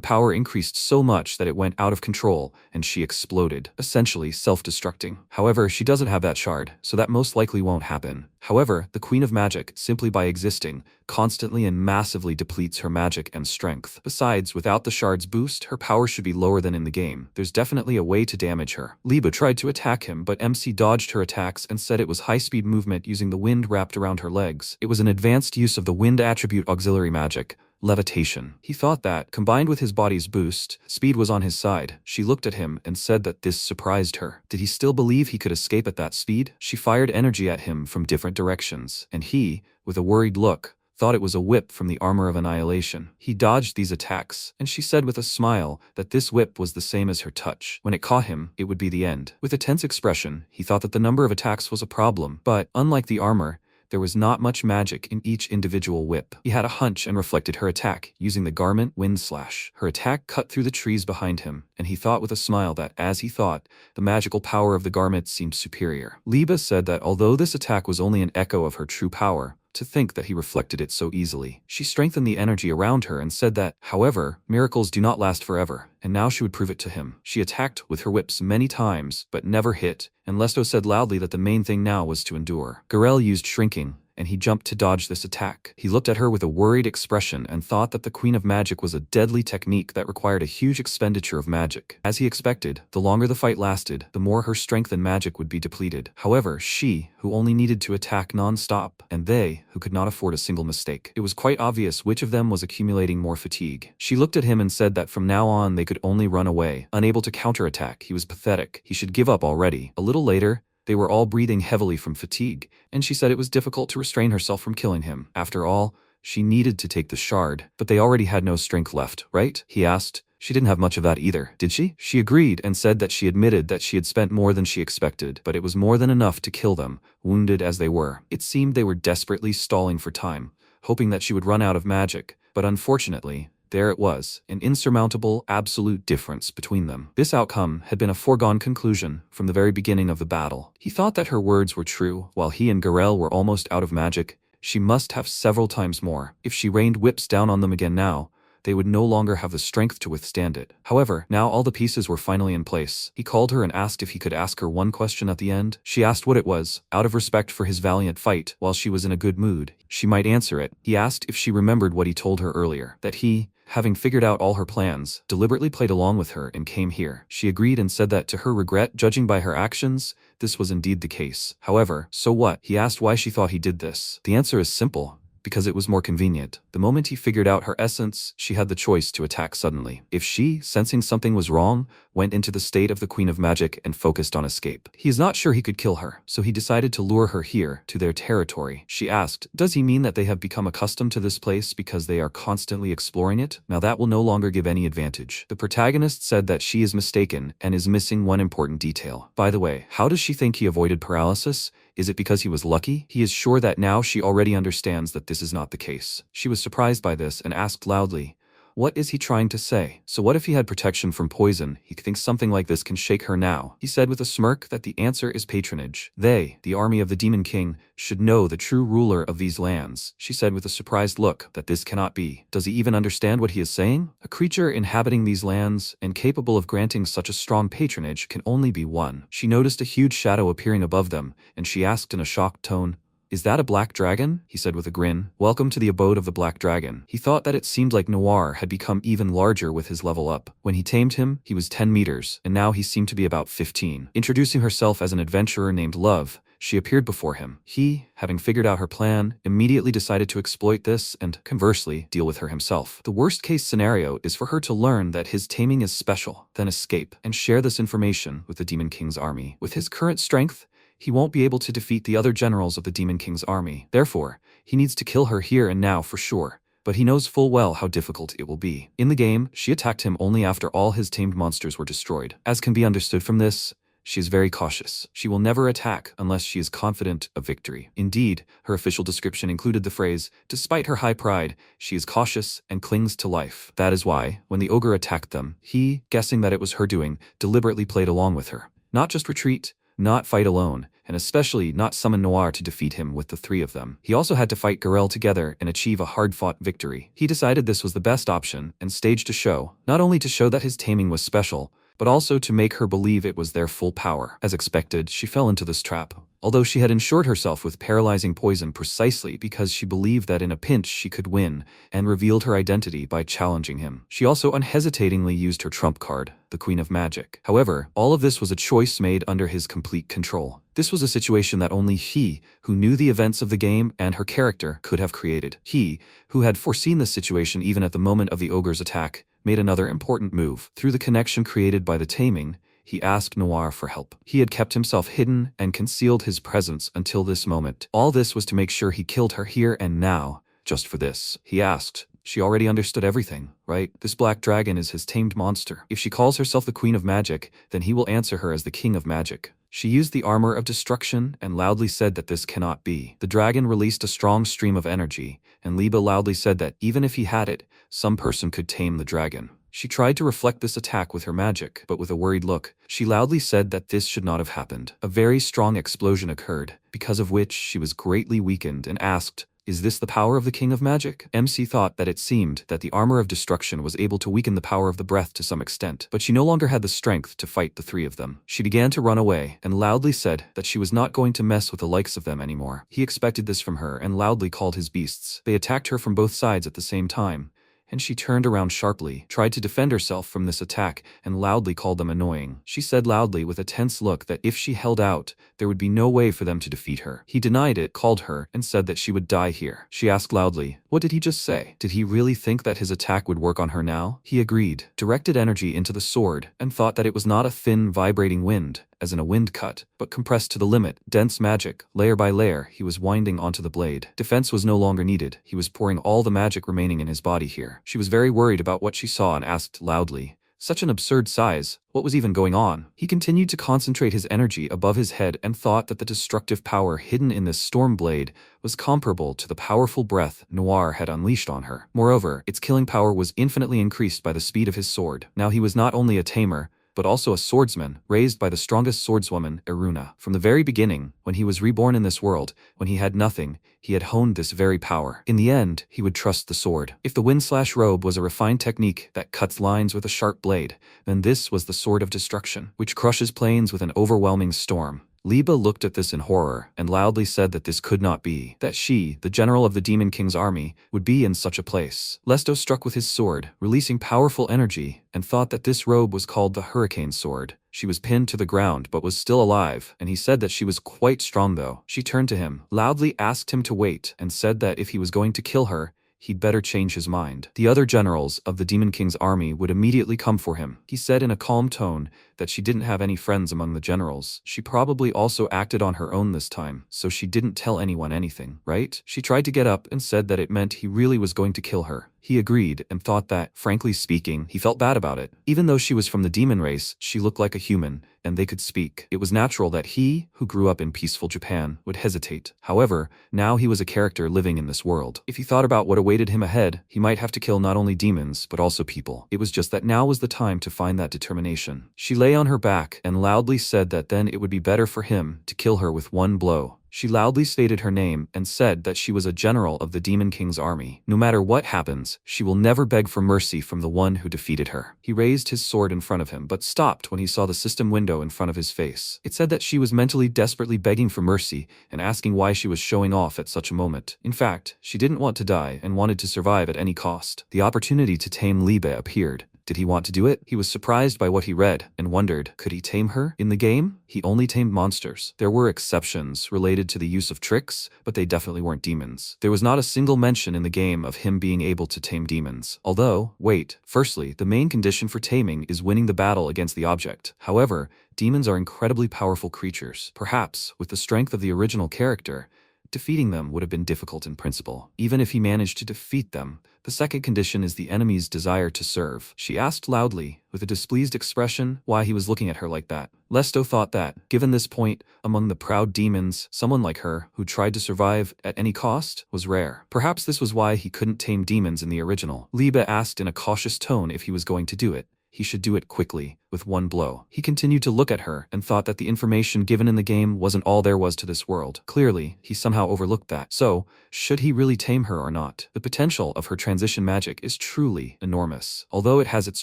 power increased so much that it went out of control, and she exploded, essentially self-destructing. However, she doesn't have that shard, so that most likely won't happen. However, the Queen of Magic, simply by existing, constantly and massively depletes her magic and strength. Besides, without the shard's boost, her power should be lower than in the game. There's definitely a way to damage her. Liba tried to attack him, but MC dodged her attacks and said it was high-speed movement using the wind wrapped around her legs. It was an advanced use of the wind attribute auxiliary magic, levitation. He thought that, combined with his body's boost, speed was on his side. She looked at him and said that this surprised her. Did he still believe he could escape at that speed? She fired energy at him from different directions, and he, with a worried look, thought it was a whip from the armor of annihilation. He dodged these attacks, and she said with a smile that this whip was the same as her touch. When it caught him, it would be the end. With a tense expression, he thought that the number of attacks was a problem, but, unlike the armor, there was not much magic in each individual whip. He had a hunch and reflected her attack, using the garment wind slash. Her attack cut through the trees behind him, and he thought with a smile that, as he thought, the magical power of the garment seemed superior. Liba said that although this attack was only an echo of her true power, to think that he reflected it so easily. She strengthened the energy around her and said that, however, miracles do not last forever, and now she would prove it to him. She attacked with her whips many times, but never hit, and Lesto said loudly that the main thing now was to endure. Garel used shrinking, and he jumped to dodge this attack. He looked at her with a worried expression and thought that the Queen of Magic was a deadly technique that required a huge expenditure of magic. As he expected, the longer the fight lasted, the more her strength and magic would be depleted. However, she, who only needed to attack non-stop, and they, who could not afford a single mistake. It was quite obvious which of them was accumulating more fatigue. She looked at him and said that from now on they could only run away. Unable to counterattack, he was pathetic. He should give up already. A little later, they were all breathing heavily from fatigue, and she said it was difficult to restrain herself from killing him. After all, she needed to take the shard, but they already had no strength left, right? He asked. She didn't have much of that either, did she? She agreed and said that she admitted that she had spent more than she expected, but it was more than enough to kill them, wounded as they were. It seemed they were desperately stalling for time, hoping that she would run out of magic, but unfortunately, there it was, an insurmountable, absolute difference between them. This outcome had been a foregone conclusion from the very beginning of the battle. He thought that her words were true. While he and Garel were almost out of magic, she must have several times more. If she rained whips down on them again now, they would no longer have the strength to withstand it. However, now all the pieces were finally in place. He called her and asked if he could ask her one question at the end. She asked what it was. Out of respect for his valiant fight, while she was in a good mood, she might answer it. He asked if she remembered what he told her earlier, that he, having figured out all her plans, deliberately played along with her and came here. She agreed and said that to her regret, judging by her actions, this was indeed the case. However, so what? He asked why she thought he did this. The answer is simple. Because it was more convenient. The moment he figured out her essence, she had the choice to attack suddenly. If she, sensing something was wrong, went into the state of the Queen of Magic and focused on escape. He is not sure he could kill her, so he decided to lure her here, to their territory. She asked, does he mean that they have become accustomed to this place because they are constantly exploring it? Now that will no longer give any advantage. The protagonist said that she is mistaken and is missing one important detail. By the way, how does she think he avoided paralysis? Is it because he was lucky? He is sure that now she already understands that this is not the case. She was surprised by this and asked loudly, what is he trying to say? So what if he had protection from poison? He thinks something like this can shake her now. He said with a smirk that the answer is patronage. They, the army of the Demon King, should know the true ruler of these lands. She said with a surprised look that this cannot be. Does he even understand what he is saying? A creature inhabiting these lands and capable of granting such a strong patronage can only be one. She noticed a huge shadow appearing above them, and she asked in a shocked tone, is that a black dragon? He said with a grin. Welcome to the abode of the black dragon. He thought that it seemed like Noir had become even larger with his level up. When he tamed him, he was 10 meters, and now he seemed to be about 15. Introducing herself as an adventurer named Love, she appeared before him. He, having figured out her plan, immediately decided to exploit this and, conversely, deal with her himself. The worst-case scenario is for her to learn that his taming is special, then escape, and share this information with the Demon King's army. With his current strength, he won't be able to defeat the other generals of the Demon King's army. Therefore, he needs to kill her here and now for sure, but he knows full well how difficult it will be. In the game, she attacked him only after all his tamed monsters were destroyed. As can be understood from this, she is very cautious. She will never attack unless she is confident of victory. Indeed, her official description included the phrase, despite her high pride, she is cautious and clings to life. That is why, when the ogre attacked them, he, guessing that it was her doing, deliberately played along with her. Not just retreat, not fight alone, and especially not summon Noir to defeat him with the three of them. He also had to fight Garel together and achieve a hard-fought victory. He decided this was the best option and staged a show, not only to show that his taming was special, but also to make her believe it was their full power. As expected, she fell into this trap, although she had insured herself with paralyzing poison precisely because she believed that in a pinch she could win, and revealed her identity by challenging him. She also unhesitatingly used her trump card, the Queen of Magic. However, all of this was a choice made under his complete control. This was a situation that only he, who knew the events of the game and her character, could have created. He, who had foreseen this situation even at the moment of the ogre's attack, made another important move. Through the connection created by the taming, he asked Noir for help. He had kept himself hidden and concealed his presence until this moment. All this was to make sure he killed her here and now, just for this. He asked, she already understood everything, right? This black dragon is his tamed monster. If she calls herself the Queen of Magic, then he will answer her as the King of Magic. She used the armor of destruction and loudly said that this cannot be. The dragon released a strong stream of energy, and Liba loudly said that even if he had it, some person could tame the dragon. She tried to reflect this attack with her magic, but with a worried look, she loudly said that this should not have happened. A very strong explosion occurred, because of which she was greatly weakened and asked, Is this the power of the King of Magic? MC thought that it seemed that the armor of destruction was able to weaken the power of the breath to some extent, but she no longer had the strength to fight the three of them. She began to run away and loudly said that she was not going to mess with the likes of them anymore. He expected this from her and loudly called his beasts. They attacked her from both sides at the same time, and she turned around sharply, tried to defend herself from this attack, and loudly called them annoying. She said loudly with a tense look that if she held out, there would be no way for them to defeat her. He denied it, called her, and said that she would die here. She asked loudly, "What did he just say? Did he really think that his attack would work on her now?" He agreed, directed energy into the sword, and thought that it was not a thin, vibrating wind, as in a wind cut, but compressed to the limit. Dense magic, layer by layer, he was winding onto the blade. Defense was no longer needed. He was pouring all the magic remaining in his body here. She was very worried about what she saw and asked loudly, "Such an absurd size. What was even going on?" He continued to concentrate his energy above his head and thought that the destructive power hidden in this storm blade was comparable to the powerful breath Noir had unleashed on her. Moreover, its killing power was infinitely increased by the speed of his sword. Now he was not only a tamer, but also a swordsman, raised by the strongest swordswoman, Iruna. From the very beginning, when he was reborn in this world, when he had nothing, he had honed this very power. In the end, he would trust the sword. If the wind-slash-robe was a refined technique that cuts lines with a sharp blade, then this was the sword of destruction, which crushes plains with an overwhelming storm. Liba looked at this in horror and loudly said that this could not be, that she, the general of the Demon King's army, would be in such a place. Lesto struck with his sword, releasing powerful energy, and thought that this robe was called the Hurricane Sword. She was pinned to the ground but was still alive, and he said that she was quite strong though. She turned to him, loudly asked him to wait, and said that if he was going to kill her, he'd better change his mind. The other generals of the Demon King's army would immediately come for him. He said in a calm tone that she didn't have any friends among the generals. She probably also acted on her own this time, so she didn't tell anyone anything, right? She tried to get up and said that it meant he really was going to kill her. He agreed and thought that, frankly speaking, he felt bad about it. Even though she was from the demon race, she looked like a human, and they could speak. It was natural that he, who grew up in peaceful Japan, would hesitate. However, now he was a character living in this world. If he thought about what awaited him ahead, he might have to kill not only demons, but also people. It was just that now was the time to find that determination. She lay on her back and loudly said that then it would be better for him to kill her with one blow. She loudly stated her name and said that she was a general of the Demon King's army. No matter what happens, she will never beg for mercy from the one who defeated her. He raised his sword in front of him but stopped when he saw the system window in front of his face. It said that she was mentally desperately begging for mercy and asking why she was showing off at such a moment. In fact, she didn't want to die and wanted to survive at any cost. The opportunity to tame Libe appeared. Did he want to do it? He was surprised by what he read and wondered, could he tame her? In the game, he only tamed monsters. There were exceptions related to the use of tricks, but they definitely weren't demons. There was not a single mention in the game of him being able to tame demons. Although, wait, firstly, the main condition for taming is winning the battle against the object. However, demons are incredibly powerful creatures. Perhaps, with the strength of the original character, defeating them would have been difficult in principle. Even if he managed to defeat them, the second condition is the enemy's desire to serve. She asked loudly, with a displeased expression, why he was looking at her like that. Lesto thought that, given this point, among the proud demons, someone like her, who tried to survive at any cost, was rare. Perhaps this was why he couldn't tame demons in the original. Liba asked in a cautious tone if he was going to do it. He should do it quickly, with one blow. He continued to look at her and thought that the information given in the game wasn't all there was to this world. Clearly, he somehow overlooked that. So, should he really tame her or not? The potential of her transition magic is truly enormous. Although it has its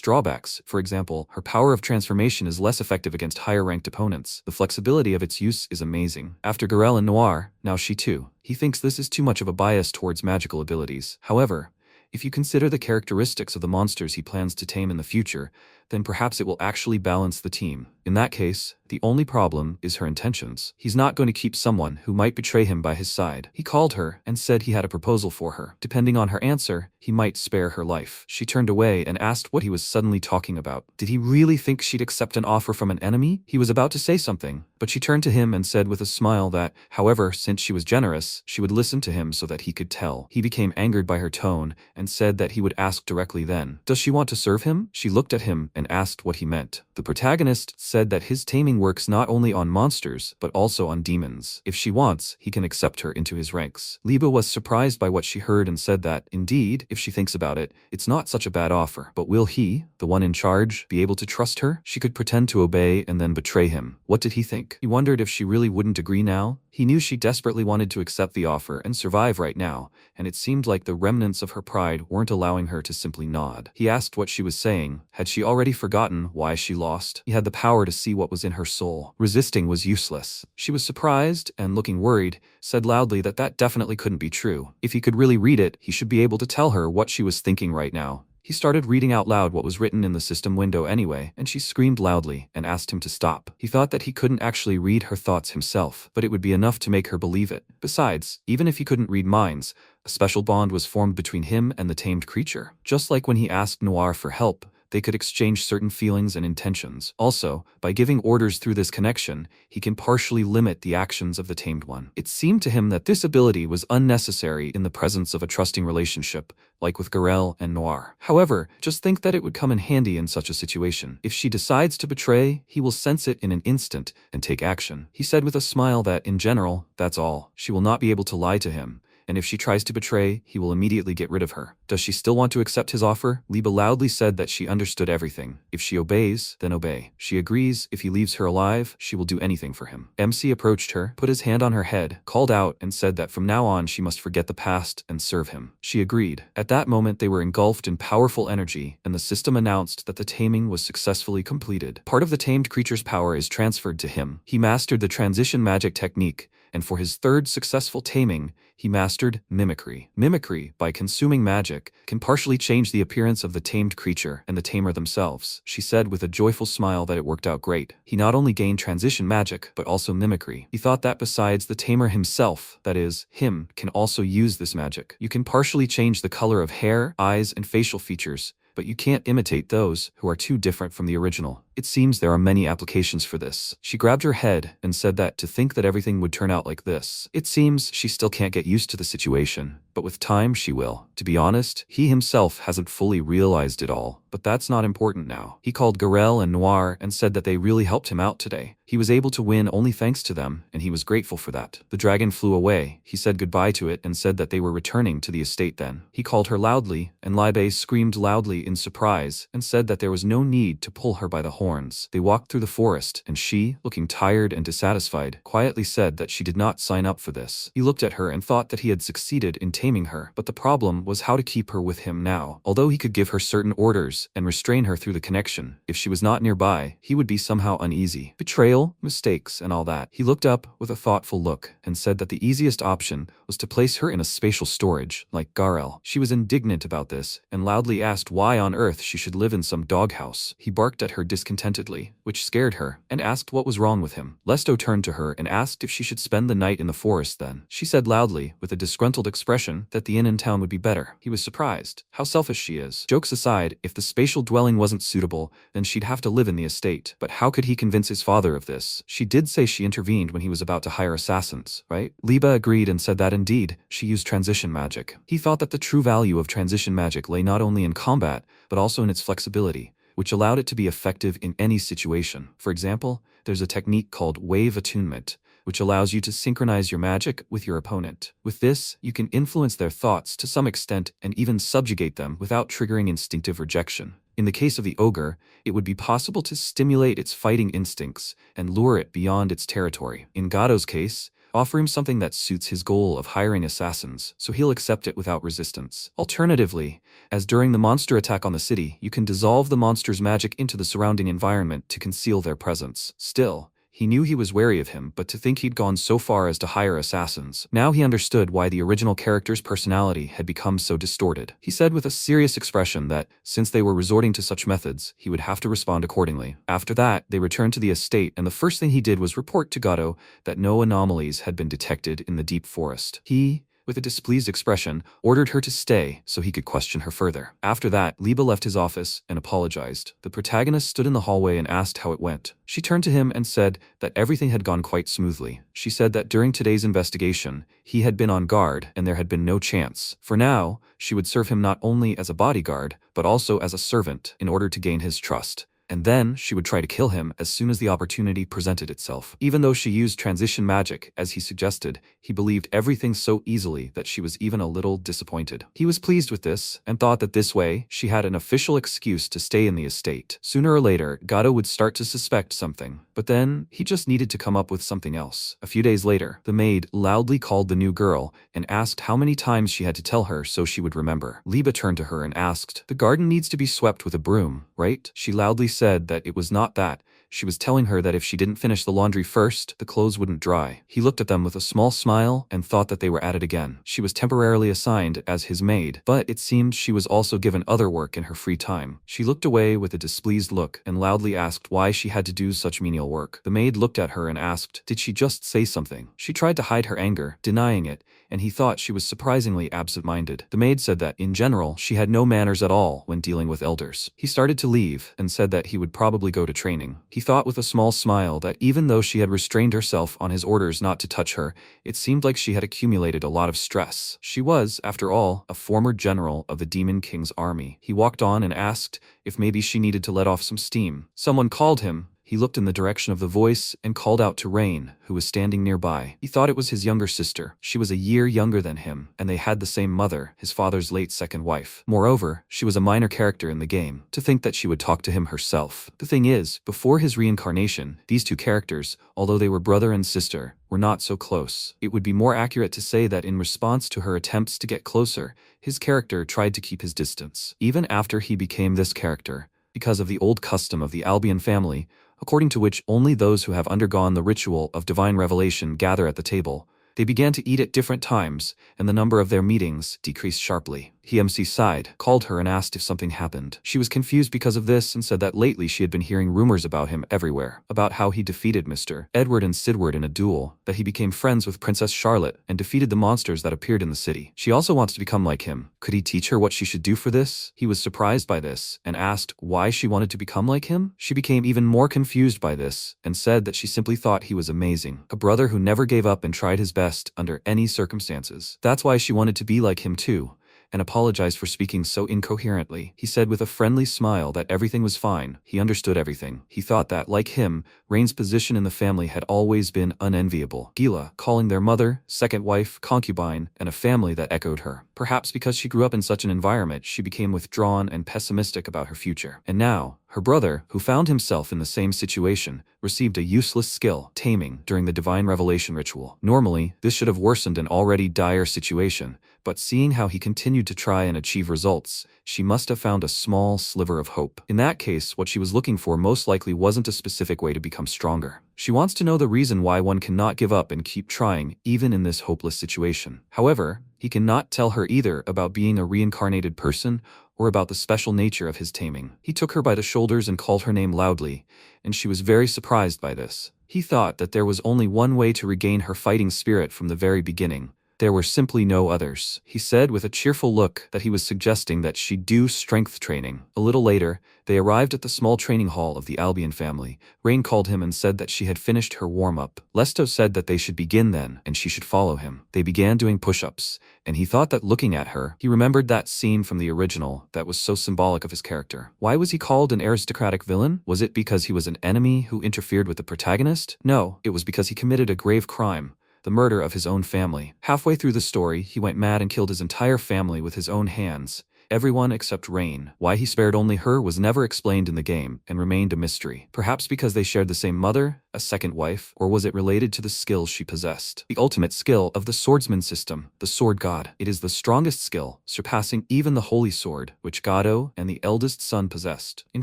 drawbacks, for example, her power of transformation is less effective against higher-ranked opponents. The flexibility of its use is amazing. After Garel and Noir, now she too. He thinks this is too much of a bias towards magical abilities. However, if you consider the characteristics of the monsters he plans to tame in the future, then perhaps it will actually balance the team. In that case, the only problem is her intentions. He's not going to keep someone who might betray him by his side. He called her and said he had a proposal for her. Depending on her answer, he might spare her life. She turned away and asked what he was suddenly talking about. Did he really think she'd accept an offer from an enemy? He was about to say something, but she turned to him and said with a smile that, however, since she was generous, she would listen to him so that he could tell. He became angered by her tone and said that he would ask directly then. Does she want to serve him? She looked at him and asked what he meant. The protagonist said that his taming works not only on monsters, but also on demons. If she wants, he can accept her into his ranks. Liba was surprised by what she heard and said that, indeed, if she thinks about it, it's not such a bad offer. But will he, the one in charge, be able to trust her? She could pretend to obey and then betray him. What did he think? He wondered if she really wouldn't agree now. He knew she desperately wanted to accept the offer and survive right now, and it seemed like the remnants of her pride weren't allowing her to simply nod. He asked what she was saying. Had she already forgotten why she lost? He had the power to see what was in her soul. Resisting was useless. She was surprised and, looking worried, said loudly that that definitely couldn't be true. If he could really read it, he should be able to tell her what she was thinking right now. He started reading out loud what was written in the system window anyway, and she screamed loudly and asked him to stop. He thought that he couldn't actually read her thoughts himself, but it would be enough to make her believe it. Besides, even if he couldn't read minds, a special bond was formed between him and the tamed creature. Just like when he asked Noir for help, they could exchange certain feelings and intentions. Also, by giving orders through this connection, he can partially limit the actions of the tamed one. It seemed to him that this ability was unnecessary in the presence of a trusting relationship, like with Garel and Noir. However, just think that it would come in handy in such a situation. If she decides to betray, he will sense it in an instant and take action. He said with a smile that, in general, that's all. She will not be able to lie to him, and if she tries to betray, he will immediately get rid of her. Does she still want to accept his offer? Liba loudly said that she understood everything. If she obeys, then obey. She agrees if he leaves her alive, she will do anything for him. MC approached her, put his hand on her head, called out, and said that from now on she must forget the past and serve him. She agreed. At that moment they were engulfed in powerful energy, and the system announced that the taming was successfully completed. Part of the tamed creature's power is transferred to him. He mastered the transition magic technique, and for his third successful taming, he mastered mimicry. Mimicry, by consuming magic, can partially change the appearance of the tamed creature and the tamer themselves. She said with a joyful smile that it worked out great. He not only gained transition magic, but also mimicry. He thought that besides the tamer himself, that is, him, can also use this magic. You can partially change the color of hair, eyes, and facial features, but you can't imitate those who are too different from the original. It seems there are many applications for this. She grabbed her head and said that to think that everything would turn out like this. It seems she still can't get used to the situation, but with time she will. To be honest, he himself hasn't fully realized it all, but that's not important now. He called Garel and Noir and said that they really helped him out today. He was able to win only thanks to them, and he was grateful for that. The dragon flew away. He said goodbye to it and said that they were returning to the estate then. He called her loudly, and Libe screamed loudly in surprise and said that there was no need to pull her by the horns. They walked through the forest, and she, looking tired and dissatisfied, quietly said that she did not sign up for this. He looked at her and thought that he had succeeded in taming her, but the problem was how to keep her with him now. Although he could give her certain orders and restrain her through the connection, if she was not nearby, he would be somehow uneasy. Betrayal, mistakes, and all that. He looked up with a thoughtful look and said that the easiest option was to place her in a spatial storage, like Garel. She was indignant about this and loudly asked why on earth she should live in some doghouse. He barked at her discontentedly, which scared her, and asked what was wrong with him. Lesto turned to her and asked if she should spend the night in the forest then. She said loudly, with a disgruntled expression, that the inn in town would be better. He was surprised. How selfish she is. Jokes aside, if the spatial dwelling wasn't suitable, then she'd have to live in the estate. But how could he convince his father of this? She did say she intervened when he was about to hire assassins, right? Liba agreed and said that indeed, she used transition magic. He thought that the true value of transition magic lay not only in combat, but also in its flexibility, which allowed it to be effective in any situation. For example, there's a technique called wave attunement, which allows you to synchronize your magic with your opponent. With this, you can influence their thoughts to some extent and even subjugate them without triggering instinctive rejection. In the case of the ogre, it would be possible to stimulate its fighting instincts and lure it beyond its territory. In Gado's case, offer him something that suits his goal of hiring assassins, so he'll accept it without resistance. Alternatively, as during the monster attack on the city, you can dissolve the monster's magic into the surrounding environment to conceal their presence. Still, he knew he was wary of him, but to think he'd gone so far as to hire assassins. Now he understood why the original character's personality had become so distorted. He said with a serious expression that, since they were resorting to such methods, he would have to respond accordingly. After that, they returned to the estate, and the first thing he did was report to Gado that no anomalies had been detected in the deep forest. He with a displeased expression, ordered her to stay so he could question her further. After that, Liba left his office and apologized. The protagonist stood in the hallway and asked how it went. She turned to him and said that everything had gone quite smoothly. She said that during today's investigation, he had been on guard and there had been no chance. For now, she would serve him not only as a bodyguard, but also as a servant in order to gain his trust. And then she would try to kill him as soon as the opportunity presented itself. Even though she used transition magic, as he suggested, he believed everything so easily that she was even a little disappointed. He was pleased with this and thought that this way she had an official excuse to stay in the estate. Sooner or later, Gato would start to suspect something, but then he just needed to come up with something else. A few days later, the maid loudly called the new girl and asked how many times she had to tell her so she would remember. Liba turned to her and asked, "The garden needs to be swept with a broom, right?" She loudly said that it was not that. She was telling her that if she didn't finish the laundry first, the clothes wouldn't dry. He looked at them with a small smile and thought that they were at it again. She was temporarily assigned as his maid, but it seemed she was also given other work in her free time. She looked away with a displeased look and loudly asked why she had to do such menial work. The maid looked at her and asked, "Did she just say something?" She tried to hide her anger, denying it, and he thought she was surprisingly absent-minded. The maid said that, in general, she had no manners at all when dealing with elders. He started to leave and said that he would probably go to training. He thought with a small smile that even though she had restrained herself on his orders not to touch her, it seemed like she had accumulated a lot of stress. She was, after all, a former general of the Demon King's army. He walked on and asked if maybe she needed to let off some steam. Someone called him. He looked in the direction of the voice and called out to Rain, who was standing nearby. He thought it was his younger sister. She was a year younger than him, and they had the same mother, his father's late second wife. Moreover, she was a minor character in the game. To think that she would talk to him herself. The thing is, before his reincarnation, these two characters, although they were brother and sister, were not so close. It would be more accurate to say that in response to her attempts to get closer, his character tried to keep his distance. Even after he became this character, because of the old custom of the Albion family, according to which only those who have undergone the ritual of divine revelation gather at the table, they began to eat at different times, and the number of their meetings decreased sharply. He sighed, called her and asked if something happened. She was confused because of this and said that lately she had been hearing rumors about him everywhere, about how he defeated Mr. Edward and Sidward in a duel, that he became friends with Princess Charlotte and defeated the monsters that appeared in the city. She also wants to become like him. Could he teach her what she should do for this? He was surprised by this and asked why she wanted to become like him. She became even more confused by this and said that she simply thought he was amazing, a brother who never gave up and tried his best under any circumstances. That's why she wanted to be like him too, and apologized for speaking so incoherently. He said with a friendly smile that everything was fine. He understood everything. He thought that, like him, Rain's position in the family had always been unenviable. Gila, calling their mother, second wife, concubine, and a family that echoed her. Perhaps because she grew up in such an environment, she became withdrawn and pessimistic about her future. And now, her brother, who found himself in the same situation, received a useless skill, Taming, during the divine revelation ritual. Normally, this should have worsened an already dire situation, but seeing how he continued to try and achieve results, she must have found a small sliver of hope. In that case, what she was looking for most likely wasn't a specific way to become stronger. She wants to know the reason why one cannot give up and keep trying, even in this hopeless situation. However, he cannot tell her either about being a reincarnated person or about the special nature of his taming. He took her by the shoulders and called her name loudly, and she was very surprised by this. He thought that there was only one way to regain her fighting spirit from the very beginning. There were simply no others. He said with a cheerful look that he was suggesting that she do strength training. A little later, they arrived at the small training hall of the Albion family. Rain called him and said that she had finished her warm-up. Lesto said that they should begin then, and she should follow him. They began doing push-ups, and he thought that looking at her, he remembered that scene from the original that was so symbolic of his character. Why was he called an aristocratic villain? Was it because he was an enemy who interfered with the protagonist? No, it was because he committed a grave crime. The murder of his own family. Halfway through the story, he went mad and killed his entire family with his own hands. Everyone except Rain. Why he spared only her was never explained in the game and remained a mystery. Perhaps because they shared the same mother, a second wife, or was it related to the skills she possessed? The ultimate skill of the swordsman system, the sword god. It is the strongest skill, surpassing even the holy sword, which Gado and the eldest son possessed. In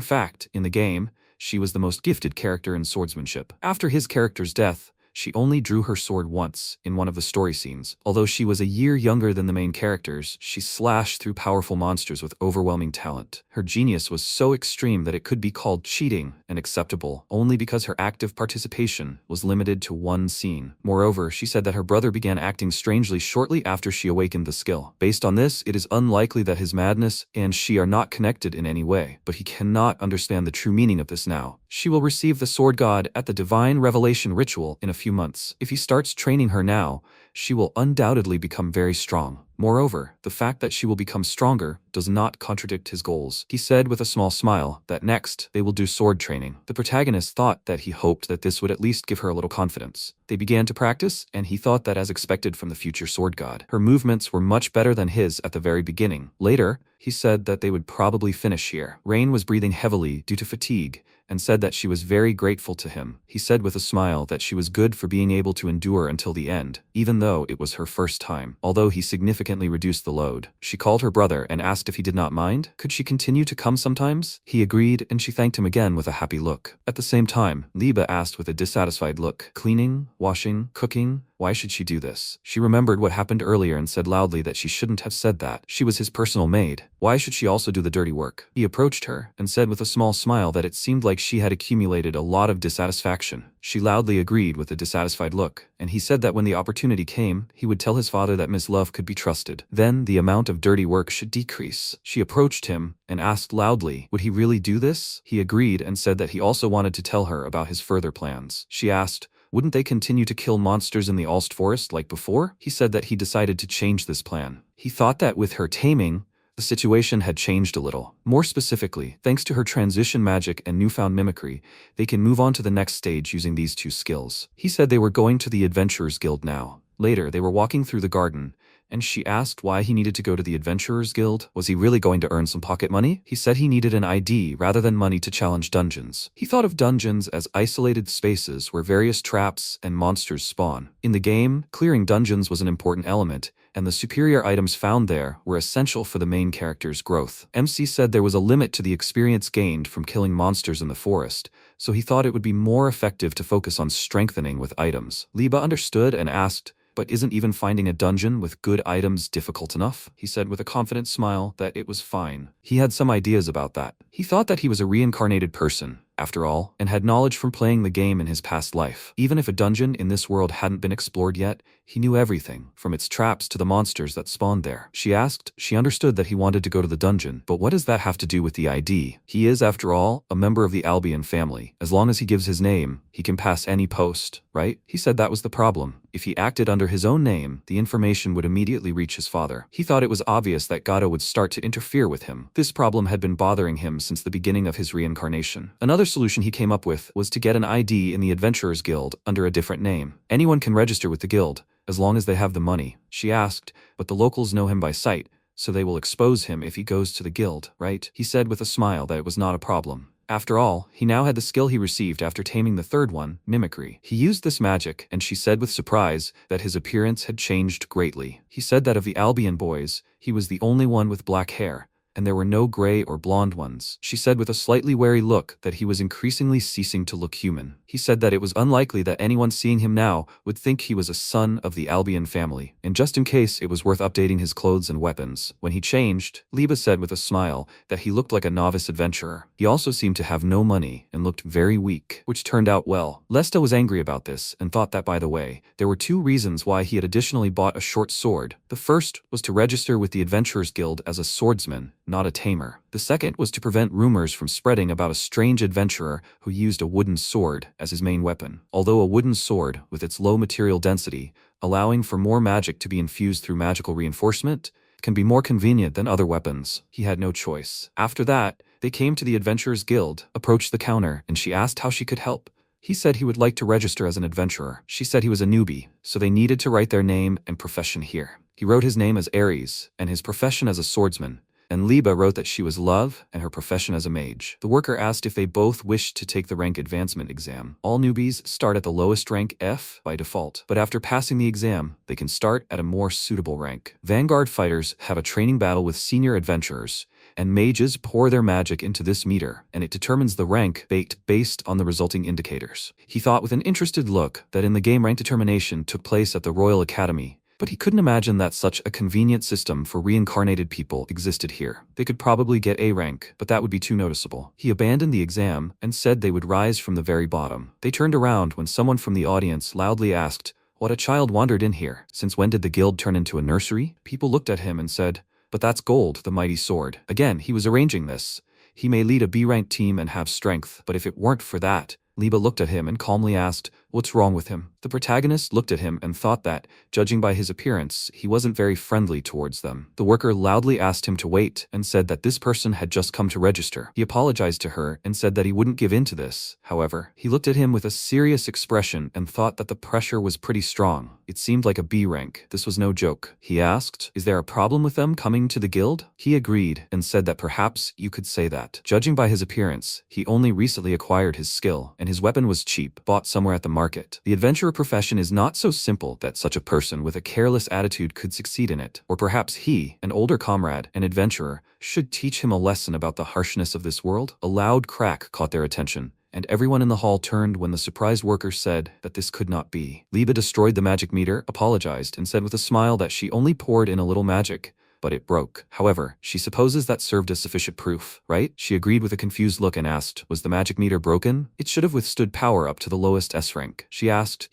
fact, in the game, she was the most gifted character in swordsmanship. After his character's death, she only drew her sword once in one of the story scenes. Although she was a year younger than the main characters, she slashed through powerful monsters with overwhelming talent. Her genius was so extreme that it could be called cheating and acceptable only because her active participation was limited to one scene. Moreover, she said that her brother began acting strangely shortly after she awakened the skill. Based on this, it is unlikely that his madness and she are not connected in any way, but he cannot understand the true meaning of this now. She will receive the sword god at the divine revelation ritual in a few months. If he starts training her now, she will undoubtedly become very strong. Moreover, the fact that she will become stronger does not contradict his goals. He said with a small smile that next, they will do sword training. The protagonist thought that he hoped that this would at least give her a little confidence. They began to practice, and he thought that as expected from the future sword god. Her movements were much better than his at the very beginning. Later, he said that they would probably finish here. Rain was breathing heavily due to fatigue, and said that she was very grateful to him. He said with a smile that she was good for being able to endure until the end, even though it was her first time. Although he significantly reduced the load, she called her brother and asked if he did not mind. Could she continue to come sometimes? He agreed, and she thanked him again with a happy look. At the same time, Liba asked with a dissatisfied look, cleaning, washing, cooking, why should she do this? She remembered what happened earlier and said loudly that she shouldn't have said that. She was his personal maid. Why should she also do the dirty work? He approached her and said with a small smile that it seemed like she had accumulated a lot of dissatisfaction. She loudly agreed with a dissatisfied look, and he said that when the opportunity came, he would tell his father that Miss Love could be trusted. Then the amount of dirty work should decrease. She approached him and asked loudly, would he really do this? He agreed and said that he also wanted to tell her about his further plans. She asked, wouldn't they continue to kill monsters in the Alst forest like before? He said that he decided to change this plan. He thought that with her taming, the situation had changed a little. More specifically, thanks to her transition magic and newfound mimicry, they can move on to the next stage using these two skills. He said they were going to the Adventurers Guild now. Later, they were walking through the garden, and she asked why he needed to go to the Adventurers Guild. Was he really going to earn some pocket money? He said he needed an ID rather than money to challenge dungeons. He thought of dungeons as isolated spaces where various traps and monsters spawn. In the game, clearing dungeons was an important element, and the superior items found there were essential for the main character's growth. MC said there was a limit to the experience gained from killing monsters in the forest, so he thought it would be more effective to focus on strengthening with items. Liba understood and asked, but isn't even finding a dungeon with good items difficult enough? He said with a confident smile that it was fine. He had some ideas about that. He thought that he was a reincarnated person, after all, and had knowledge from playing the game in his past life. Even if a dungeon in this world hadn't been explored yet, he knew everything, from its traps to the monsters that spawned there. She asked, she understood that he wanted to go to the dungeon, but what does that have to do with the ID? He is, after all, a member of the Albion family. As long as he gives his name, he can pass any post, right? He said that was the problem. If he acted under his own name, the information would immediately reach his father. He thought it was obvious that Gato would start to interfere with him. This problem had been bothering him since the beginning of his reincarnation. Another solution he came up with was to get an ID in the Adventurers Guild under a different name. Anyone can register with the guild, as long as they have the money. She asked, but the locals know him by sight, so they will expose him if he goes to the guild, right? He said with a smile that it was not a problem. After all, he now had the skill he received after taming the third one, mimicry. He used this magic, and she said with surprise that his appearance had changed greatly. He said that of the Albion boys, he was the only one with black hair, and there were no gray or blonde ones. She said with a slightly wary look that he was increasingly ceasing to look human. He said that it was unlikely that anyone seeing him now would think he was a son of the Albion family, and just in case it was worth updating his clothes and weapons. When he changed, Liba said with a smile that he looked like a novice adventurer. He also seemed to have no money and looked very weak, which turned out well. Lesta was angry about this and thought that, by the way, there were two reasons why he had additionally bought a short sword. The first was to register with the Adventurers Guild as a swordsman, not a tamer. The second was to prevent rumors from spreading about a strange adventurer who used a wooden sword as his main weapon. Although a wooden sword, with its low material density, allowing for more magic to be infused through magical reinforcement, can be more convenient than other weapons, he had no choice. After that, they came to the Adventurers Guild, approached the counter, and she asked how she could help. He said he would like to register as an adventurer. She said he was a newbie, so they needed to write their name and profession here. He wrote his name as Ares, and his profession as a swordsman, and Liba wrote that she was Love and her profession as a mage. The worker asked if they both wished to take the rank advancement exam. All newbies start at the lowest rank F by default, but after passing the exam, they can start at a more suitable rank. Vanguard fighters have a training battle with senior adventurers, and mages pour their magic into this meter, and it determines the rank based on the resulting indicators. He thought with an interested look that in the game rank determination took place at the Royal Academy, but he couldn't imagine that such a convenient system for reincarnated people existed here. They could probably get A rank, but that would be too noticeable. He abandoned the exam and said they would rise from the very bottom. They turned around when someone from the audience loudly asked, "What a child wandered in here. Since when did the guild turn into a nursery?" People looked at him and said, "But that's gold, the mighty sword." Again, he was arranging this. He may lead a B-ranked team and have strength, but if it weren't for that, Liba looked at him and calmly asked, "What's wrong with him?" The protagonist looked at him and thought that, judging by his appearance, he wasn't very friendly towards them. The worker loudly asked him to wait and said that this person had just come to register. He apologized to her and said that he wouldn't give in to this. However, he looked at him with a serious expression and thought that the pressure was pretty strong. It seemed like a B rank. This was no joke. He asked, "Is there a problem with them coming to the guild?" He agreed and said that perhaps you could say that. Judging by his appearance, he only recently acquired his skill, and his weapon was cheap, bought somewhere at the market. The adventurer profession is not so simple that such a person with a careless attitude could succeed in it. Or perhaps he, an older comrade, an adventurer, should teach him a lesson about the harshness of this world. A loud crack caught their attention, and everyone in the hall turned when the surprised worker said that this could not be. Liba destroyed the magic meter, apologized, and said with a smile that she only poured in a little magic, but it broke. However, she supposes that served as sufficient proof, right? She agreed with a confused look and asked, "Was the magic meter broken? It should have withstood power up to the lowest S rank." She asked,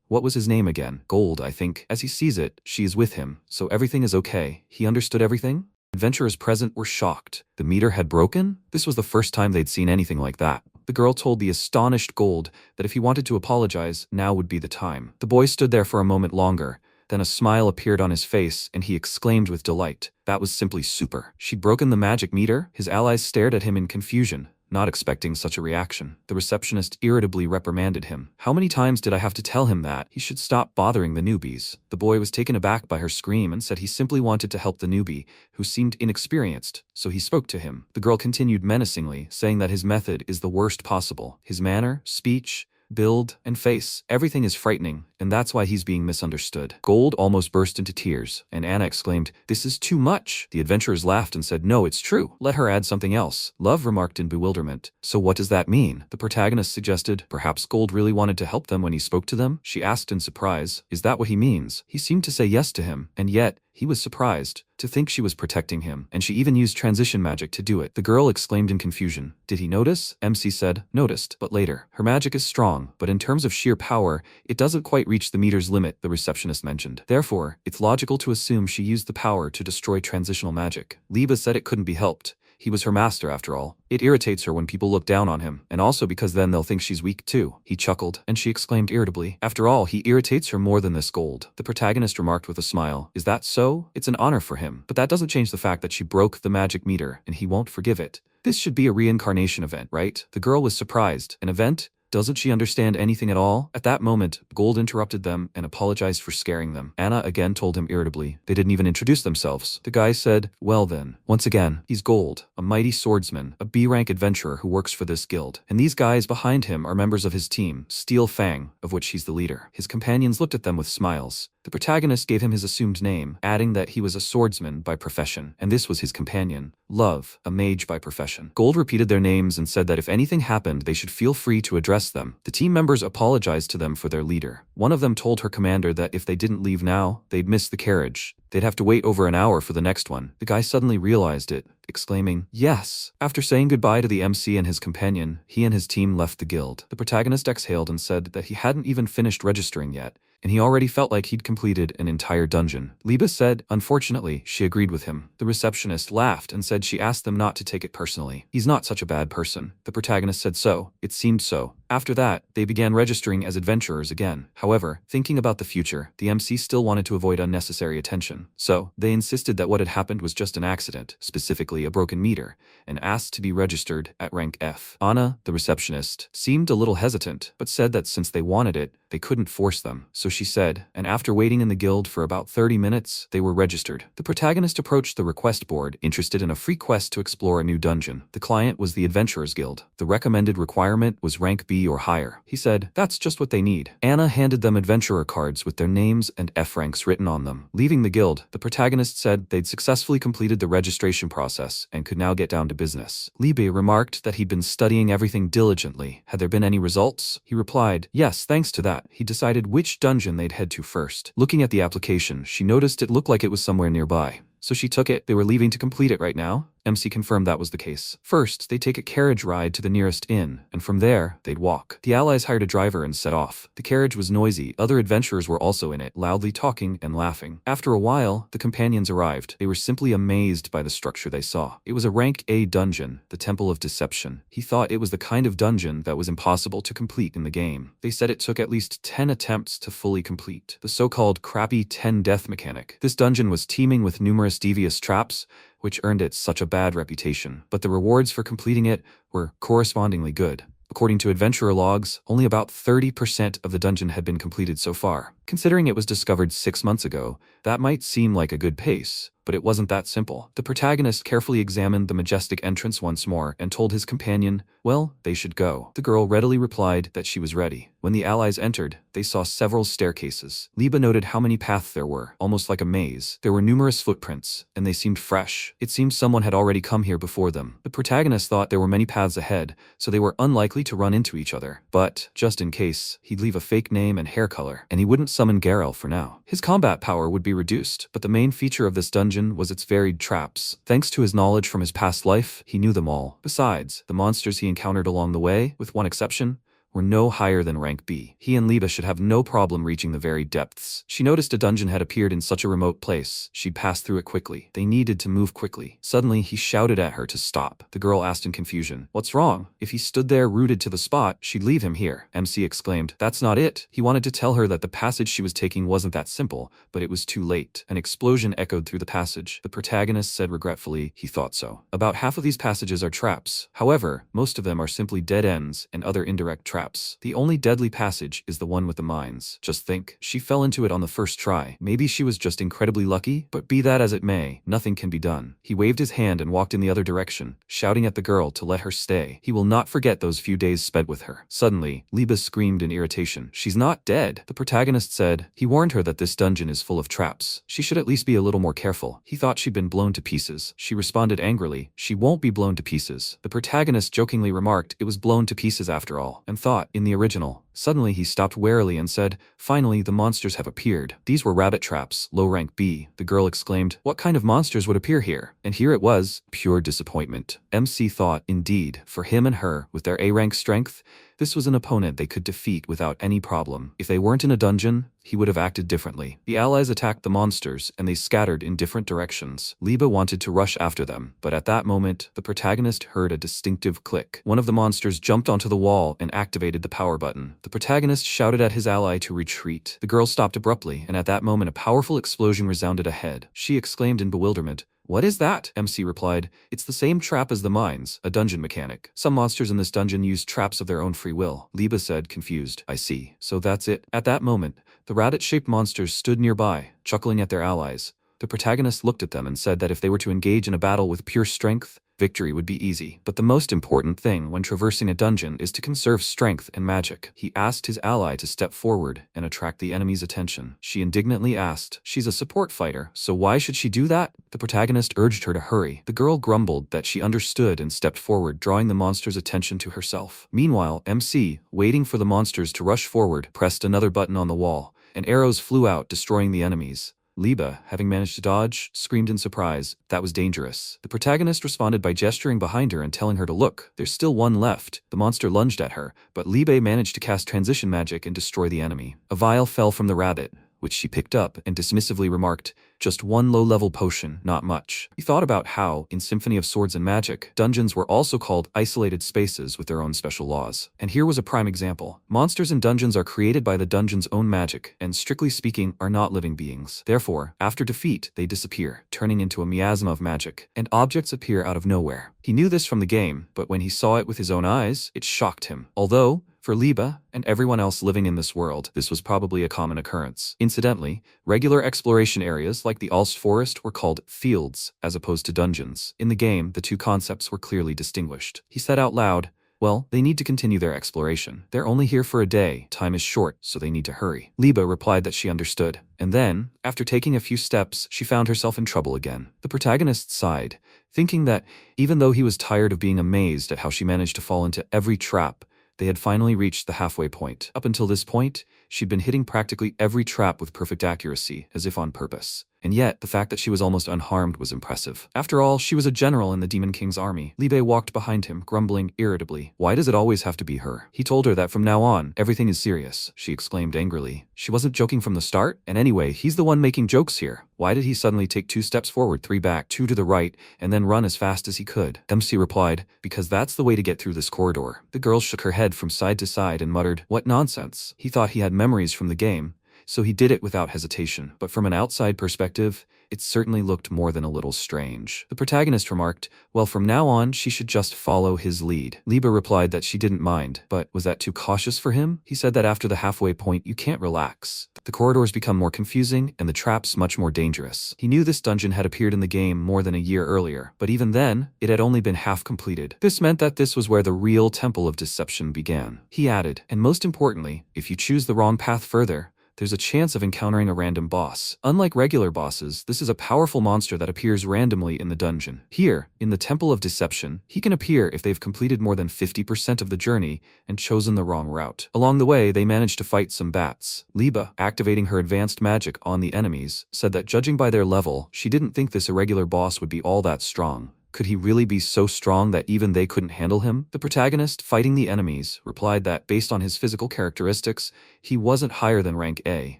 what was his name again? Gold, I think. As he sees it, she is with him, so everything is okay. He understood everything? Adventurers present were shocked. The meter had broken? This was the first time they'd seen anything like that. The girl told the astonished Gold that if he wanted to apologize, now would be the time. The boy stood there for a moment longer. Then a smile appeared on his face and he exclaimed with delight, "That was simply super." She'd broken the magic meter? His allies stared at him in confusion, not expecting such a reaction. The receptionist irritably reprimanded him. How many times did I have to tell him that he should stop bothering the newbies? The boy was taken aback by her scream and said he simply wanted to help the newbie, who seemed inexperienced, so he spoke to him. The girl continued menacingly, saying that his method is the worst possible. His manner, speech, build, and face, everything is frightening, and that's why he's being misunderstood. Gold almost burst into tears, and Anna exclaimed, "This is too much." The adventurers laughed and said, "No, it's true. Let her add something else." Love remarked in bewilderment, "So what does that mean?" The protagonist suggested, perhaps Gold really wanted to help them when he spoke to them? She asked in surprise, "Is that what he means?" He seemed to say yes to him, and yet, he was surprised to think she was protecting him, and she even used transition magic to do it. The girl exclaimed in confusion, "Did he notice?" MC said, "Noticed, but later. Her magic is strong, but in terms of sheer power, it doesn't quite reach the meter's limit," the receptionist mentioned. "Therefore, it's logical to assume she used the power to destroy transitional magic." Liba said it couldn't be helped. He was her master after all. It irritates her when people look down on him, and also because then they'll think she's weak too. He chuckled, and she exclaimed irritably, "After all, he irritates her more than this Gold." The protagonist remarked with a smile, "Is that so? It's an honor for him. But that doesn't change the fact that she broke the magic meter, and he won't forgive it. This should be a reincarnation event, right?" The girl was surprised. An event? Doesn't she understand anything at all? At that moment, Gold interrupted them and apologized for scaring them. Anna again told him irritably. They didn't even introduce themselves. The guy said, "Well then." Once again, he's Gold, a mighty swordsman, a B-rank adventurer who works for this guild. And these guys behind him are members of his team, Steel Fang, of which he's the leader. His companions looked at them with smiles. The protagonist gave him his assumed name, adding that he was a swordsman by profession, and this was his companion, Love, a mage by profession. Gold repeated their names and said that if anything happened, they should feel free to address them. The team members apologized to them for their leader. One of them told her commander that if they didn't leave now, they'd miss the carriage. They'd have to wait over an hour for the next one. The guy suddenly realized it, exclaiming, "Yes!" After saying goodbye to the MC and his companion, he and his team left the guild. The protagonist exhaled and said that he hadn't even finished registering yet, and he already felt like he'd completed an entire dungeon. Liba said, unfortunately, she agreed with him. The receptionist laughed and said she asked them not to take it personally. He's not such a bad person. The protagonist said so. It seemed so. After that, they began registering as adventurers again. However, thinking about the future, the MC still wanted to avoid unnecessary attention. So, they insisted that what had happened was just an accident, specifically a broken meter, and asked to be registered at rank F. Anna, the receptionist, seemed a little hesitant, but said that since they wanted it, they couldn't force them. So she said, and after waiting in the guild for about 30 minutes, they were registered. The protagonist approached the request board, interested in a free quest to explore a new dungeon. The client was the Adventurers Guild. The recommended requirement was rank B or higher. He said, that's just what they need. Anna handed them adventurer cards with their names and F ranks written on them. Leaving the guild, the protagonist said they'd successfully completed the registration process and could now get down to business. Liebe remarked that he'd been studying everything diligently. Had there been any results? He replied, yes, thanks to that. He decided which dungeon they'd head to first. Looking at the application, she noticed it looked like it was somewhere nearby. So she took it. They were leaving to complete it right now. MC confirmed that was the case. First, they'd take a carriage ride to the nearest inn, and from there, they'd walk. The allies hired a driver and set off. The carriage was noisy. Other adventurers were also in it, loudly talking and laughing. After a while, the companions arrived. They were simply amazed by the structure they saw. It was a rank A dungeon, the Temple of Deception. He thought it was the kind of dungeon that was impossible to complete in the game. They said it took at least 10 attempts to fully complete. The so-called crappy 10 death mechanic. This dungeon was teeming with numerous devious traps, which earned it such a bad reputation, but the rewards for completing it were correspondingly good. According to adventurer logs, only about 30% of the dungeon had been completed so far. Considering it was discovered 6 months ago, that might seem like a good pace, but it wasn't that simple. The protagonist carefully examined the majestic entrance once more and told his companion, well, they should go. The girl readily replied that she was ready. When the allies entered, they saw several staircases. Liebe noted how many paths there were, almost like a maze. There were numerous footprints, and they seemed fresh. It seemed someone had already come here before them. The protagonist thought there were many paths ahead, so they were unlikely to run into each other. But, just in case, he'd leave a fake name and hair color, and he wouldn't summon Garel for now. His combat power would be reduced, but the main feature of this dungeon was its varied traps. Thanks to his knowledge from his past life, he knew them all. Besides, the monsters he encountered along the way, with one exception, were no higher than rank B. He and Liebe should have no problem reaching the very depths. She noticed a dungeon had appeared in such a remote place. She'd passed through it quickly. They needed to move quickly. Suddenly, he shouted at her to stop. The girl asked in confusion, what's wrong? If he stood there rooted to the spot, she'd leave him here. MC exclaimed, that's not it. He wanted to tell her that the passage she was taking wasn't that simple, but it was too late. An explosion echoed through the passage. The protagonist said regretfully, he thought so. About half of these passages are traps. However, most of them are simply dead ends and other indirect traps. The only deadly passage is the one with the mines. Just think, she fell into it on the first try. Maybe she was just incredibly lucky, but be that as it may, nothing can be done. He waved his hand and walked in the other direction, shouting at the girl to let her stay. He will not forget those few days spent with her. Suddenly, Liebe screamed in irritation. She's not dead, the protagonist said. He warned her that this dungeon is full of traps. She should at least be a little more careful. He thought she'd been blown to pieces. She responded angrily, she won't be blown to pieces. The protagonist jokingly remarked it was blown to pieces after all, and thought, in the original. Suddenly he stopped warily and said, finally the monsters have appeared. These were rabbit traps, low rank B. The girl exclaimed, what kind of monsters would appear here? And here it was, pure disappointment. MC thought, indeed, for him and her, with their A rank strength, this was an opponent they could defeat without any problem. If they weren't in a dungeon, he would have acted differently. The allies attacked the monsters, and they scattered in different directions. Liebe wanted to rush after them, but at that moment, the protagonist heard a distinctive click. One of the monsters jumped onto the wall and activated the power button. The protagonist shouted at his ally to retreat. The girl stopped abruptly, and at that moment a powerful explosion resounded ahead. She exclaimed in bewilderment, what is that? MC replied, it's the same trap as the mines, a dungeon mechanic. Some monsters in this dungeon use traps of their own free will. Liebe said, confused, I see. So that's it. At that moment, the rabbit-shaped monsters stood nearby, chuckling at their allies. The protagonist looked at them and said that if they were to engage in a battle with pure strength, victory would be easy. But the most important thing when traversing a dungeon is to conserve strength and magic. He asked his ally to step forward and attract the enemy's attention. She indignantly asked, she's a support fighter, so why should she do that? The protagonist urged her to hurry. The girl grumbled that she understood and stepped forward, drawing the monster's attention to herself. Meanwhile, MC, waiting for the monsters to rush forward, pressed another button on the wall, and arrows flew out, destroying the enemies. Liebe, having managed to dodge, screamed in surprise. That was dangerous. The protagonist responded by gesturing behind her and telling her to look. There's still one left. The monster lunged at her, but Liebe managed to cast transition magic and destroy the enemy. A vial fell from the rabbit, which she picked up and dismissively remarked, just one low-level potion, not much. He thought about how, in Symphony of Swords and Magic, dungeons were also called isolated spaces with their own special laws. And here was a prime example. Monsters in dungeons are created by the dungeon's own magic, and strictly speaking, are not living beings. Therefore, after defeat, they disappear, turning into a miasma of magic, and objects appear out of nowhere. He knew this from the game, but when he saw it with his own eyes, it shocked him. Although, For Liba and everyone else living in this world, this was probably a common occurrence. Incidentally, regular exploration areas like the Alst Forest were called fields as opposed to dungeons. In the game, the two concepts were clearly distinguished. He said out loud, "Well, they need to continue their exploration. They're only here for a day. Time is short, so they need to hurry." Liba replied that she understood. And then, after taking a few steps, she found herself in trouble again. The protagonist sighed, thinking that even though he was tired of being amazed at how she managed to fall into every trap, they had finally reached the halfway point. Up until this point, she'd been hitting practically every trap with perfect accuracy, as if on purpose. And yet, the fact that she was almost unharmed was impressive. After all, she was a general in the Demon King's army. Libe walked behind him, grumbling irritably. Why does it always have to be her? He told her that from now on, everything is serious, she exclaimed angrily. She wasn't joking from the start, and anyway, he's the one making jokes here. Why did he suddenly take 2 steps forward, 3 back, 2 to the right, and then run as fast as he could? MC replied, because that's the way to get through this corridor. The girl shook her head from side to side and muttered, what nonsense. He thought he had memories from the game, so he did it without hesitation. But from an outside perspective, it certainly looked more than a little strange. The protagonist remarked, well, from now on, she should just follow his lead. Liba replied that she didn't mind, but was that too cautious for him? He said that after the halfway point, you can't relax. The corridors become more confusing and the traps much more dangerous. He knew this dungeon had appeared in the game more than a year earlier, but even then, it had only been half completed. This meant that this was where the real Temple of Deception began. He added, and most importantly, if you choose the wrong path further, there's a chance of encountering a random boss. Unlike regular bosses, this is a powerful monster that appears randomly in the dungeon. Here, in the Temple of Deception, he can appear if they've completed more than 50% of the journey and chosen the wrong route. Along the way, they managed to fight some bats. Liba, activating her advanced magic on the enemies, said that judging by their level, she didn't think this irregular boss would be all that strong. Could he really be so strong that even they couldn't handle him? The protagonist, fighting the enemies, replied that based on his physical characteristics, he wasn't higher than rank A,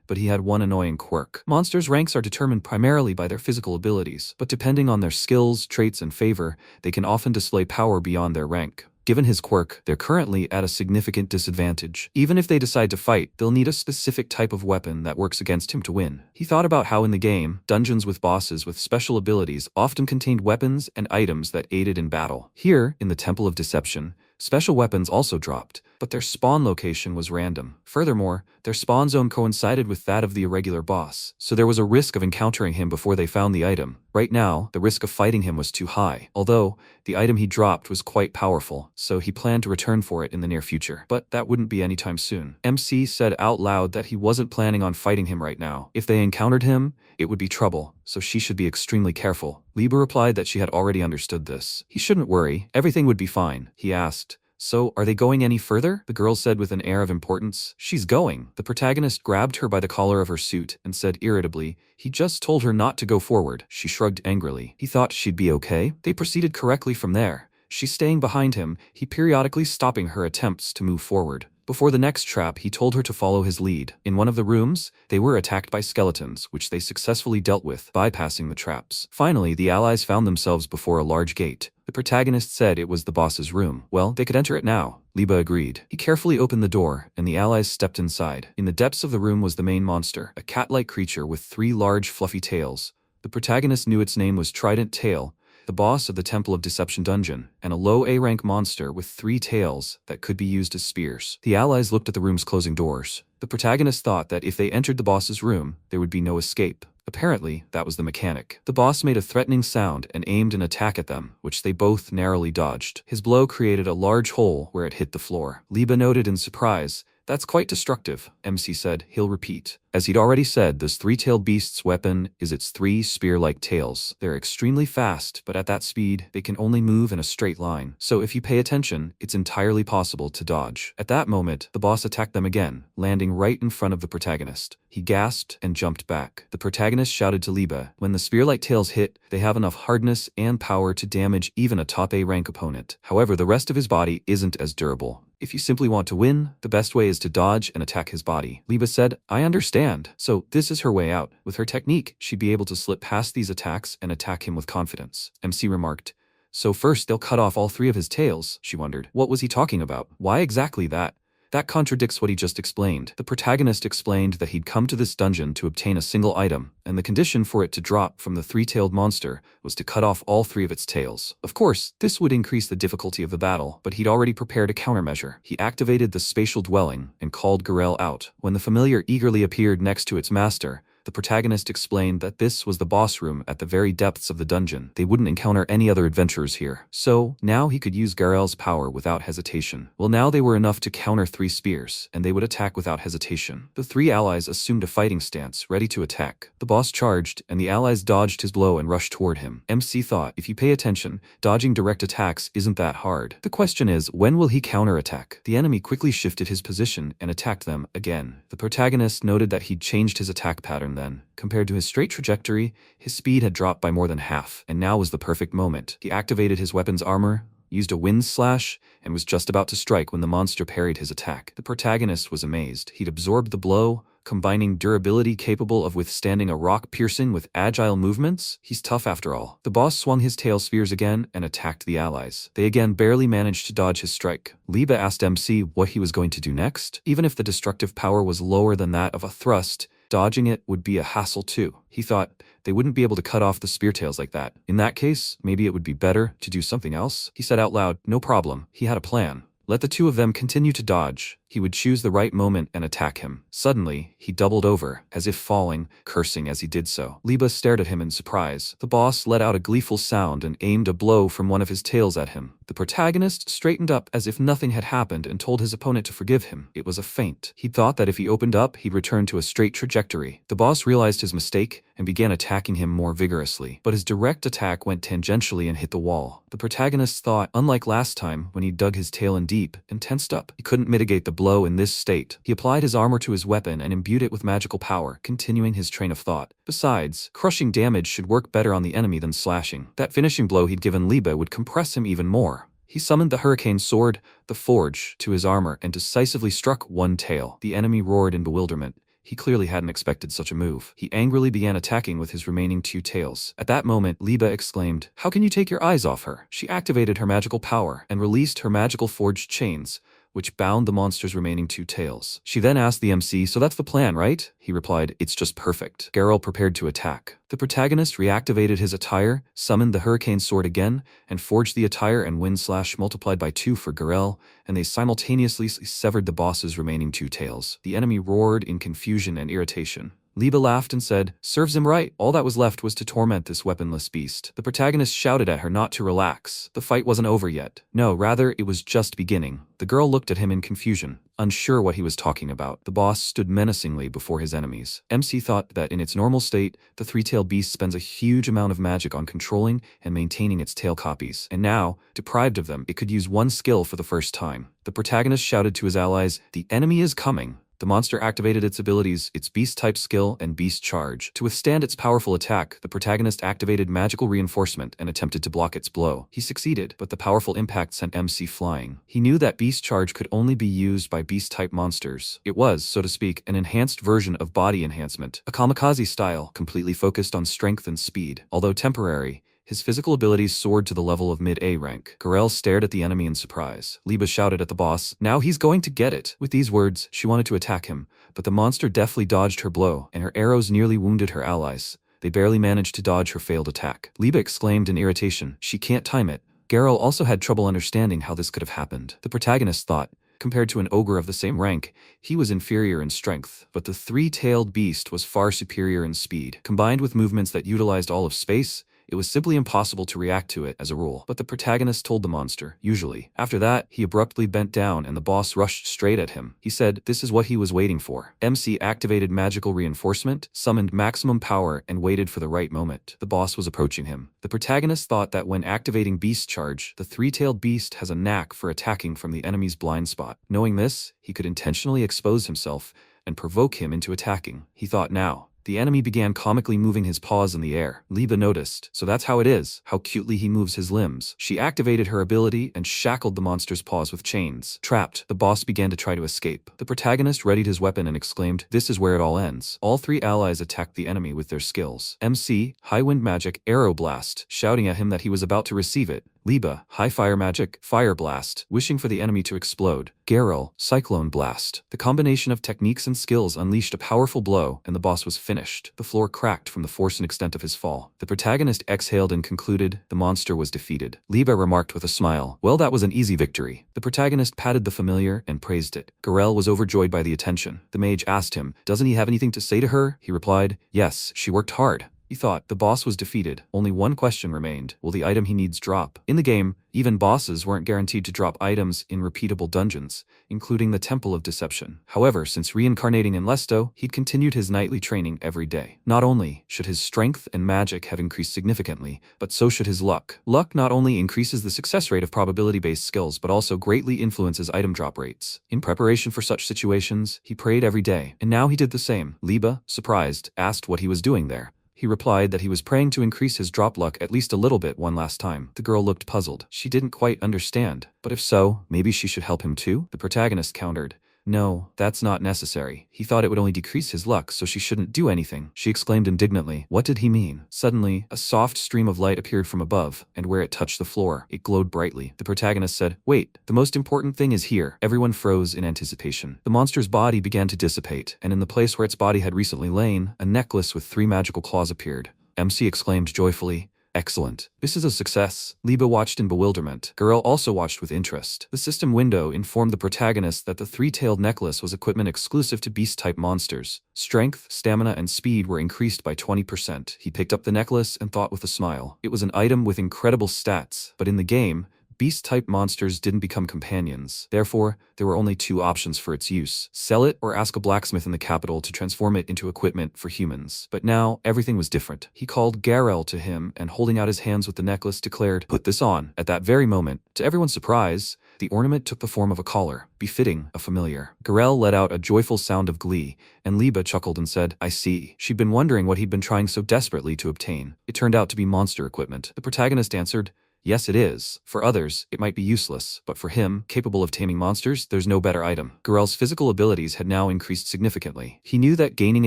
but he had one annoying quirk. Monsters' ranks are determined primarily by their physical abilities, but depending on their skills, traits, and favor, they can often display power beyond their rank. Given his quirk, they're currently at a significant disadvantage. Even if they decide to fight, they'll need a specific type of weapon that works against him to win. He thought about how in the game, dungeons with bosses with special abilities often contained weapons and items that aided in battle. Here, in the Temple of Deception, special weapons also dropped, but their spawn location was random. Furthermore, their spawn zone coincided with that of the irregular boss, so there was a risk of encountering him before they found the item. Right now, the risk of fighting him was too high, although the item he dropped was quite powerful, so he planned to return for it in the near future. But that wouldn't be anytime soon. MC said out loud that he wasn't planning on fighting him right now. If they encountered him, it would be trouble, so she should be extremely careful. Liba replied that she had already understood this. He shouldn't worry, everything would be fine. He asked, so, are they going any further? The girl said with an air of importance. She's going. The protagonist grabbed her by the collar of her suit and said irritably, he just told her not to go forward. She shrugged angrily. He thought she'd be okay. They proceeded correctly from there. She staying behind him, he periodically stopping her attempts to move forward. Before the next trap, he told her to follow his lead. In one of the rooms, they were attacked by skeletons, which they successfully dealt with, bypassing the traps. Finally, the allies found themselves before a large gate. The protagonist said it was the boss's room. Well, they could enter it now. Liba agreed. He carefully opened the door, and the allies stepped inside. In the depths of the room was the main monster, a cat-like creature with 3 large fluffy tails. The protagonist knew its name was Trident Tail, the boss of the Temple of Deception dungeon, and a low A-rank monster with 3 tails that could be used as spears. The allies looked at the room's closing doors. The protagonist thought that if they entered the boss's room, there would be no escape. Apparently, that was the mechanic. The boss made a threatening sound and aimed an attack at them, which they both narrowly dodged. His blow created a large hole where it hit the floor. Liba noted in surprise, that's quite destructive, MC said. He'll repeat. As he'd already said, this 3-tailed beast's weapon is its 3 spear-like tails. They're extremely fast, but at that speed, they can only move in a straight line. So if you pay attention, it's entirely possible to dodge. At that moment, the boss attacked them again, landing right in front of the protagonist. He gasped and jumped back. The protagonist shouted to Liba, when the spear-like tails hit, they have enough hardness and power to damage even a top A-rank opponent. However, the rest of his body isn't as durable. If you simply want to win, the best way is to dodge and attack his body. Liba said, I understand. So this is her way out. With her technique, she'd be able to slip past these attacks and attack him with confidence. MC remarked, so first they'll cut off all 3 of his tails, she wondered. What was he talking about? Why exactly that? That contradicts what he just explained. The protagonist explained that he'd come to this dungeon to obtain a single item, and the condition for it to drop from the three-tailed monster was to cut off all three of its tails. Of course, this would increase the difficulty of the battle, but he'd already prepared a countermeasure. He activated the spatial dwelling and called Garel out. When the familiar eagerly appeared next to its master, the protagonist explained that this was the boss room at the very depths of the dungeon. They wouldn't encounter any other adventurers here. So, now he could use Garel's power without hesitation. Well, now they were enough to counter 3 spears, and they would attack without hesitation. The 3 allies assumed a fighting stance, ready to attack. The boss charged, and the allies dodged his blow and rushed toward him. MC thought, if you pay attention, dodging direct attacks isn't that hard. The question is, when will he counterattack? The enemy quickly shifted his position and attacked them again. The protagonist noted that he'd changed his attack pattern then. Compared to his straight trajectory, his speed had dropped by more than half, and now was the perfect moment. He activated his weapon's armor, used a wind slash, and was just about to strike when the monster parried his attack. The protagonist was amazed. He'd absorbed the blow, combining durability capable of withstanding a rock piercing with agile movements. He's tough after all. The boss swung his tail spears again and attacked the allies. They again barely managed to dodge his strike. Liba asked MC what he was going to do next. Even if the destructive power was lower than that of a thrust, dodging it would be a hassle too. He thought they wouldn't be able to cut off the spear tails like that. In that case, maybe it would be better to do something else. He said out loud, no problem. He had a plan. Let the 2 of them continue to dodge. He would choose the right moment and attack him. Suddenly, he doubled over, as if falling, cursing as he did so. Liba stared at him in surprise. The boss let out a gleeful sound and aimed a blow from one of his tails at him. The protagonist straightened up as if nothing had happened and told his opponent to forgive him. It was a feint. He thought that if he opened up, he'd return to a straight trajectory. The boss realized his mistake and began attacking him more vigorously. But his direct attack went tangentially and hit the wall. The protagonist thought, unlike last time when he dug his tail in deep and tensed up, he couldn't mitigate the blow in this state. He applied his armor to his weapon and imbued it with magical power, continuing his train of thought. Besides, crushing damage should work better on the enemy than slashing. That finishing blow he'd given Liba would compress him even more. He summoned the hurricane sword, the forge, to his armor and decisively struck one tail. The enemy roared in bewilderment. He clearly hadn't expected such a move. He angrily began attacking with his remaining 2 tails. At that moment, Liba exclaimed, "How can you take your eyes off her?" She activated her magical power and released her magical forged chains, which bound the monster's remaining 2 tails. She then asked the MC, "So that's the plan, right?" He replied, "It's just perfect." Garel prepared to attack. The protagonist reactivated his attire, summoned the hurricane sword again, and forged the attire and wind slash multiplied by 2 for Garel, and they simultaneously severed the boss's remaining 2 tails. The enemy roared in confusion and irritation. Liba laughed and said, "Serves him right." All that was left was to torment this weaponless beast. The protagonist shouted at her not to relax. The fight wasn't over yet. No, rather, it was just beginning. The girl looked at him in confusion, unsure what he was talking about. The boss stood menacingly before his enemies. MC thought that in its normal state, the 3-tailed beast spends a huge amount of magic on controlling and maintaining its tail copies. And now, deprived of them, it could use one skill for the first time. The protagonist shouted to his allies, "The enemy is coming." The monster activated its abilities, its beast-type skill, and beast charge. To withstand its powerful attack, the protagonist activated magical reinforcement and attempted to block its blow. He succeeded, but the powerful impact sent MC flying. He knew that beast charge could only be used by beast-type monsters. It was, so to speak, an enhanced version of body enhancement, a kamikaze style, completely focused on strength and speed. Although temporary, his physical abilities soared to the level of mid-A rank. Garel stared at the enemy in surprise. Liba shouted at the boss, "Now he's going to get it." With these words, she wanted to attack him, but the monster deftly dodged her blow, and her arrows nearly wounded her allies. They barely managed to dodge her failed attack. Liba exclaimed in irritation, "She can't time it." Garel also had trouble understanding how this could have happened. The protagonist thought, compared to an ogre of the same rank, he was inferior in strength, but the 3-tailed beast was far superior in speed. Combined with movements that utilized all of space, it was simply impossible to react to it as a rule. But the protagonist told the monster, usually. After that, he abruptly bent down and the boss rushed straight at him. He said this is what he was waiting for. MC activated magical reinforcement, summoned maximum power, and waited for the right moment. The boss was approaching him. The protagonist thought that when activating beast charge, the 3-tailed beast has a knack for attacking from the enemy's blind spot. Knowing this, he could intentionally expose himself and provoke him into attacking. He thought now. The enemy began comically moving his paws in the air. Liba noticed. "So that's how it is, how cutely he moves his limbs." She activated her ability and shackled the monster's paws with chains. Trapped, the boss began to try to escape. The protagonist readied his weapon and exclaimed, "This is where it all ends." All 3 allies attacked the enemy with their skills. MC, High Wind Magic, Arrow Blast, shouting at him that he was about to receive it. Liba, high fire magic, fire blast, wishing for the enemy to explode. Garel, cyclone blast. The combination of techniques and skills unleashed a powerful blow, and the boss was finished. The floor cracked from the force and extent of his fall. The protagonist exhaled and concluded the monster was defeated. Liba remarked with a smile, "Well, that was an easy victory." The protagonist patted the familiar and praised it. Garel was overjoyed by the attention. The mage asked him, "Doesn't he have anything to say to her?" He replied, "Yes, she worked hard." He thought the boss was defeated. Only one question remained. Will the item he needs drop? In the game, even bosses weren't guaranteed to drop items in repeatable dungeons, including the Temple of Deception. However, since reincarnating in Lesto, he'd continued his nightly training every day. Not only should his strength and magic have increased significantly, but so should his luck. Luck not only increases the success rate of probability-based skills, but also greatly influences item drop rates. In preparation for such situations, he prayed every day, and now he did the same. Liba, surprised, asked what he was doing there. He replied that he was praying to increase his drop luck at least a little bit one last time. The girl looked puzzled. She didn't quite understand. But if so, maybe she should help him too? The protagonist countered, "No, that's not necessary." He thought it would only decrease his luck, so she shouldn't do anything. She exclaimed indignantly, "What did he mean?" Suddenly, a soft stream of light appeared from above, and where it touched the floor, it glowed brightly. The protagonist said, "Wait, the most important thing is here." Everyone froze in anticipation. The monster's body began to dissipate, and in the place where its body had recently lain, a necklace with 3 magical claws appeared. MC exclaimed joyfully, "Excellent. This is a success." Liba watched in bewilderment. Garel also watched with interest. The system window informed the protagonist that the 3-tailed necklace was equipment exclusive to beast-type monsters. Strength, stamina, and speed were increased by 20%. He picked up the necklace and thought with a smile. It was an item with incredible stats, but in the game, beast-type monsters didn't become companions. Therefore, there were only 2 options for its use: sell it or ask a blacksmith in the capital to transform it into equipment for humans. But now, everything was different. He called Garel to him and, holding out his hands with the necklace, declared, "Put this on." At that very moment, to everyone's surprise, the ornament took the form of a collar, befitting a familiar. Garel let out a joyful sound of glee, and Liba chuckled and said, "I see." She'd been wondering what he'd been trying so desperately to obtain. It turned out to be monster equipment. The protagonist answered, "Yes, it is. For others, it might be useless, but for him, capable of taming monsters, there's no better item." Garel's physical abilities had now increased significantly. He knew that gaining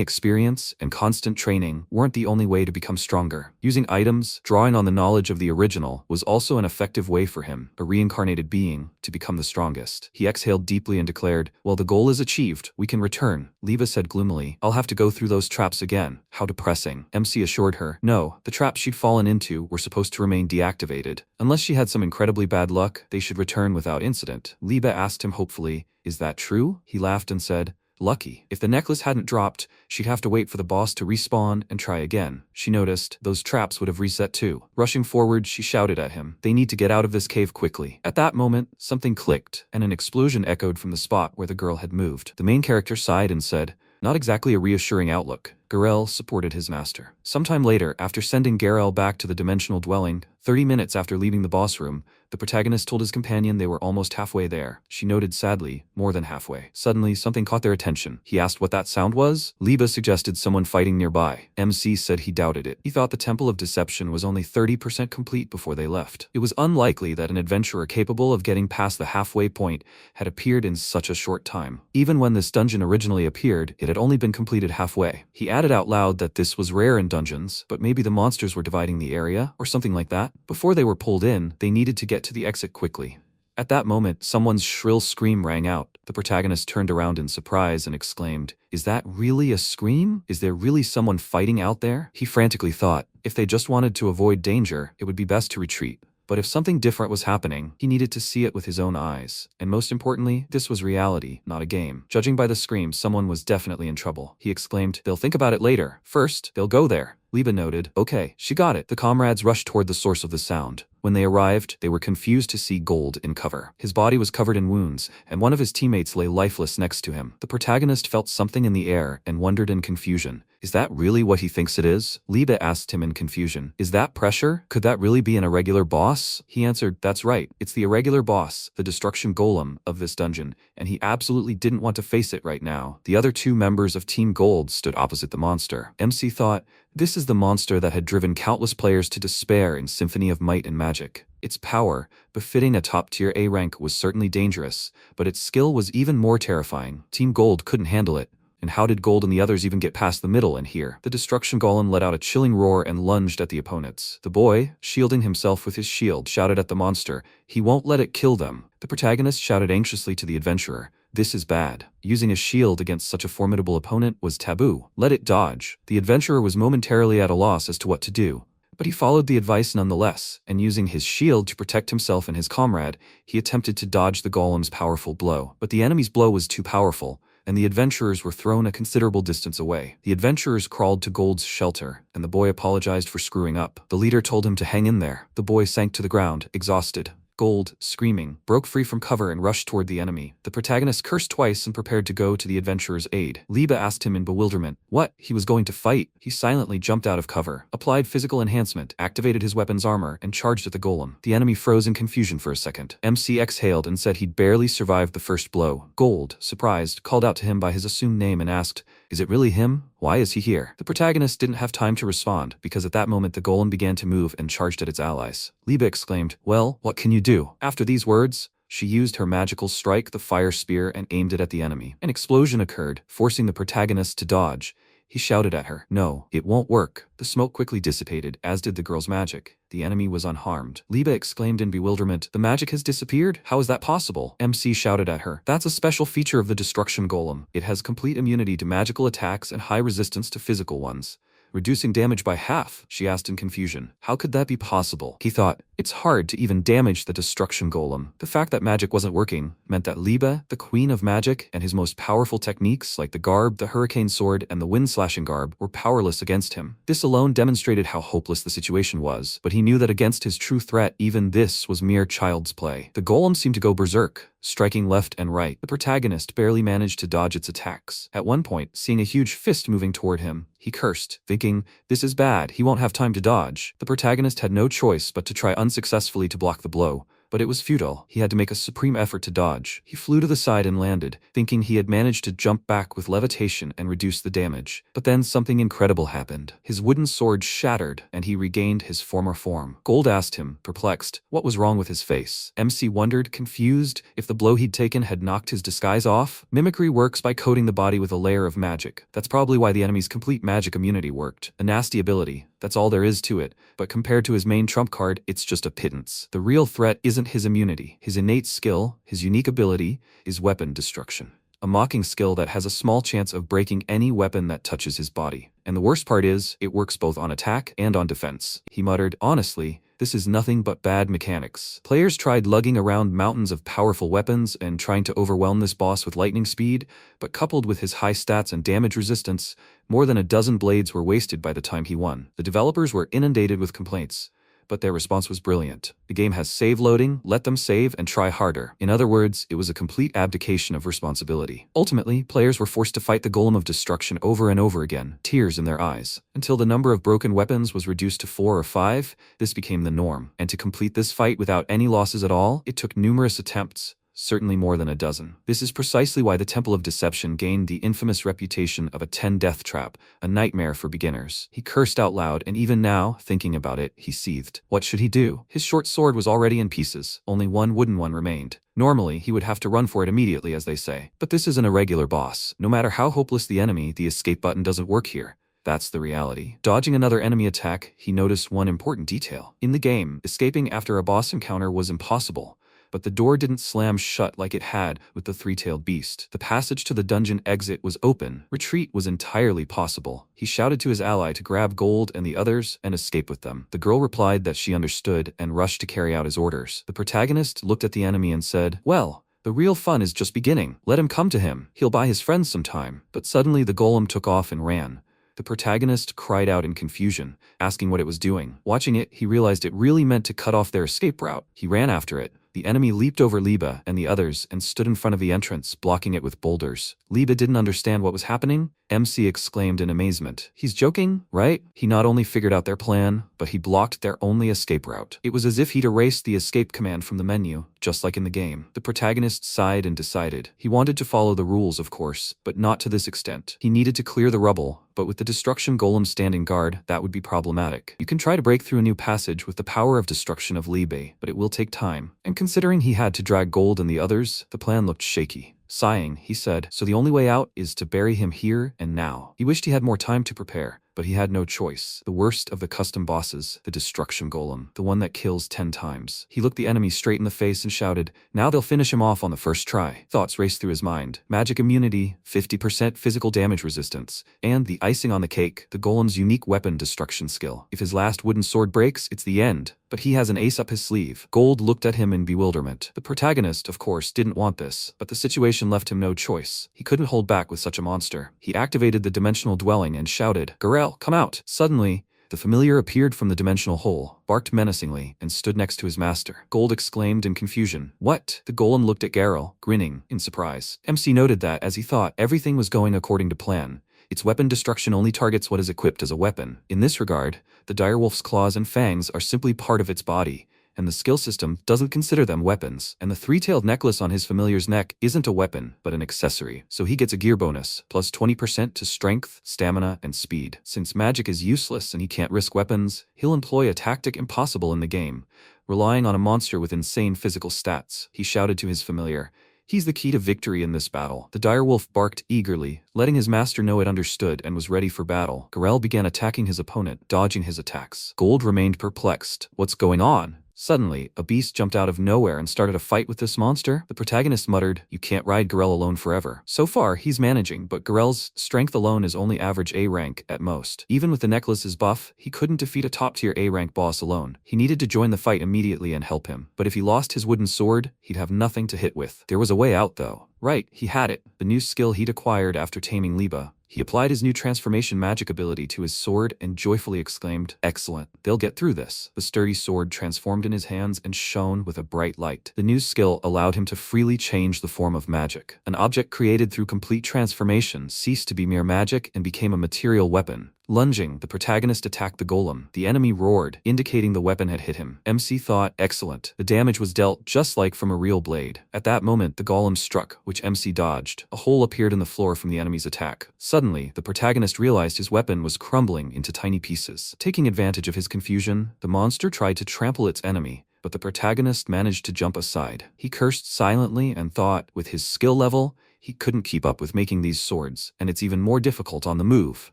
experience and constant training weren't the only way to become stronger. Using items, drawing on the knowledge of the original, was also an effective way for him, a reincarnated being, to become the strongest. He exhaled deeply and declared, "Well, the goal is achieved. We can return." Liba said gloomily, "I'll have to go through those traps again." How depressing. MC assured her, no, the traps she'd fallen into were supposed to remain deactivated. Unless she had some incredibly bad luck, they should return without incident. Liba asked him hopefully, "Is that true?" He laughed and said, "Lucky. If the necklace hadn't dropped, she'd have to wait for the boss to respawn and try again." She noticed those traps would have reset too. Rushing forward, she shouted at him, "They need to get out of this cave quickly." At that moment, something clicked, and an explosion echoed from the spot where the girl had moved. The main character sighed and said, "Not exactly a reassuring outlook." Garel supported his master. Sometime later, after sending Garel back to the dimensional dwelling, 30 minutes after leaving the boss room, the protagonist told his companion they were almost halfway there. She noted sadly, more than halfway. Suddenly, something caught their attention. He asked what that sound was. Liba suggested someone fighting nearby. MC said he doubted it. He thought the Temple of Deception was only 30% complete before they left. It was unlikely that an adventurer capable of getting past the halfway point had appeared in such a short time. Even when this dungeon originally appeared, it had only been completed halfway. He added out loud that this was rare in dungeons, but maybe the monsters were dividing the area, or something like that. Before they were pulled in, they needed to get to the exit quickly. At that moment, someone's shrill scream rang out. The protagonist turned around in surprise and exclaimed, "Is that really a scream? Is there really someone fighting out there?" He frantically thought, if they just wanted to avoid danger, it would be best to retreat. But if something different was happening, he needed to see it with his own eyes. And most importantly, this was reality, not a game. Judging by the scream, someone was definitely in trouble. He exclaimed, "They'll think about it later. First, they'll go there." Liba noted, "Okay, she got it." The comrades rushed toward the source of the sound. When they arrived, they were confused to see Gold in cover. His body was covered in wounds, and one of his teammates lay lifeless next to him. The protagonist felt something in the air and wondered in confusion. Is that really what he thinks it is? Liba asked him in confusion. Is that pressure? Could that really be an irregular boss? He answered, "That's right. It's the irregular boss, the destruction golem of this dungeon, and he absolutely didn't want to face it right now." The other 2 members of Team Gold stood opposite the monster. MC thought, this is the monster that had driven countless players to despair in Symphony of Might and Magic. Its power, befitting a top-tier A rank, was certainly dangerous, but its skill was even more terrifying. Team Gold couldn't handle it. And how did Gold and the others even get past the middle and here? The destruction golem let out a chilling roar and lunged at the opponents. The boy, shielding himself with his shield, shouted at the monster, "He won't let it kill them." The protagonist shouted anxiously to the adventurer, "This is bad." Using a shield against such a formidable opponent was taboo. Let it dodge. The adventurer was momentarily at a loss as to what to do, but he followed the advice nonetheless, and using his shield to protect himself and his comrade, he attempted to dodge the golem's powerful blow. But the enemy's blow was too powerful, and the adventurers were thrown a considerable distance away. The adventurers crawled to Gold's shelter, and the boy apologized for screwing up. The leader told him to hang in there. The boy sank to the ground, exhausted. Gold, screaming, broke free from cover and rushed toward the enemy. The protagonist cursed twice and prepared to go to the adventurer's aid. Liba asked him in bewilderment what he was going to fight. He silently jumped out of cover, applied physical enhancement, activated his weapon's armor, and charged at the golem. The enemy froze in confusion for a second. MC exhaled and said he'd barely survived the first blow. Gold, surprised, called out to him by his assumed name and asked, "Is it really him? Why is he here?" The protagonist didn't have time to respond, because at that moment the golem began to move and charged at its allies. Liba exclaimed, "Well, what can you do?" After these words, she used her magical strike, the fire spear, and aimed it at the enemy. An explosion occurred, forcing the protagonist to dodge. He shouted at her, "No, it won't work." The smoke quickly dissipated, as did the girl's magic. The enemy was unharmed. Liba exclaimed in bewilderment, "The magic has disappeared? How is that possible?" MC shouted at her, "That's a special feature of the destruction golem. It has complete immunity to magical attacks and high resistance to physical ones, reducing damage by half." She asked in confusion, "How could that be possible?" He thought, it's hard to even damage the destruction golem. The fact that magic wasn't working meant that Liba, the queen of magic, and his most powerful techniques like the garb, the hurricane sword, and the wind-slashing garb were powerless against him. This alone demonstrated how hopeless the situation was, but he knew that against his true threat, even this was mere child's play. The golem seemed to go berserk, striking left and right. The protagonist barely managed to dodge its attacks. At one point, seeing a huge fist moving toward him, he cursed, thinking, "This is bad, he won't have time to dodge." The protagonist had no choice but to try unsuccessfully to block the blow, but it was futile. He had to make a supreme effort to dodge. He flew to the side and landed, thinking he had managed to jump back with levitation and reduce the damage. But then something incredible happened. His wooden sword shattered, and he regained his former form. Gold asked him, perplexed, what was wrong with his face. MC wondered, confused, if the blow he'd taken had knocked his disguise off. Mimicry works by coating the body with a layer of magic. That's probably why the enemy's complete magic immunity worked. A nasty ability. That's all there is to it, but compared to his main trump card, it's just a pittance. The real threat isn't his immunity. His innate skill, his unique ability, is weapon destruction. A mocking skill that has a small chance of breaking any weapon that touches his body. And the worst part is, it works both on attack and on defense. He muttered, honestly, this is nothing but bad mechanics. Players tried lugging around mountains of powerful weapons and trying to overwhelm this boss with lightning speed, but coupled with his high stats and damage resistance, more than a dozen blades were wasted by the time he won. The developers were inundated with complaints, but their response was brilliant. The game has save loading, let them save and try harder. In other words, it was a complete abdication of responsibility. Ultimately, players were forced to fight the golem of destruction over and over again, tears in their eyes. Until the number of broken weapons was reduced to 4 or 5, this became the norm. And to complete this fight without any losses at all, it took numerous attempts. Certainly more than a dozen. This is precisely why the Temple of Deception gained the infamous reputation of a 10-death trap, a nightmare for beginners. He cursed out loud, and even now, thinking about it, he seethed. What should he do? His short sword was already in pieces. Only one wooden one remained. Normally, he would have to run for it immediately, as they say. But this is an irregular boss. No matter how hopeless the enemy, the escape button doesn't work here. That's the reality. Dodging another enemy attack, he noticed one important detail. In the game, escaping after a boss encounter was impossible. But the door didn't slam shut like it had with the three-tailed beast. The passage to the dungeon exit was open. Retreat was entirely possible. He shouted to his ally to grab Gold and the others and escape with them. The girl replied that she understood and rushed to carry out his orders. The protagonist looked at the enemy and said, well, the real fun is just beginning. Let him come to him. He'll buy his friends some time. But suddenly the golem took off and ran. The protagonist cried out in confusion, asking what it was doing. Watching it, he realized it really meant to cut off their escape route. He ran after it. The enemy leaped over Liba and the others and stood in front of the entrance, blocking it with boulders. Liba didn't understand what was happening. MC exclaimed in amazement. He's joking, right? He not only figured out their plan, but he blocked their only escape route. It was as if he'd erased the escape command from the menu, just like in the game. The protagonist sighed and decided. He wanted to follow the rules, of course, but not to this extent. He needed to clear the rubble, but with the destruction golem standing guard, that would be problematic. You can try to break through a new passage with the power of destruction of Libe, but it will take time. And considering he had to drag Gold and the others, the plan looked shaky. Sighing, he said, so the only way out is to bury him here and now. He wished he had more time to prepare, but he had no choice. The worst of the custom bosses, the destruction golem, the one that kills 10 times. He looked the enemy straight in the face and shouted, now they'll finish him off on the first try. Thoughts raced through his mind. Magic immunity, 50% physical damage resistance, and the icing on the cake, the golem's unique weapon destruction skill. If his last wooden sword breaks, it's the end. But he has an ace up his sleeve. Gold looked at him in bewilderment. The protagonist, of course, didn't want this, but the situation left him no choice. He couldn't hold back with such a monster. He activated the dimensional dwelling and shouted, Garel, come out! Suddenly, the familiar appeared from the dimensional hole, barked menacingly, and stood next to his master. Gold exclaimed in confusion. What? The golem looked at Garel, grinning in surprise. MC noted that, as he thought, everything was going according to plan. Its weapon destruction only targets what is equipped as a weapon. In this regard, the direwolf's claws and fangs are simply part of its body, and the skill system doesn't consider them weapons. And the three-tailed necklace on his familiar's neck isn't a weapon, but an accessory. So he gets a gear bonus, plus 20% to strength, stamina, and speed. Since magic is useless and he can't risk weapons, he'll employ a tactic impossible in the game, relying on a monster with insane physical stats. He shouted to his familiar, he's the key to victory in this battle. The direwolf barked eagerly, letting his master know it understood and was ready for battle. Garel began attacking his opponent, dodging his attacks. Gold remained perplexed. What's going on? Suddenly, a beast jumped out of nowhere and started a fight with this monster. The protagonist muttered, you can't ride Garel alone forever. So far, he's managing, but Garel's strength alone is only average A rank at most. Even with the necklace's buff, he couldn't defeat a top-tier A rank boss alone. He needed to join the fight immediately and help him. But if he lost his wooden sword, he'd have nothing to hit with. There was a way out, though. Right, he had it. The new skill he'd acquired after taming Liba. He applied his new transformation magic ability to his sword and joyfully exclaimed, excellent, they'll get through this. The sturdy sword transformed in his hands and shone with a bright light. The new skill allowed him to freely change the form of magic. An object created through complete transformation ceased to be mere magic and became a material weapon. Lunging, the protagonist attacked the golem. The enemy roared, indicating the weapon had hit him. MC thought, excellent. The damage was dealt just like from a real blade. At that moment, the golem struck, which MC dodged. A hole appeared in the floor from the enemy's attack. Suddenly, the protagonist realized his weapon was crumbling into tiny pieces. Taking advantage of his confusion, the monster tried to trample its enemy, but the protagonist managed to jump aside. He cursed silently and thought, with his skill level, he couldn't keep up with making these swords, and it's even more difficult on the move.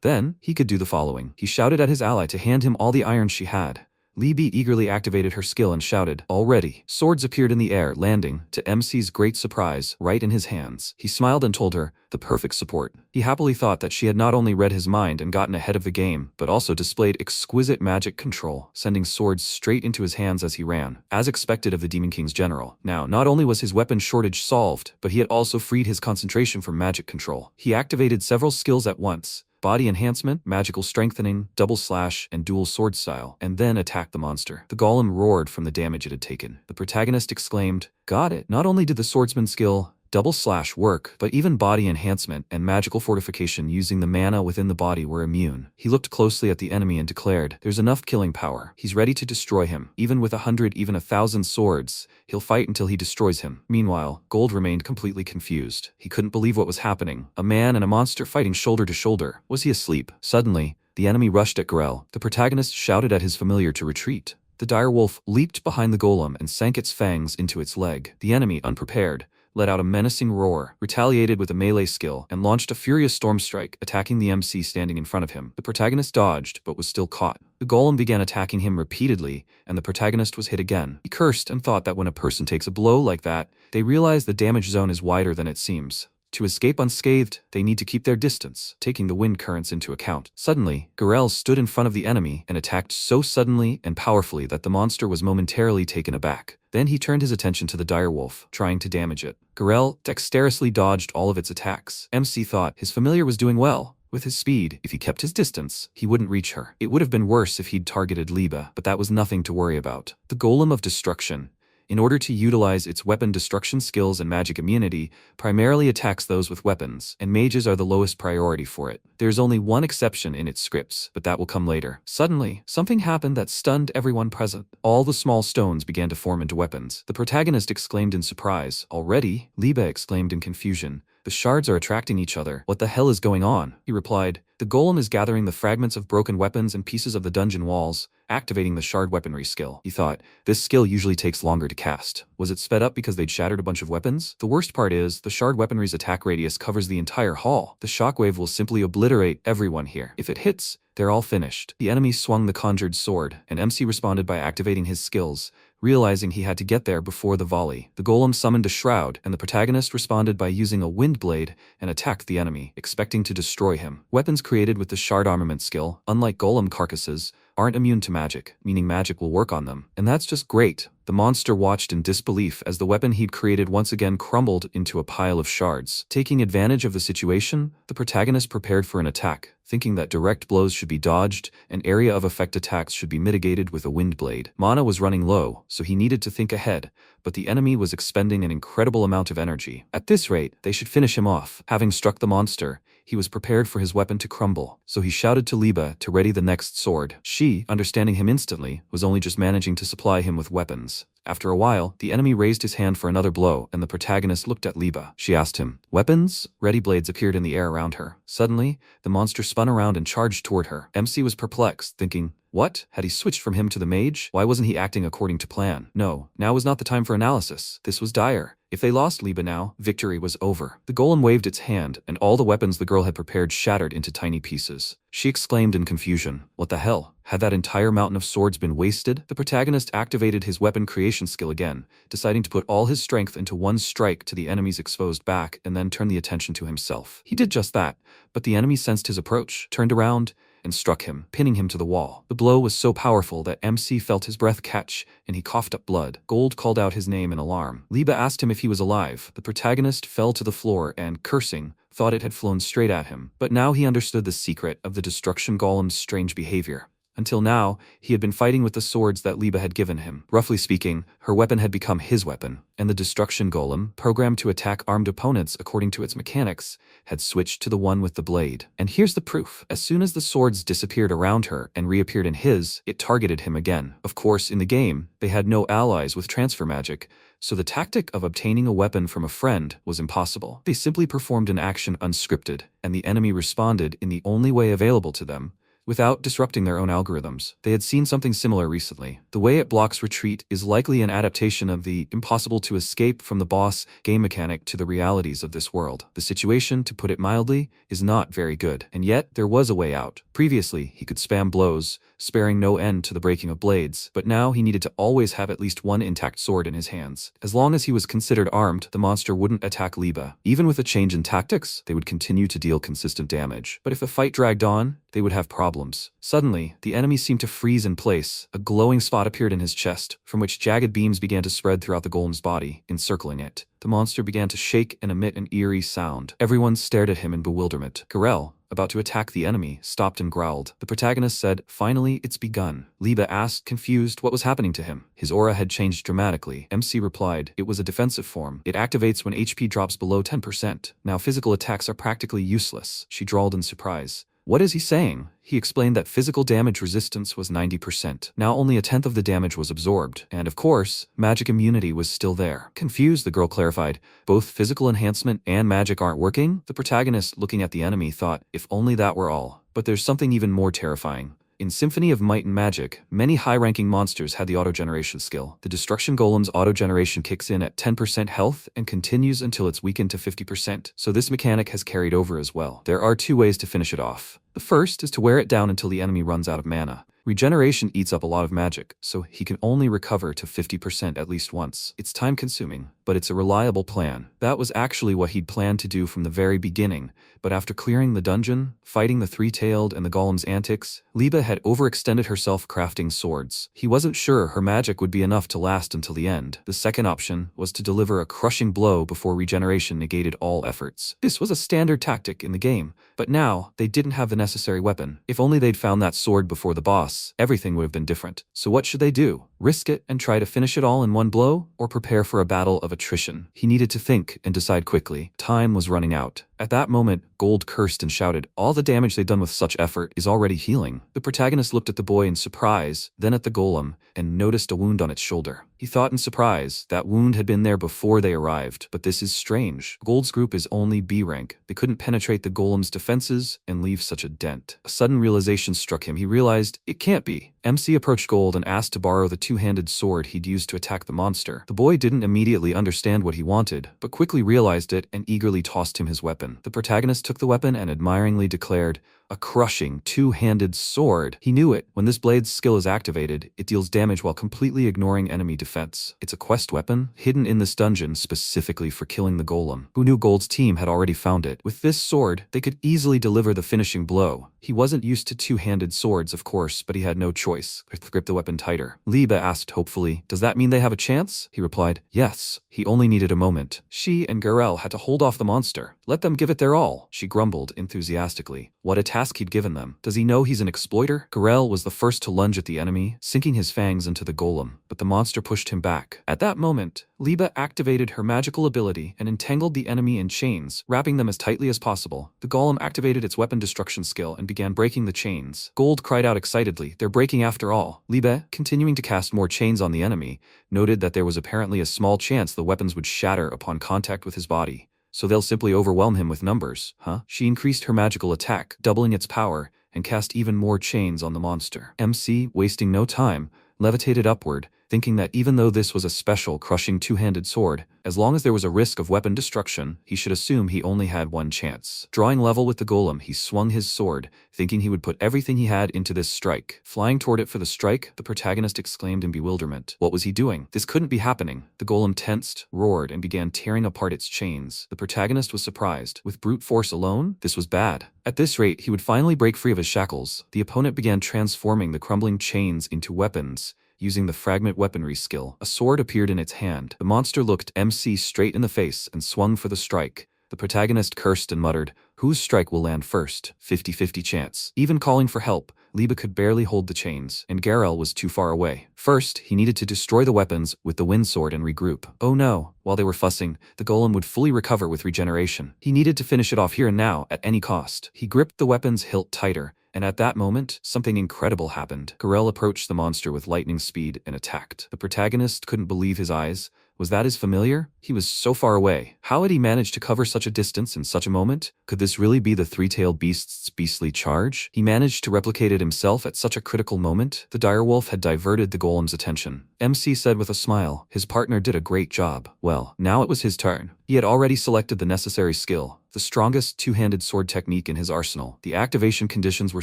Then, he could do the following. He shouted at his ally to hand him all the iron she had. Libby eagerly activated her skill and shouted, already. Swords appeared in the air, landing, to MC's great surprise, right in his hands. He smiled and told her, the perfect support. He happily thought that she had not only read his mind and gotten ahead of the game, but also displayed exquisite magic control, sending swords straight into his hands as he ran, as expected of the Demon King's general. Now, not only was his weapon shortage solved, but he had also freed his concentration from magic control. He activated several skills at once, body enhancement, magical strengthening, double slash, and dual sword style, and then attacked the monster. The golem roared from the damage it had taken. The protagonist exclaimed, got it. Not only did the swordsman skill, double slash work, but even body enhancement and magical fortification using the mana within the body were immune. He looked closely at the enemy and declared, there's enough killing power. He's ready to destroy him. Even with 100, even 1,000 swords, he'll fight until he destroys him. Meanwhile, Gold remained completely confused. He couldn't believe what was happening. A man and a monster fighting shoulder to shoulder. Was he asleep? Suddenly, the enemy rushed at Garel. The protagonist shouted at his familiar to retreat. The direwolf leaped behind the golem and sank its fangs into its leg. The enemy, unprepared, let out a menacing roar, retaliated with a melee skill, and launched a furious storm strike, attacking the MC standing in front of him. The protagonist dodged, but was still caught. The golem began attacking him repeatedly, and the protagonist was hit again. He cursed and thought that when a person takes a blow like that, they realize the damage zone is wider than it seems. To escape unscathed, they need to keep their distance, taking the wind currents into account. Suddenly, Garel stood in front of the enemy and attacked so suddenly and powerfully that the monster was momentarily taken aback. Then he turned his attention to the direwolf, trying to damage it. Garel dexterously dodged all of its attacks. MC thought his familiar was doing well. With his speed, if he kept his distance, he wouldn't reach her. It would have been worse if he'd targeted Liba, but that was nothing to worry about. The Golem of Destruction, in order to utilize its weapon destruction skills and magic immunity, primarily attacks those with weapons, and mages are the lowest priority for it. There's only one exception in its scripts, but that will come later. Suddenly, something happened that stunned everyone present. All the small stones began to form into weapons. The protagonist exclaimed in surprise. Already? Liba exclaimed in confusion. The shards are attracting each other. What the hell is going on? He replied. The golem is gathering the fragments of broken weapons and pieces of the dungeon walls, activating the shard weaponry skill. He thought, this skill usually takes longer to cast. Was it sped up because they'd shattered a bunch of weapons? The worst part is, the shard weaponry's attack radius covers the entire hall. The shockwave will simply obliterate everyone here. If it hits, they're all finished. The enemy swung the conjured sword, and MC responded by activating his skills, realizing he had to get there before the volley. The golem summoned a shroud, and the protagonist responded by using a wind blade and attacked the enemy, expecting to destroy him. Weapons created with the shard armament skill, unlike golem carcasses, aren't immune to magic, meaning magic will work on them. And that's just great. The monster watched in disbelief as the weapon he'd created once again crumbled into a pile of shards. Taking advantage of the situation, the protagonist prepared for an attack, thinking that direct blows should be dodged and area of effect attacks should be mitigated with a wind blade. Mana was running low, so he needed to think ahead, but the enemy was expending an incredible amount of energy. At this rate, they should finish him off. Having struck the monster, he was prepared for his weapon to crumble, so he shouted to Liba to ready the next sword. She, understanding him instantly, was only just managing to supply him with weapons. After a while, the enemy raised his hand for another blow, and the protagonist looked at Liba. She asked him, "Weapons?" Ready blades appeared in the air around her. Suddenly, the monster spun around and charged toward her. MC was perplexed, thinking, what? Had he switched from him to the mage? Why wasn't he acting according to plan? No, now was not the time for analysis. This was dire. If they lost Liba now, victory was over. The golem waved its hand, and all the weapons the girl had prepared shattered into tiny pieces. She exclaimed in confusion, what the hell? Had that entire mountain of swords been wasted? The protagonist activated his weapon creation skill again, deciding to put all his strength into one strike to the enemy's exposed back and then turn the attention to himself. He did just that, but the enemy sensed his approach, turned around, and struck him, pinning him to the wall. The blow was so powerful that MC felt his breath catch, and he coughed up blood. Gold called out his name in alarm. Liba asked him if he was alive. The protagonist fell to the floor and, cursing, thought it had flown straight at him. But now he understood the secret of the destruction golem's strange behavior. Until now, he had been fighting with the swords that Liba had given him. Roughly speaking, her weapon had become his weapon, and the destruction golem, programmed to attack armed opponents according to its mechanics, had switched to the one with the blade. And here's the proof. As soon as the swords disappeared around her and reappeared in his, it targeted him again. Of course, in the game, they had no allies with transfer magic, so the tactic of obtaining a weapon from a friend was impossible. They simply performed an action unscripted, and the enemy responded in the only way available to them, without disrupting their own algorithms. They had seen something similar recently. The way it blocks retreat is likely an adaptation of the impossible to escape from the boss game mechanic to the realities of this world. The situation, to put it mildly, is not very good, and yet there was a way out. Previously, he could spam blows, sparing no end to the breaking of blades, but now he needed to always have at least one intact sword in his hands. As long as he was considered armed, the monster wouldn't attack Liba. Even with a change in tactics, they would continue to deal consistent damage. But if the fight dragged on, they would have problems. Suddenly, the enemy seemed to freeze in place. A glowing spot appeared in his chest, from which jagged beams began to spread throughout the golem's body, encircling it. The monster began to shake and emit an eerie sound. Everyone stared at him in bewilderment. Garel, about to attack the enemy, stopped and growled. The protagonist said, "Finally, it's begun." Liba asked, confused, what was happening to him. His aura had changed dramatically. MC replied, it was a defensive form. It activates when HP drops below 10%. Now physical attacks are practically useless. She drawled in surprise. What is he saying? He explained that physical damage resistance was 90%. Now only a tenth of the damage was absorbed, and of course, magic immunity was still there. Confused, the girl clarified, both physical enhancement and magic aren't working? The protagonist, looking at the enemy, thought, if only that were all. But there's something even more terrifying. In Symphony of Might and Magic, many high-ranking monsters had the auto-generation skill. The Destruction Golem's auto-generation kicks in at 10% health and continues until it's weakened to 50%, so this mechanic has carried over as well. There are two ways to finish it off. The first is to wear it down until the enemy runs out of mana. Regeneration eats up a lot of magic, so he can only recover to 50% at least once. It's time-consuming, but it's a reliable plan. That was actually what he'd planned to do from the very beginning, but after clearing the dungeon, fighting the three-tailed and the golem's antics, Liba had overextended herself crafting swords. He wasn't sure her magic would be enough to last until the end. The second option was to deliver a crushing blow before regeneration negated all efforts. This was a standard tactic in the game, but now they didn't have the necessary weapon. If only they'd found that sword before the boss, everything would have been different. So what should they do? Risk it and try to finish it all in one blow, or prepare for a battle of attrition? He needed to think and decide quickly. Time was running out. At that moment, Gold cursed and shouted, all the damage they'd done with such effort is already healing. The protagonist looked at the boy in surprise, then at the golem, and noticed a wound on its shoulder. He thought in surprise that wound had been there before they arrived, but this is strange. Gold's group is only B rank. They couldn't penetrate the golem's defenses and leave such a dent. A sudden realization struck him. He realized it can't be. MC approached Gold and asked to borrow the two-handed sword he'd used to attack the monster. The boy didn't immediately understand what he wanted, but quickly realized it and eagerly tossed him his weapon. The protagonist took the weapon and admiringly declared, a crushing two-handed sword. He knew it. When this blade's skill is activated, it deals damage while completely ignoring enemy defense. It's a quest weapon, hidden in this dungeon specifically for killing the golem. Who knew Gold's team had already found it? With this sword, they could easily deliver the finishing blow. He wasn't used to two-handed swords, of course, but he had no choice. Grip the weapon tighter. Liba asked hopefully, does that mean they have a chance? He replied, yes. He only needed a moment. She and Garel had to hold off the monster. Let them give it their all, she grumbled enthusiastically. What a task he'd given them. Does he know he's an exploiter? Garel was the first to lunge at the enemy, sinking his fangs into the golem, but the monster pushed him back. At that moment, Liba activated her magical ability and entangled the enemy in chains, wrapping them as tightly as possible. The golem activated its weapon destruction skill and began breaking the chains. Gold cried out excitedly, they're breaking after all. Liba, continuing to cast more chains on the enemy, noted that there was apparently a small chance the weapons would shatter upon contact with his body. So they'll simply overwhelm him with numbers, huh? She increased her magical attack, doubling its power, and cast even more chains on the monster. MC, wasting no time, levitated upward, thinking that even though this was a special crushing two-handed sword, as long as there was a risk of weapon destruction, he should assume he only had one chance. Drawing level with the golem, he swung his sword, thinking he would put everything he had into this strike. Flying toward it for the strike, the protagonist exclaimed in bewilderment. What was he doing? This couldn't be happening. The golem tensed, roared, and began tearing apart its chains. The protagonist was surprised. With brute force alone, this was bad. At this rate, he would finally break free of his shackles. The opponent began transforming the crumbling chains into weapons. Using the fragment weaponry skill, a sword appeared in its hand. The monster looked MC straight in the face and swung for the strike. The protagonist cursed and muttered, whose strike will land first? 50-50 chance. Even calling for help, Liba could barely hold the chains, and Garel was too far away. First, he needed to destroy the weapons with the wind sword and regroup. Oh no, while they were fussing, the golem would fully recover with regeneration. He needed to finish it off here and now at any cost. He gripped the weapon's hilt tighter, and at that moment, something incredible happened. Garel approached the monster with lightning speed and attacked. The protagonist couldn't believe his eyes. Was that his familiar? He was so far away. How had he managed to cover such a distance in such a moment? Could this really be the three-tailed beast's beastly charge? He managed to replicate it himself at such a critical moment. The direwolf had diverted the golem's attention. MC said with a smile, his partner did a great job. Well, now it was his turn. He had already selected the necessary skill, the strongest two-handed sword technique in his arsenal. The activation conditions were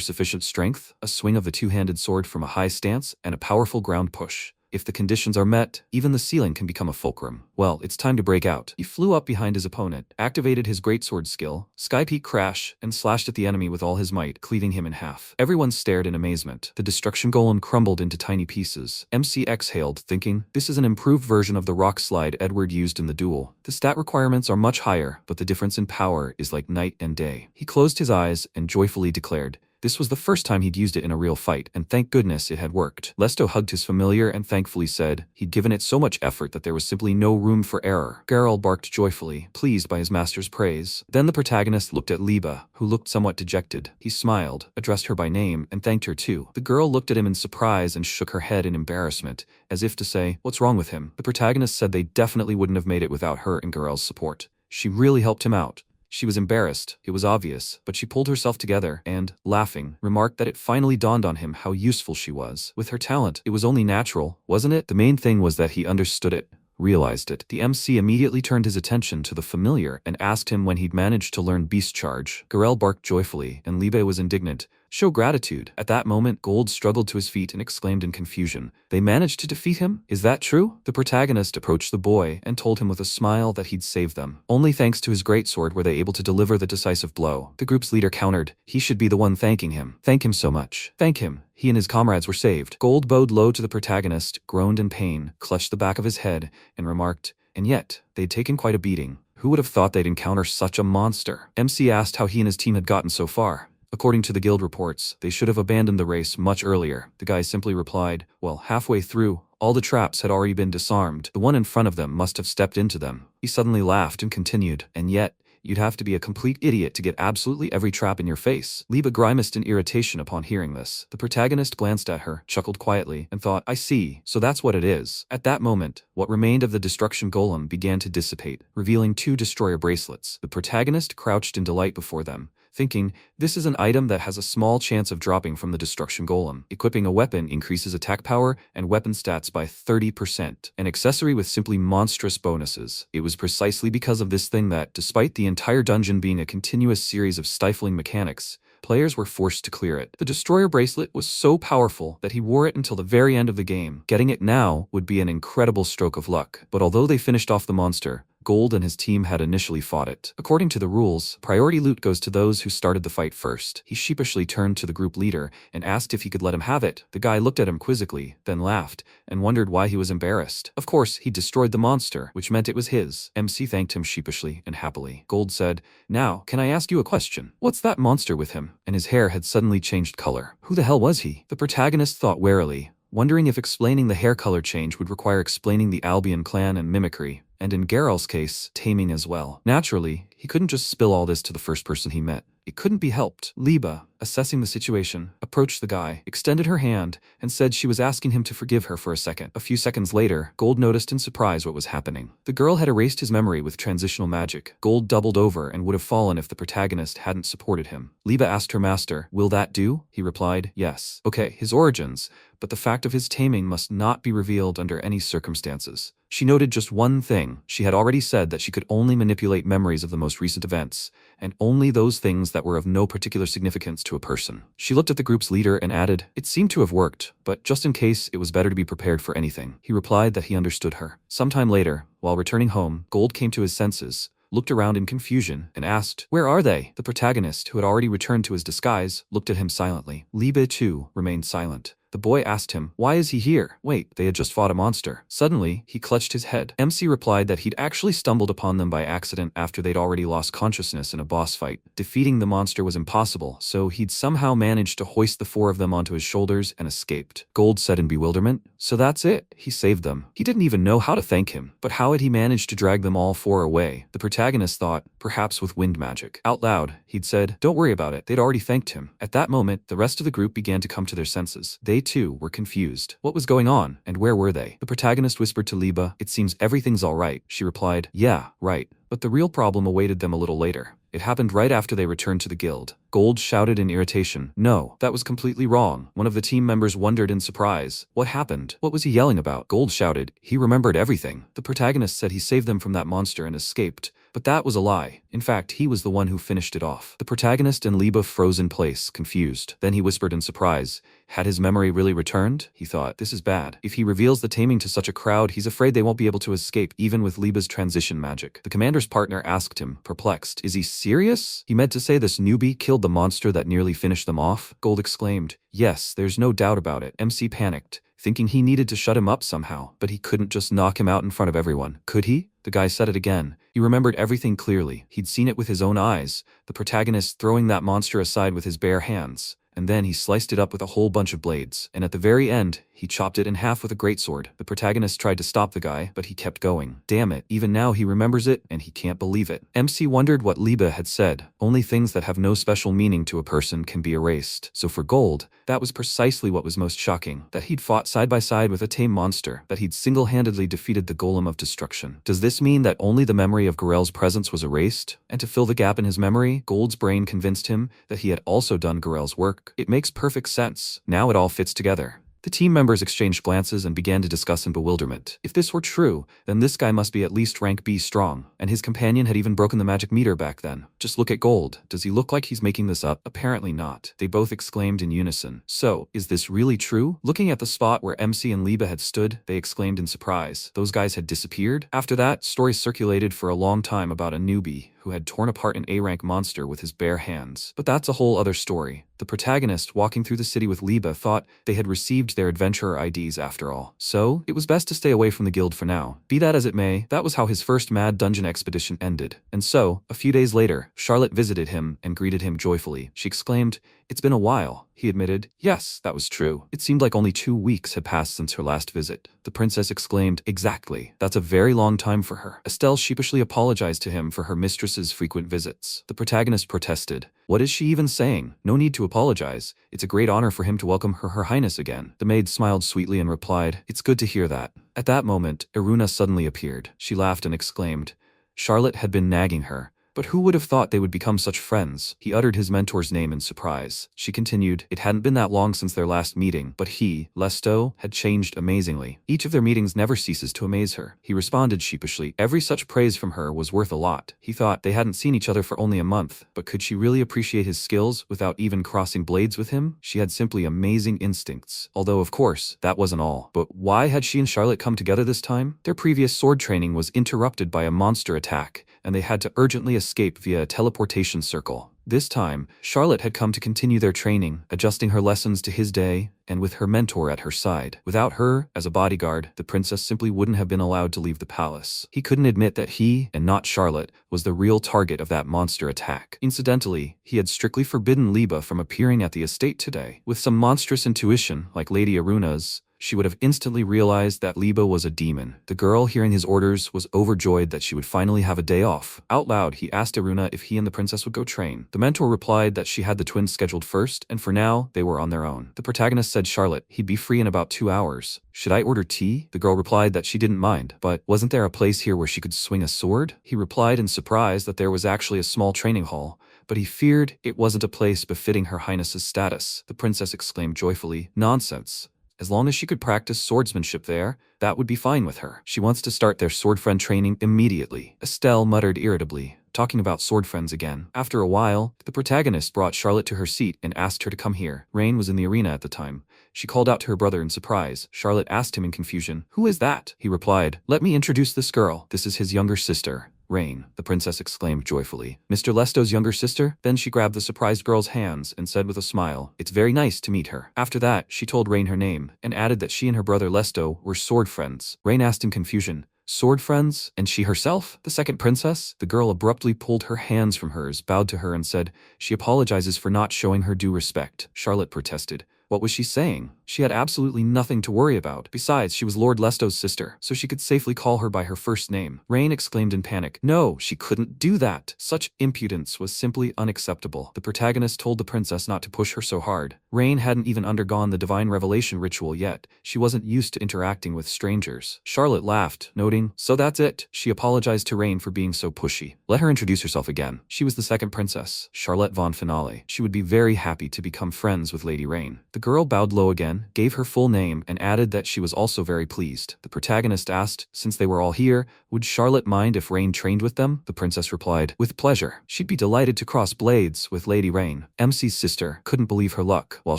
sufficient strength, a swing of the two-handed sword from a high stance, and a powerful ground push. If the conditions are met, even the ceiling can become a fulcrum. Well, it's time to break out. He flew up behind his opponent, activated his greatsword skill, Skypeak crash, and slashed at the enemy with all his might, cleaving him in half. Everyone stared in amazement. The destruction golem crumbled into tiny pieces. MC exhaled, thinking, this is an improved version of the rock slide Edward used in the duel. The stat requirements are much higher, but the difference in power is like night and day. He closed his eyes and joyfully declared, this was the first time he'd used it in a real fight, and thank goodness it had worked. Lesto hugged his familiar and thankfully said he'd given it so much effort that there was simply no room for error. Garel barked joyfully, pleased by his master's praise. Then the protagonist looked at Liba, who looked somewhat dejected. He smiled, addressed her by name, and thanked her too. The girl looked at him in surprise and shook her head in embarrassment, as if to say, what's wrong with him? The protagonist said they definitely wouldn't have made it without her and Garel's support. She really helped him out. She was embarrassed, it was obvious, but she pulled herself together and, laughing, remarked that it finally dawned on him how useful she was. With her talent, it was only natural, wasn't it? The main thing was that he understood it, realized it. The MC immediately turned his attention to the familiar and asked him when he'd managed to learn Beast Charge. Garel barked joyfully, and Libe was indignant. Show gratitude. At that moment, Gold struggled to his feet and exclaimed in confusion, they managed to defeat him? Is that true? The protagonist approached the boy and told him with a smile that he'd saved them. Only thanks to his greatsword were they able to deliver the decisive blow. The group's leader countered, he should be the one thanking him. Thank him so much. Thank him. He and his comrades were saved. Gold bowed low to the protagonist, groaned in pain, clutched the back of his head, and remarked, and yet, they'd taken quite a beating. Who would have thought they'd encounter such a monster? MC asked how he and his team had gotten so far. According to the guild reports, they should have abandoned the race much earlier. The guy simply replied, well, halfway through, all the traps had already been disarmed. The one in front of them must have stepped into them. He suddenly laughed and continued, and yet, You'd have to be a complete idiot to get absolutely every trap in your face. Liba grimaced in irritation upon hearing this. The protagonist glanced at her, chuckled quietly, and thought, I see, so that's what it is. At that moment, what remained of the destruction golem began to dissipate, revealing 2 destroyer bracelets. The protagonist crouched in delight before them, thinking, this is an item that has a small chance of dropping from the destruction golem. Equipping a weapon increases attack power and weapon stats by 30%, an accessory with simply monstrous bonuses. It was precisely because of this thing that, despite the entire dungeon being a continuous series of stifling mechanics, players were forced to clear it. The destroyer bracelet was so powerful that he wore it until the very end of the game. Getting it now would be an incredible stroke of luck. But although they finished off the monster, Gold and his team had initially fought it. According to the rules, priority loot goes to those who started the fight first. He sheepishly turned to the group leader and asked if he could let him have it. The guy looked at him quizzically, then laughed, and wondered why he was embarrassed. Of course, he destroyed the monster, which meant it was his. MC thanked him sheepishly and happily. Gold said, now, can I ask you a question? What's that monster with him? And his hair had suddenly changed color. Who the hell was he? The protagonist thought warily, wondering if explaining the hair color change would require explaining the Albion clan and mimicry, and in Geralt's case, taming as well. Naturally, he couldn't just spill all this to the first person he met. It couldn't be helped. Liba, assessing the situation, approached the guy, extended her hand, and said she was asking him to forgive her for a second. A few seconds later, Gold noticed in surprise what was happening. The girl had erased his memory with transitional magic. Gold doubled over and would have fallen if the protagonist hadn't supported him. Liba asked her master, will that do? He replied, yes. Okay, his origins, but the fact of his taming must not be revealed under any circumstances. She noted just one thing. She had already said that she could only manipulate memories of the most recent events, and only those things that were of no particular significance to a person. She looked at the group's leader and added, it seemed to have worked, but just in case, it was better to be prepared for anything. He replied that he understood her. Sometime later, while returning home, Gold came to his senses, looked around in confusion, and asked, where are they? The protagonist, who had already returned to his disguise, looked at him silently. Liba, too, remained silent. The boy asked him, why is he here? Wait, they had just fought a monster. Suddenly, he clutched his head. MC replied that he'd actually stumbled upon them by accident after they'd already lost consciousness in a boss fight. Defeating the monster was impossible, so he'd somehow managed to hoist the 4 of them onto his shoulders and escaped. Gold said in bewilderment, so that's it, he saved them. He didn't even know how to thank him, but how had he managed to drag them all 4 away? The protagonist thought, perhaps with wind magic. Out loud, he'd said, don't worry about it, they'd already thanked him. At that moment, the rest of the group began to come to their senses. They too were confused. What was going on, and where were they? The protagonist whispered to Liba, it seems everything's all right. She replied, yeah, right. But the real problem awaited them a little later. It happened right after they returned to the guild. Gold shouted in irritation, no, that was completely wrong. One of the team members wondered in surprise. What happened? What was he yelling about? Gold shouted, he remembered everything. The protagonist said he saved them from that monster and escaped. But that was a lie. In fact, he was the one who finished it off. The protagonist and Liba froze in place, confused. Then he whispered in surprise, had his memory really returned? He thought, this is bad. If he reveals the taming to such a crowd, he's afraid they won't be able to escape, even with Liba's transition magic. The commander's partner asked him, perplexed, is he serious? He meant to say this newbie killed the monster that nearly finished them off? Gold exclaimed, yes, there's no doubt about it. MC panicked, thinking he needed to shut him up somehow, but he couldn't just knock him out in front of everyone. Could he? The guy said it again. He remembered everything clearly. He'd seen it with his own eyes, the protagonist throwing that monster aside with his bare hands. And then he sliced it up with a whole bunch of blades, and at the very end, he chopped it in half with a greatsword. The protagonist tried to stop the guy, but he kept going. Damn it, even now he remembers it, and he can't believe it. MC wondered what Liba had said. Only things that have no special meaning to a person can be erased. So for Gold, that was precisely what was most shocking. That he'd fought side by side with a tame monster. That he'd single-handedly defeated the golem of destruction. Does this mean that only the memory of Garel's presence was erased? And to fill the gap in his memory, Gold's brain convinced him that he had also done Garel's work. It makes perfect sense. Now it all fits together. The team members exchanged glances and began to discuss in bewilderment. If this were true, then this guy must be at least rank B strong, and his companion had even broken the magic meter back then. Just look at Gold. Does he look like he's making this up? Apparently not. They both exclaimed in unison. So, is this really true? Looking at the spot where MC and Liba had stood, they exclaimed in surprise. Those guys had disappeared? After that, stories circulated for a long time about a newbie who had torn apart an A-rank monster with his bare hands. But that's a whole other story. The protagonist, walking through the city with Liba, thought they had received their adventurer IDs after all. So, it was best to stay away from the guild for now. Be that as it may, that was how his first mad dungeon expedition ended. And so, a few days later, Charlotte visited him and greeted him joyfully. She exclaimed, "It's been a while. he admitted. Yes, that was true. It seemed like only 2 weeks had passed since her last visit. The princess exclaimed, exactly. That's a very long time for her. Estelle sheepishly apologized to him for her mistress's frequent visits. The protagonist protested. What is she even saying? No need to apologize. It's a great honor for him to welcome Her Highness again. The maid smiled sweetly and replied, it's good to hear that. At that moment, Iruna suddenly appeared. She laughed and exclaimed. Charlotte had been nagging her. But who would have thought they would become such friends? He uttered his mentor's name in surprise. She continued, it hadn't been that long since their last meeting, but he, Lesto, had changed amazingly. Each of their meetings never ceases to amaze her. He responded sheepishly. Every such praise from her was worth a lot. He thought they hadn't seen each other for only a month, but could she really appreciate his skills without even crossing blades with him? She had simply amazing instincts. Although, of course, that wasn't all. But why had she and Charlotte come together this time? Their previous sword training was interrupted by a monster attack, and they had to urgently escape via a teleportation circle. This time, Charlotte had come to continue their training, adjusting her lessons to his day, and with her mentor at her side. Without her, as a bodyguard, the princess simply wouldn't have been allowed to leave the palace. He couldn't admit that he, and not Charlotte, was the real target of that monster attack. Incidentally, he had strictly forbidden Liba from appearing at the estate today. With some monstrous intuition, like Lady Aruna's, she would have instantly realized that Liba was a demon. The girl, hearing his orders, was overjoyed that she would finally have a day off. Out loud, he asked Aruna if he and the princess would go train. The mentor replied that she had the twins scheduled first, and for now, they were on their own. The protagonist said Charlotte, he'd be free in about 2 hours. Should I order tea? The girl replied that she didn't mind, but wasn't there a place here where she could swing a sword? He replied in surprise that there was actually a small training hall, but he feared it wasn't a place befitting Her Highness's status. The princess exclaimed joyfully, nonsense. As long as she could practice swordsmanship there, that would be fine with her. She wants to start their sword friend training immediately. Estelle muttered irritably, talking about sword friends again. After a while, the protagonist brought Charlotte to her seat and asked her to come here. Rain was in the arena at the time. She called out to her brother in surprise. Charlotte asked him in confusion, who is that? He replied, let me introduce this girl. This is his younger sister. Rain, the princess exclaimed joyfully. Mr. Lesto's younger sister? Then she grabbed the surprised girl's hands and said with a smile, it's very nice to meet her. After that, she told Rain her name, and added that she and her brother Lesto were sword friends. Rain asked in confusion, sword friends? And she herself? The second princess? The girl abruptly pulled her hands from hers, bowed to her and said, she apologizes for not showing her due respect. Charlotte protested. What was she saying? She had absolutely nothing to worry about. Besides, she was Lord Lesto's sister, so she could safely call her by her first name. Rain exclaimed in panic. No, she couldn't do that. Such impudence was simply unacceptable. The protagonist told the princess not to push her so hard. Rain hadn't even undergone the divine revelation ritual yet. She wasn't used to interacting with strangers. Charlotte laughed, noting, so that's it. She apologized to Rain for being so pushy. Let her introduce herself again. She was the second princess, Charlotte von Finale. She would be very happy to become friends with Lady Rain. The girl bowed low again, gave her full name, and added that she was also very pleased. The protagonist asked, since they were all here, would Charlotte mind if Rain trained with them? The princess replied, with pleasure. She'd be delighted to cross blades with Lady Rain. MC's sister couldn't believe her luck. While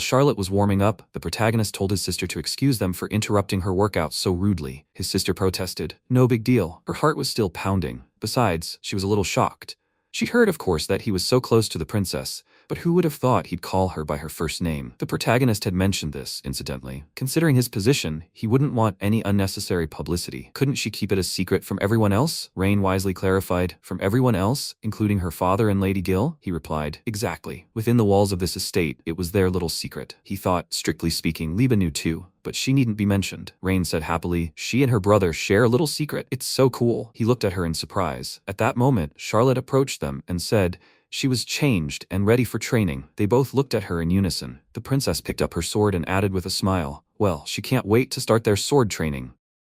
Charlotte was warming up, the protagonist told his sister to excuse them for interrupting her workout so rudely. His sister protested, no big deal. Her heart was still pounding. Besides, she was a little shocked. She heard, of course, that he was so close to the princess, but who would have thought he'd call her by her first name? The protagonist had mentioned this, incidentally. Considering his position, he wouldn't want any unnecessary publicity. Couldn't she keep it a secret from everyone else? Rain wisely clarified, from everyone else, including her father and Lady Gill? He replied, exactly. Within the walls of this estate, it was their little secret. He thought, strictly speaking, Liba knew too, but she needn't be mentioned. Rain said happily, she and her brother share a little secret. It's so cool. He looked at her in surprise. At that moment, Charlotte approached them and said, she was changed and ready for training. They both looked at her in unison. The princess picked up her sword and added with a smile, well, she can't wait to start their sword training.